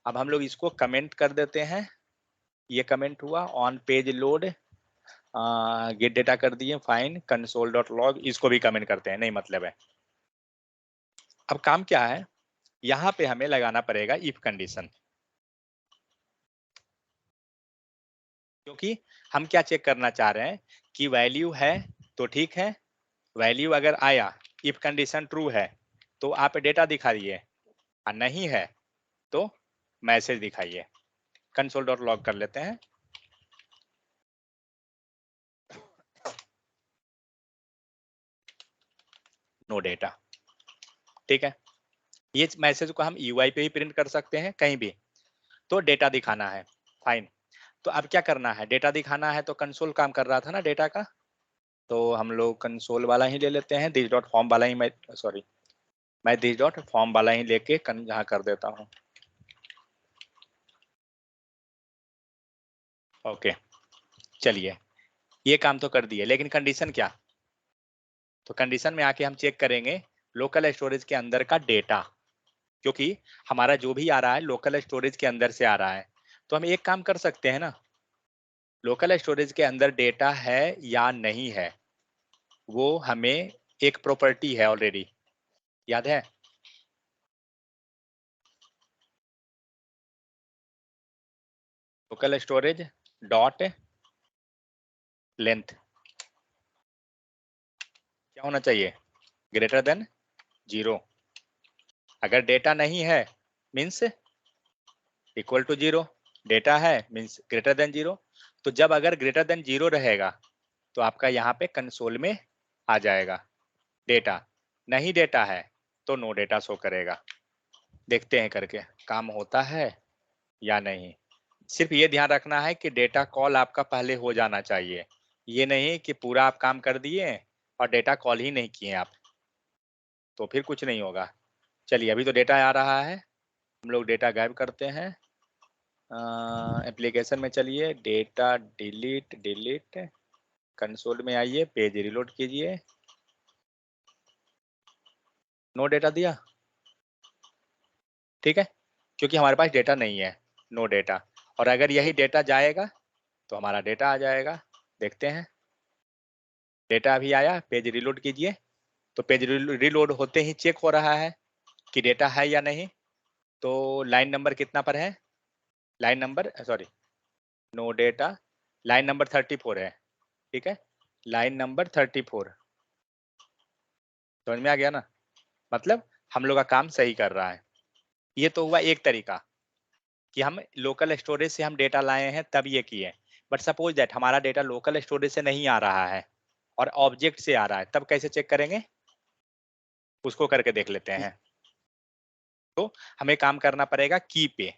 अब हम लोग इसको कमेंट कर देते हैं, ये कमेंट हुआ, on page load, gate data कर दिए, फाइन कंसोल डॉट लॉग, इसको भी कमेंट करते हैं, नहीं मतलब है। अब काम क्या है, यहाँ पे हमें लगाना पड़ेगा इफ कंडीशन, क्योंकि हम क्या चेक करना चाह रहे हैं कि वैल्यू है तो ठीक है, वैल्यू अगर आया, इफ कंडीशन ट्रू है तो आप डेटा दिखाइए, और नहीं है तो मैसेज दिखाइए। कंसोल डॉट लॉग कर लेते हैं, नो डेटा, ठीक है। ये मैसेज को हम यूआई पे ही प्रिंट कर सकते हैं, कहीं भी, तो डेटा दिखाना है, फाइन। तो अब क्या करना है, डेटा दिखाना है, तो कंसोल काम कर रहा था ना डेटा का, तो हम लोग कंसोल वाला ही ले लेते हैं, दिस डॉट फॉर्म वाला ही, मैं सॉरी मैं दिस डॉट फॉर्म वाला ही लेके यहाँ कर देता हूँ। ओके, चलिए ये काम तो कर दिए, लेकिन कंडीशन क्या, तो कंडीशन में आके हम चेक करेंगे लोकल स्टोरेज के अंदर का डेटा, क्योंकि हमारा जो भी आ रहा है लोकल स्टोरेज के अंदर से आ रहा है। तो हम एक काम कर सकते हैं ना, लोकल स्टोरेज के अंदर डेटा है या नहीं है, वो हमें एक प्रॉपर्टी है ऑलरेडी, याद है? लोकल स्टोरेज डॉट लेंथ क्या होना चाहिए, ग्रेटर देन 0। अगर डेटा नहीं है मीन्स इक्वल टू 0, डेटा है मीन्स ग्रेटर देन 0। तो जब अगर ग्रेटर देन 0 रहेगा तो आपका यहाँ पे कंसोल में आ जाएगा डेटा, नहीं डेटा है तो नो डेटा शो करेगा। देखते हैं करके काम होता है या नहीं। सिर्फ ये ध्यान रखना है कि डेटा कॉल आपका पहले हो जाना चाहिए, ये नहीं कि पूरा आप काम कर दिए और डेटा कॉल ही नहीं किए आप, तो फिर कुछ नहीं होगा। चलिए अभी तो डेटा आ रहा है, हम लोग डेटा गायब करते हैं। एप्लीकेशन में चलिए, डेटा डिलीट डिलीट, कंसोल में आइए, पेज रिलोड कीजिए, नो डेटा दिया, ठीक है, क्योंकि हमारे पास डेटा नहीं है, नो डेटा। और अगर यही डेटा जाएगा तो हमारा डेटा आ जाएगा, देखते हैं। डेटा अभी आया, पेज रिलोड कीजिए, तो पेज रिलोड होते ही चेक हो रहा है कि डेटा है या नहीं। तो लाइन नंबर कितना पर है, line number sorry no data, line number 34 है, ठीक है, लाइन नंबर 34, समझ में आ गया ना, मतलब हम लोग का काम सही कर रहा है। ये तो हुआ एक तरीका। कि हम लोकल स्टोरेज से हम डेटा लाए हैं तब ये किए, बट सपोज दैट हमारा डेटा लोकल स्टोरेज से नहीं आ रहा है और ऑब्जेक्ट से आ रहा है, तब कैसे चेक करेंगे, उसको करके देख लेते हैं। तो हमें काम करना पड़ेगा की पे।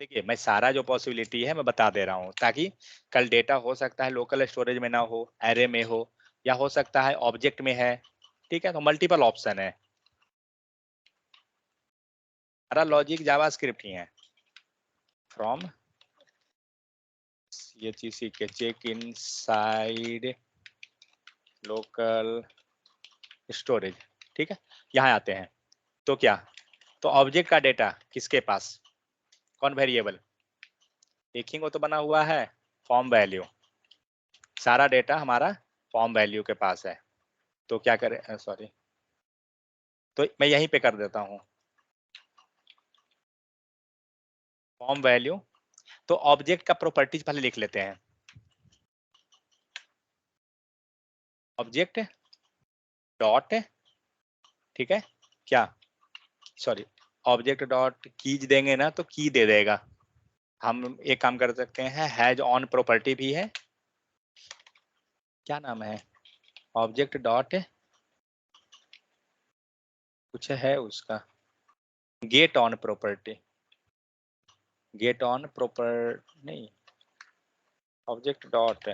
देखिए मैं सारा जो पॉसिबिलिटी है मैं बता दे रहा हूँ, ताकि कल डेटा हो सकता है लोकल स्टोरेज में ना हो, एरे में हो, या हो सकता है ऑब्जेक्ट में है। ठीक है, तो मल्टीपल ऑप्शन है, सारा लॉजिक जावास्क्रिप्ट ही है। फ्रॉम CHEC के चेक इनसाइड लोकल स्टोरेज। ठीक है, यहाँ आते हैं तो क्या, तो ऑब्जेक्ट का डेटा किसके पास, कौन वेरिएबल, एक ही को तो बना हुआ है फॉर्म वैल्यू, सारा डेटा हमारा फॉर्म वैल्यू के पास है। तो क्या करें, सॉरी, तो मैं यहीं पे कर देता हूँ फॉर्म वैल्यू। तो ऑब्जेक्ट का प्रॉपर्टीज पहले लिख लेते हैं, ऑब्जेक्ट डॉट, ठीक है क्या, सॉरी, ऑब्जेक्ट डॉट कीज देंगे ना तो की दे देगा। हम एक काम कर सकते हैं, हैज ऑन प्रॉपर्टी भी है, क्या नाम है, ऑब्जेक्ट डॉट कुछ है उसका, get own property, get own proper नहीं, ऑब्जेक्ट डॉट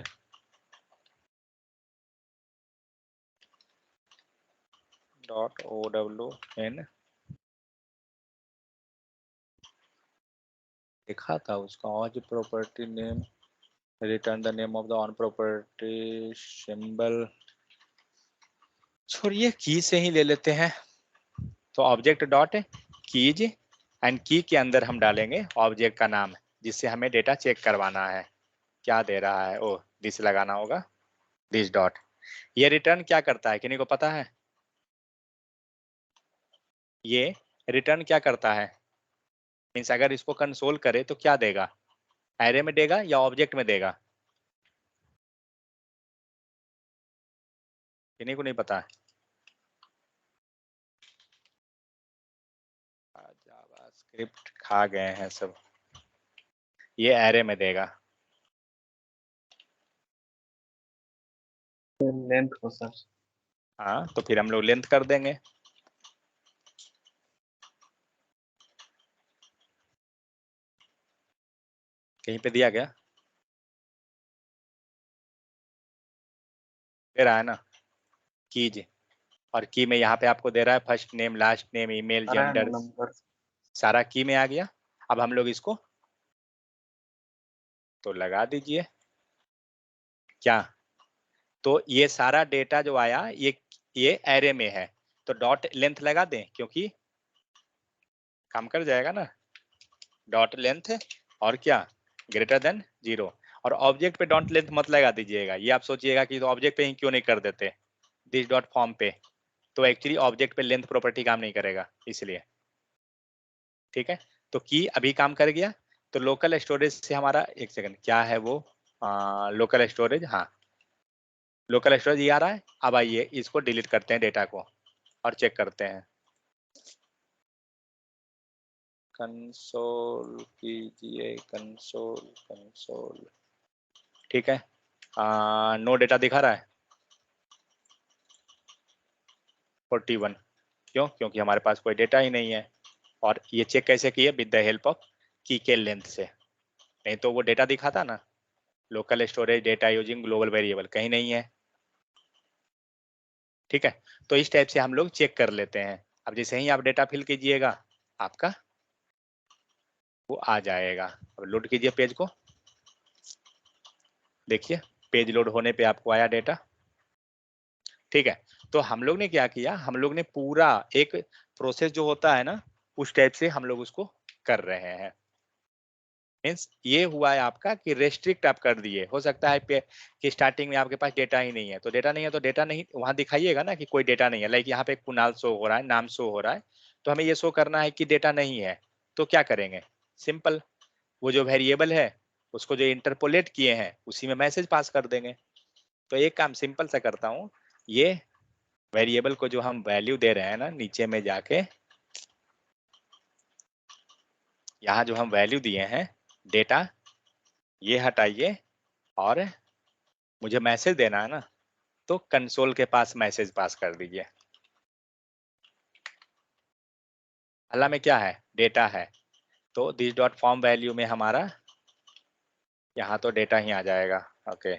डॉट OWN लिखा था उसका, owns property name return the name of the own property symbol, छोड़िए की से ही ले लेते हैं। तो ऑब्जेक्ट डॉट कीज एंड की के अंदर हम डालेंगे ऑब्जेक्ट का नाम, जिससे हमें डेटा चेक करवाना है, क्या दे रहा है, ओ दिस लगाना होगा, दिस डॉट। ये रिटर्न क्या करता है, किन्हीं को पता है, ये रिटर्न क्या करता है, मीन्स अगर इसको कंसोल करे तो क्या देगा, एरे में देगा या ऑब्जेक्ट में देगा, किन्हीं को नहीं पता है, जावास्क्रिप्ट खा गए हैं सब, ये एरे में देगा। लेंथ को सर। हाँ तो फिर हम लोग लेंथ कर देंगे, कहीं पे दिया गया, दे रहा है ना कीज, और की में यहाँ पे आपको दे रहा है first name, last name, email, आ रहा है ना जेंडर, नंबर। सारा की में आ गया। अब हम लोग इसको तो लगा दीजिए, क्या, तो ये सारा डेटा जो आया ये एरे में है, तो डॉट लेंथ लगा दें, क्योंकि काम कर जाएगा ना, डॉट लेंथ और क्या, ग्रेटर देन 0। और ऑब्जेक्ट पे डॉट लेंथ मत लगा दीजिएगा, ये आप सोचिएगा कि तो ऑब्जेक्ट पे ही क्यों नहीं कर देते, दिस डॉट फॉर्म पे, तो एक्चुअली ऑब्जेक्ट पे लेंथ प्रॉपर्टी काम नहीं करेगा इसलिए। ठीक है, तो की अभी काम कर गया, तो लोकल स्टोरेज से हमारा, एक सेकंड क्या है वो, लोकल स्टोरेज, हाँ लोकल स्टोरेज ये आ रहा है। अब आइए इसको डिलीट करते हैं डेटा को और चेक करते हैं, कंसोल कीजिए, कंसोल कंसोल, ठीक है, नो डेटा दिखा रहा है 41, क्यों, क्योंकि हमारे पास कोई डेटा ही नहीं है। और ये चेक कैसे किए, विद द हेल्प ऑफ की के लेंथ से, नहीं तो वो डेटा दिखाता ना, local storage data using global variable, कहीं नहीं है। ठीक है, तो इस टाइप से हम लोग चेक कर लेते हैं। अब जैसे ही आप डेटा फिल कीजिएगा आपका वो आ जाएगा। अब लोड कीजिए पेज को, देखिए पेज लोड होने पे आपको आया डेटा। ठीक है, तो हम लोग ने क्या किया, हम लोग ने पूरा एक प्रोसेस जो होता है ना उस टाइप से हम लोग उसको कर रहे हैं। मीन्स ये हुआ है आपका कि रेस्ट्रिक्ट आप कर दिए, हो सकता है कि स्टार्टिंग में आपके पास डेटा ही नहीं है, तो डेटा नहीं है तो डेटा नहीं वहां दिखाइएगा ना कि कोई डेटा नहीं है, लाइक यहाँ पे कुणाल शो हो रहा है, नाम शो हो रहा है, तो हमें ये शो करना है कि डेटा नहीं है। तो क्या करेंगे, सिंपल, वो जो वेरिएबल है उसको जो इंटरपोलेट किए हैं उसी में मैसेज पास कर देंगे। तो एक काम सिंपल सा करता हूँ, ये वेरिएबल को जो हम वैल्यू दे रहे हैं ना, नीचे में जाके यहाँ जो हम वैल्यू दिए हैं डेटा, ये हटाइए और मुझे मैसेज देना है ना, तो कंसोल के पास मैसेज पास कर दीजिए। अल्लाह में क्या है, डेटा है, तो दिस डॉट फॉर्म वैल्यू में हमारा यहाँ तो डेटा ही आ जाएगा। ओके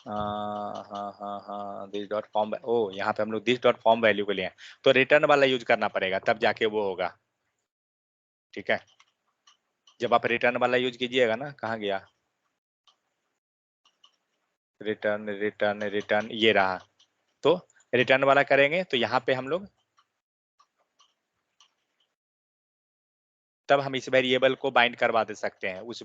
हाँ दिस डॉट फॉर्म, ओ यहाँ पे हम लोग दिस डॉट फॉर्म वैल्यू के लिए तो रिटर्न वाला यूज करना पड़ेगा, तब जाके वो होगा। ठीक है, जब आप रिटर्न वाला यूज कीजिएगा ना, कहाँ गया, रिटर्न रिटर्न रिटर्न, ये रहा, तो रिटर्न वाला करेंगे तो यहाँ पे हम लोग तब हम इस वेरिएबल को बाइंड करवा दे सकते हैं उस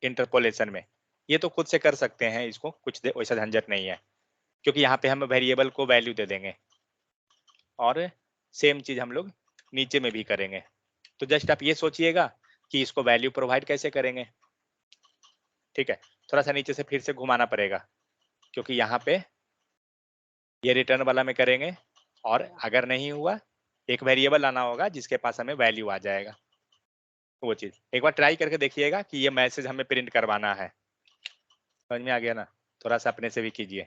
इंटरपोलेशन में। ये तो खुद से कर सकते हैं, इसको कुछ वैसा झंझट नहीं है, क्योंकि यहाँ पे हम वेरिएबल को वैल्यू दे देंगे और सेम चीज हम लोग नीचे में भी करेंगे। तो जस्ट आप ये सोचिएगा कि इसको वैल्यू प्रोवाइड कैसे करेंगे। ठीक है, थोड़ा सा नीचे से फिर से घुमाना पड़ेगा, क्योंकि यहाँ पे ये रिटर्न वाला में करेंगे और अगर नहीं हुआ एक वेरिएबल लाना होगा जिसके पास हमें वैल्यू आ जाएगा। वो चीज एक बार ट्राई करके देखिएगा कि ये मैसेज हमें प्रिंट करवाना है। समझ में आ गया ना, थोड़ा सा अपने से भी कीजिए,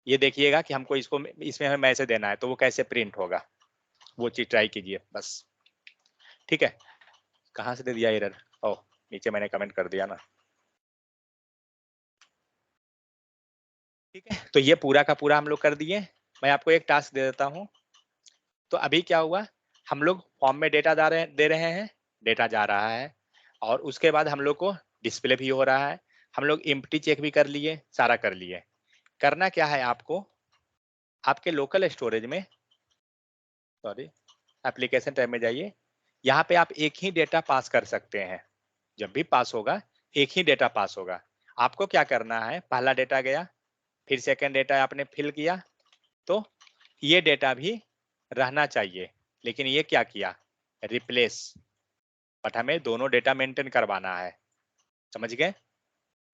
ये देखिएगा कि हमको इसको इसमें हमें मैसेज देना है तो वो कैसे प्रिंट होगा, वो चीज ट्राई कीजिए बस। ठीक है, कहाँ से दे दिया एरर, ओ नीचे मैंने कमेंट कर दिया ना। ठीक है, तो ये पूरा का पूरा हम लोग कर दिए। मैं आपको एक टास्क दे देता हूँ। तो अभी क्या हुआ, हम लोग फॉर्म में डेटा दे रहे हैं, डेटा जा रहा है और उसके बाद हम लोग को डिस्प्ले भी हो रहा है, हम लोग एम्प्टी चेक भी कर लिए, सारा कर लिए। करना क्या है आपको, आपके लोकल स्टोरेज में, सॉरी एप्लीकेशन टैब में जाइए, यहाँ पे आप एक ही डेटा पास कर सकते हैं। जब भी पास होगा एक ही डेटा पास होगा। आपको क्या करना है, पहला डेटा गया, फिर सेकंड डेटा आपने फिल किया, तो ये डेटा भी रहना चाहिए, लेकिन ये क्या किया, रिप्लेस, बट हमें दोनों डेटा मेंटेन करवाना है। समझ गए,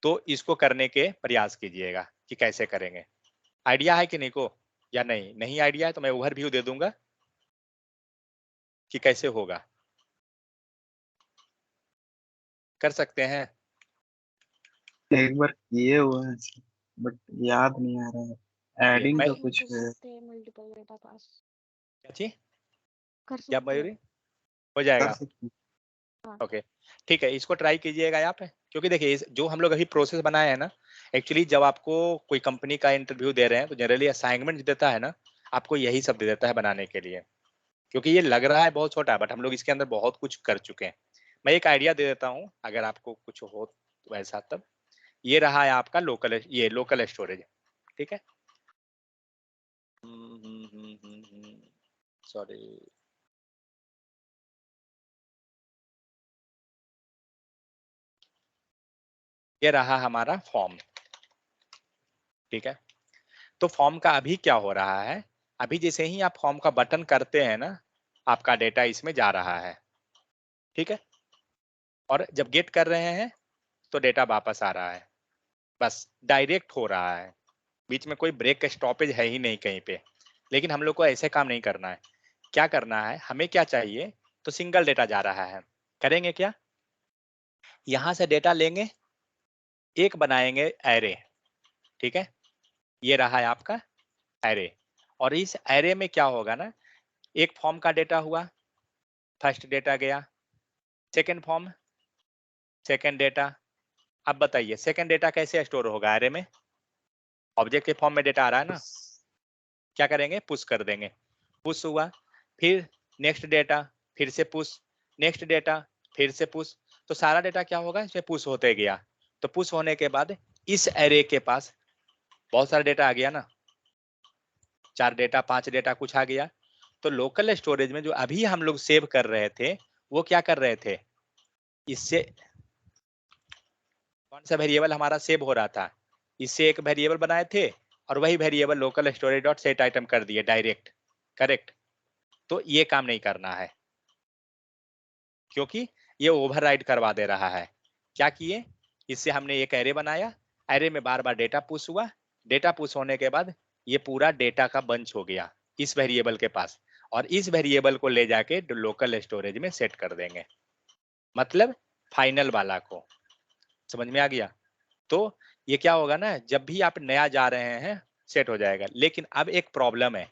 तो इसको करने के प्रयास कीजिएगा कि कैसे करेंगे। आइडिया है कि नहीं को, या नहीं आइडिया है तो मैं ओवरव्यू दे दूंगा कि कैसे होगा, कर सकते हैं। एक बार किए हुए हैं बट याद नहीं आ रहा है, एडिंग मैं का कुछ कर है। सकते हैं मल्टीपल डेटा पास, क्या चीज, कर क्या सकते हैं। मयूरी, हो कर जाएगा। सकते हैं। हाँ ओके ठीक है, इसको ट्राई कीजिएगा यहाँ पे, क्योंकि देखिए जो हम लोग अभी प्रोसेस बनाए हैं ना, एक्चुअली जब आपको कोई कंपनी का इंटरव्यू दे रहे हैं तो जनरली असाइनमेंट देता है ना, आपको यही सब दे देता है बनाने के लिए, क्योंकि ये लग रहा है बहुत छोटा, बट हम लोग इसके अंदर बहुत कुछ कर चुके हैं। मैं एक आइडिया दे देता हूँ अगर आपको कुछ हो तो वैसा, तब ये रहा है आपका लोकल, ये लोकल स्टोरेज। ठीक है, सॉरी, ये रहा हमारा फॉर्म। ठीक है, तो फॉर्म का अभी क्या हो रहा है, अभी जैसे ही आप फॉर्म का बटन करते हैं ना, आपका डेटा इसमें जा रहा है। ठीक है, और जब गेट कर रहे हैं तो डेटा वापस आ रहा है, बस डायरेक्ट हो रहा है, बीच में कोई ब्रेक स्टॉपेज है ही नहीं कहीं पे। लेकिन हम लोग को ऐसे काम नहीं करना है। क्या करना है, हमें क्या चाहिए, तो सिंगल डेटा जा रहा है, करेंगे क्या, यहां से डेटा लेंगे, एक बनाएंगे एरे। ठीक है, ये रहा है आपका एरे, और इस एरे में क्या होगा ना, एक फॉर्म का डेटा हुआ, फर्स्ट डेटा गया, सेकंड फॉर्म, सेकंड डेटा। अब बताइए सेकंड डेटा कैसे स्टोर होगा एरे में, ऑब्जेक्ट के फॉर्म में डेटा आ रहा है ना, क्या करेंगे, पुश कर देंगे, पुश हुआ, फिर नेक्स्ट डेटा, फिर से पुश, नेक्स्ट डेटा, फिर से पुश, तो सारा डेटा क्या होगा, इसमें पुश होते गया। तो पुश होने के बाद इस एरे के पास बहुत सारा डेटा आ गया ना, 4 डेटा 5 डेटा कुछ आ गया। तो लोकल स्टोरेज में जो अभी हम लोग सेव कर रहे थे, वो क्या कर रहे थे, इससे कौन सा वेरिएबल हमारा सेव हो रहा था, इससे एक वेरिएबल बनाए थे और वही variable local storage dot set item कर दिए डायरेक्ट, करेक्ट। तो ये काम नहीं करना है, क्योंकि ये ओवरराइड करवा दे रहा है। क्या किए, इससे हमने एक एरे बनाया, एरे में बार बार डेटा पुश हुआ, डेटा पुश होने के बाद ये पूरा डेटा का बंच हो गया इस वेरिएबल के पास, और इस वेरिएबल को ले जाके लोकल स्टोरेज में सेट कर देंगे, मतलब फाइनल वाला को। समझ में आ गया? तो ये क्या होगा ना, जब भी आप नया जा रहे हैं सेट हो जाएगा। लेकिन अब एक प्रॉब्लम है।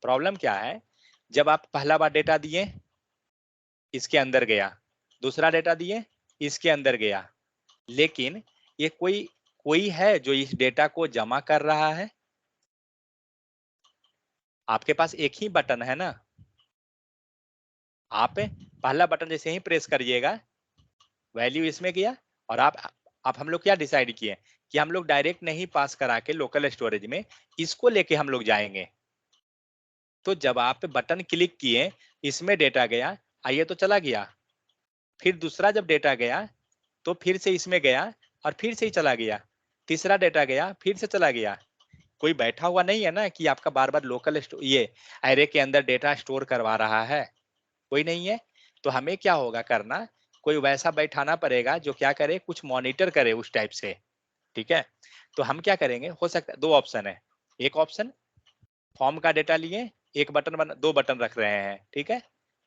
प्रॉब्लम क्या है? जब आप पहला बार डेटा दिए इसके अंदर गया, दूसरा डेटा दिए इसके अंदर गया, लेकिन ये कोई कोई है जो इस डेटा को जमा कर रहा है? आपके पास एक ही बटन है ना, आप पहला बटन जैसे ही प्रेस करिएगा वैल्यू इसमें गया, और आप हम लोग क्या डिसाइड किए कि हम लोग डायरेक्ट नहीं पास करा के लोकल स्टोरेज में इसको लेके हम लोग जाएंगे। तो जब आप बटन क्लिक किए इसमें डेटा गया, आइए तो चला गया, फिर दूसरा जब डेटा गया तो फिर से इसमें गया और फिर से ही चला गया, तीसरा डेटा गया फिर से चला गया। कोई बैठा हुआ नहीं है ना कि आपका बार बार लोकल ये एरे के अंदर डेटा स्टोर करवा रहा है, कोई नहीं है। तो हमें क्या होगा करना, कोई वैसा बैठाना पड़ेगा जो क्या करे, कुछ मॉनिटर करे उस टाइप से। ठीक है, तो हम क्या करेंगे, हो सकता है दो ऑप्शन है। एक ऑप्शन फॉर्म का डेटा लिए एक बटन दो बटन रख रहे हैं, ठीक है,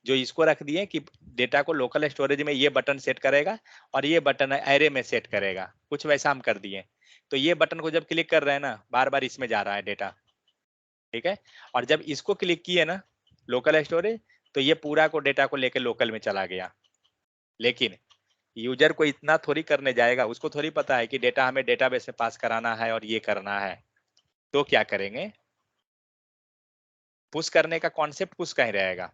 जो इसको रख दिए कि डेटा को लोकल स्टोरेज में ये बटन सेट करेगा और ये बटन एरे में सेट करेगा, कुछ वैसा हम कर दिए। तो ये बटन को जब क्लिक कर रहे हैं ना, बार बार इसमें जा रहा है डेटा, ठीक है, और जब इसको क्लिक किए ना लोकल स्टोरेज, तो ये पूरा को डेटा को लेके लोकल में चला गया। लेकिन यूजर को इतना थोड़ी करने जाएगा, उसको थोड़ी पता है कि डेटा हमें डेटाबेस में पास कराना है और ये करना है। तो क्या करेंगे, पुश करने का कॉन्सेप्ट पुश कहीं रहेगा,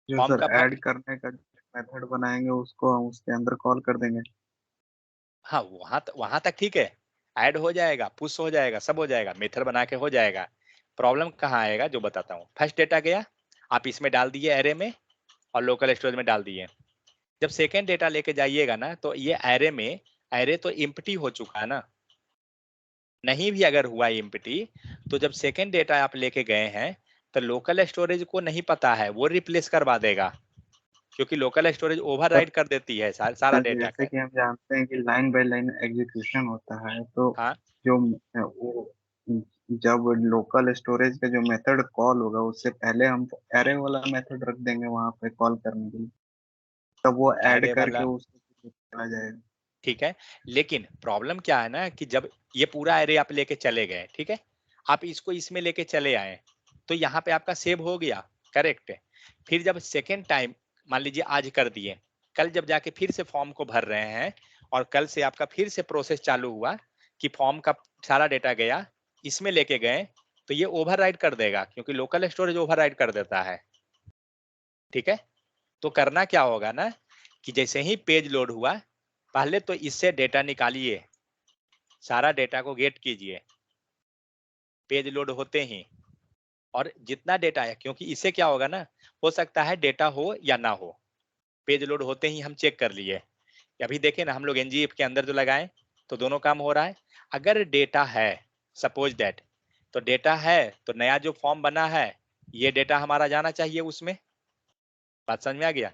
जो फॉर्म सर का ऐड करने का मेथड बनाएंगे उसको हम उसके अंदर कॉल कर देंगे। हाँ, वहां तक ठीक है, ऐड हो जाएगा, पुश हो जाएगा, सब हो जाएगा, मेथड बना के हो जाएगा। प्रॉब्लम कहाँ आएगा जो बताता हूँ। फर्स्ट डेटा गया, आप इसमें डाल दिए एरे में और लोकल स्टोरेज में डाल दिए। जब सेकेंड डेटा लेके जाइएगा ना, तो ये एरे में, एरे तो इम्प्टी हो चुका है ना, नहीं भी अगर हुआ इम्प्टी, तो जब सेकेंड डेटा आप लेके गए हैं तो लोकल स्टोरेज को नहीं पता है, वो रिप्लेस करवा देगा, क्योंकि लोकल स्टोरेज ओवरराइड कर देती है सारा डेटा जैसे का। कि हम जानते हैं कि लाइन बाय लाइन एग्जीक्यूशन होता है, तो हाँ, जो वो जब लोकल स्टोरेज का जो मेथड कॉल होगा उससे पहले हम एरे वाला मेथड रख देंगे वहां पे कॉल करने के लिए, तब वो ऐड एरे करके वाला उसको चला जाएगा। ठीक है। लेकिन प्रॉब्लम क्या है ना कि जब ये पूरा एरे आप लेके चले गए, ठीक है, आप इसको इसमें लेके चले आए, तो यहाँ पे आपका सेव हो गया, करेक्ट है। फिर जब सेकेंड टाइम मान लीजिए आज कर दिए, कल जब जाके फिर से फॉर्म को भर रहे हैं और कल से आपका फिर से प्रोसेस चालू हुआ कि फॉर्म का सारा डेटा गया इसमें लेके गए, तो ये ओवरराइड कर देगा, क्योंकि लोकल स्टोरेज ओवरराइड कर देता है। ठीक है, तो करना क्या होगा ना कि जैसे ही पेज लोड हुआ, पहले तो इससे डेटा निकालिए, सारा डेटा को गेट कीजिए पेज लोड होते ही, और जितना डेटा है, क्योंकि इससे क्या होगा ना, हो सकता है डेटा हो या ना हो, पेज लोड होते ही हम चेक कर लिए। अभी देखें ना, हम लोग एनजीएफ के अंदर जो लगाए तो दोनों काम हो रहा है। अगर डेटा है, सपोज दैट, तो डेटा है तो नया जो फॉर्म बना है ये डेटा हमारा जाना चाहिए उसमें। बात समझ में आ गया?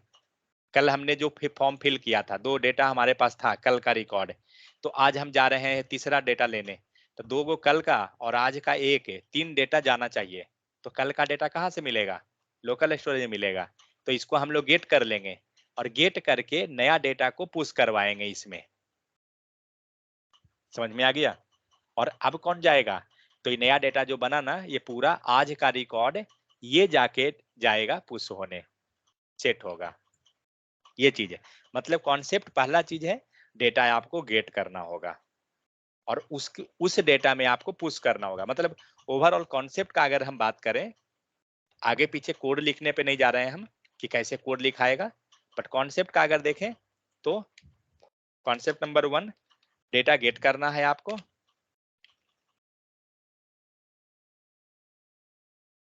कल हमने जो फॉर्म फिल किया था, दो डेटा हमारे पास था कल का रिकॉर्ड, तो आज हम जा रहे हैं तीसरा डेटा लेने, तो दो गो कल का और आज का एक है, तीन डेटा जाना चाहिए। तो कल का डेटा कहाँ से मिलेगा? लोकल स्टोरेज में मिलेगा। तो इसको हम लोग गेट कर लेंगे और गेट करके नया डेटा को पुश करवाएंगे इसमें। समझ में आ गया? और अब कौन जाएगा, तो ये नया डेटा जो बना ना, ये पूरा आज का रिकॉर्ड ये जाके जाएगा पुश होने, सेट होगा। ये चीज है, मतलब कॉन्सेप्ट पहला चीज है, डेटा आपको गेट करना होगा और उस डेटा में आपको पुश करना होगा। मतलब ओवरऑल कॉन्सेप्ट का अगर हम बात करें, आगे पीछे कोड लिखने पे नहीं जा रहे हैं हम कि कैसे कोड लिखाएगा, बट कॉन्सेप्ट का अगर देखें तो कॉन्सेप्ट नंबर 1, डेटा गेट करना है आपको,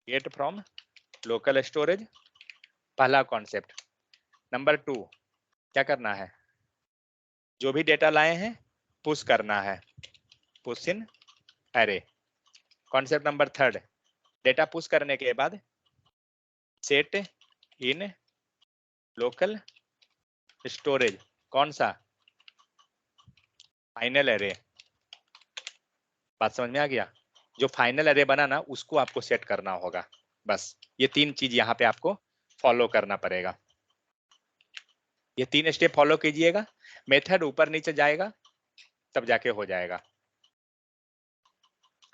गेट फ्रॉम लोकल स्टोरेज, पहला कॉन्सेप्ट। नंबर 2, क्या करना है, जो भी डेटा लाए हैं पुश करना है, push in array. Concept number 3, data push करने के बाद सेट इन लोकल स्टोरेज, कौन सा, फाइनल एरे। बात समझ में आ गया? जो फाइनल अरे बना ना उसको आपको सेट करना होगा। बस ये 3 चीज यहाँ पे आपको फॉलो करना पड़ेगा। ये 3 स्टेप फॉलो कीजिएगा, मेथड ऊपर नीचे जाएगा तब जाके हो जाएगा।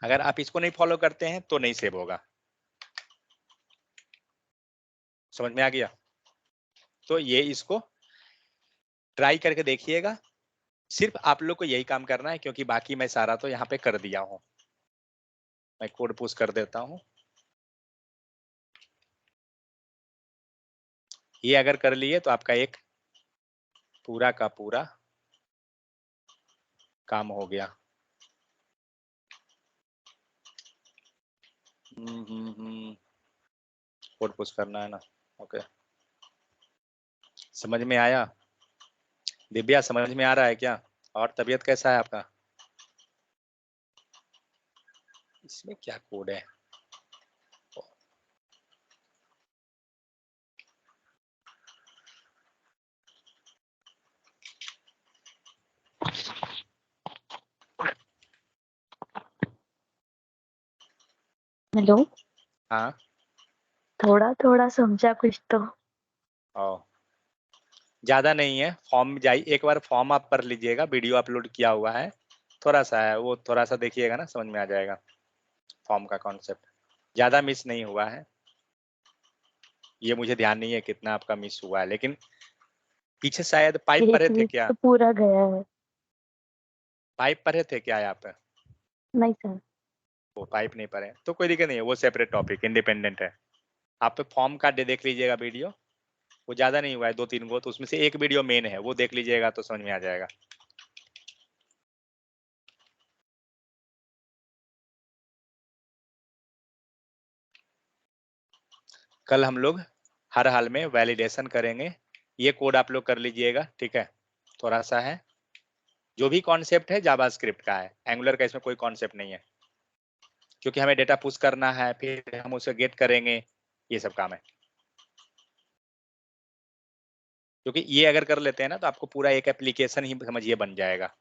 अगर आप इसको नहीं फॉलो करते हैं तो नहीं सेव होगा। समझ में आ गया? तो ये इसको ट्राई करके देखिएगा। सिर्फ आप लोग को यही काम करना है, क्योंकि बाकी मैं सारा तो यहाँ पे कर दिया हूँ। मैं कोड पुश कर देता हूँ। ये अगर कर लिए तो आपका एक पूरा का पूरा काम हो गया। कोड पुश करना है ना। ओके, समझ में आया? दिव्या समझ में आ रहा है क्या? और तबीयत कैसा है आपका? इसमें क्या कोड है? हेलो, हाँ, थोड़ा थोड़ा समझा कुछ तो। ओ, ज्यादा नहीं है। फॉर्म में जाइए एक बार, फॉर्म आप कर लीजिएगा, वीडियो अपलोड किया हुआ है, थोड़ा सा है वो, थोड़ा सा देखिएगा ना, समझ में आ जाएगा फॉर्म का कॉन्सेप्ट। ज्यादा मिस नहीं हुआ है। ये मुझे ध्यान नहीं है कितना आपका मिस हुआ है, लेकिन पीछे शायद पाइप पढ़े एक थे वीक क्या? तो पूरा गया है। पाइप पढ़े थे क्या यहाँ पे? नहीं सर। वो पाइप नहीं पढ़े तो कोई दिक्कत नहीं है, वो सेपरेट टॉपिक इंडिपेंडेंट है। आप पे फॉर्म का देख लीजिएगा वीडियो, वो ज्यादा नहीं हुआ है, 2-3 गो, तो उसमें से एक वीडियो मेन है, वो देख लीजिएगा तो समझ में आ जाएगा। कल हम लोग हर हाल में वैलिडेशन करेंगे। ये कोड आप लोग कर लीजिएगा, ठीक है? थोड़ा सा है, जो भी कॉन्सेप्ट है जावास्क्रिप्ट का है, एंगुलर का इसमें कोई कॉन्सेप्ट नहीं है, क्योंकि हमें डेटा पुश करना है, फिर हम उसे गेट करेंगे, ये सब काम है। क्योंकि ये अगर कर लेते हैं ना तो आपको पूरा एक एप्लीकेशन ही समझिए बन जाएगा।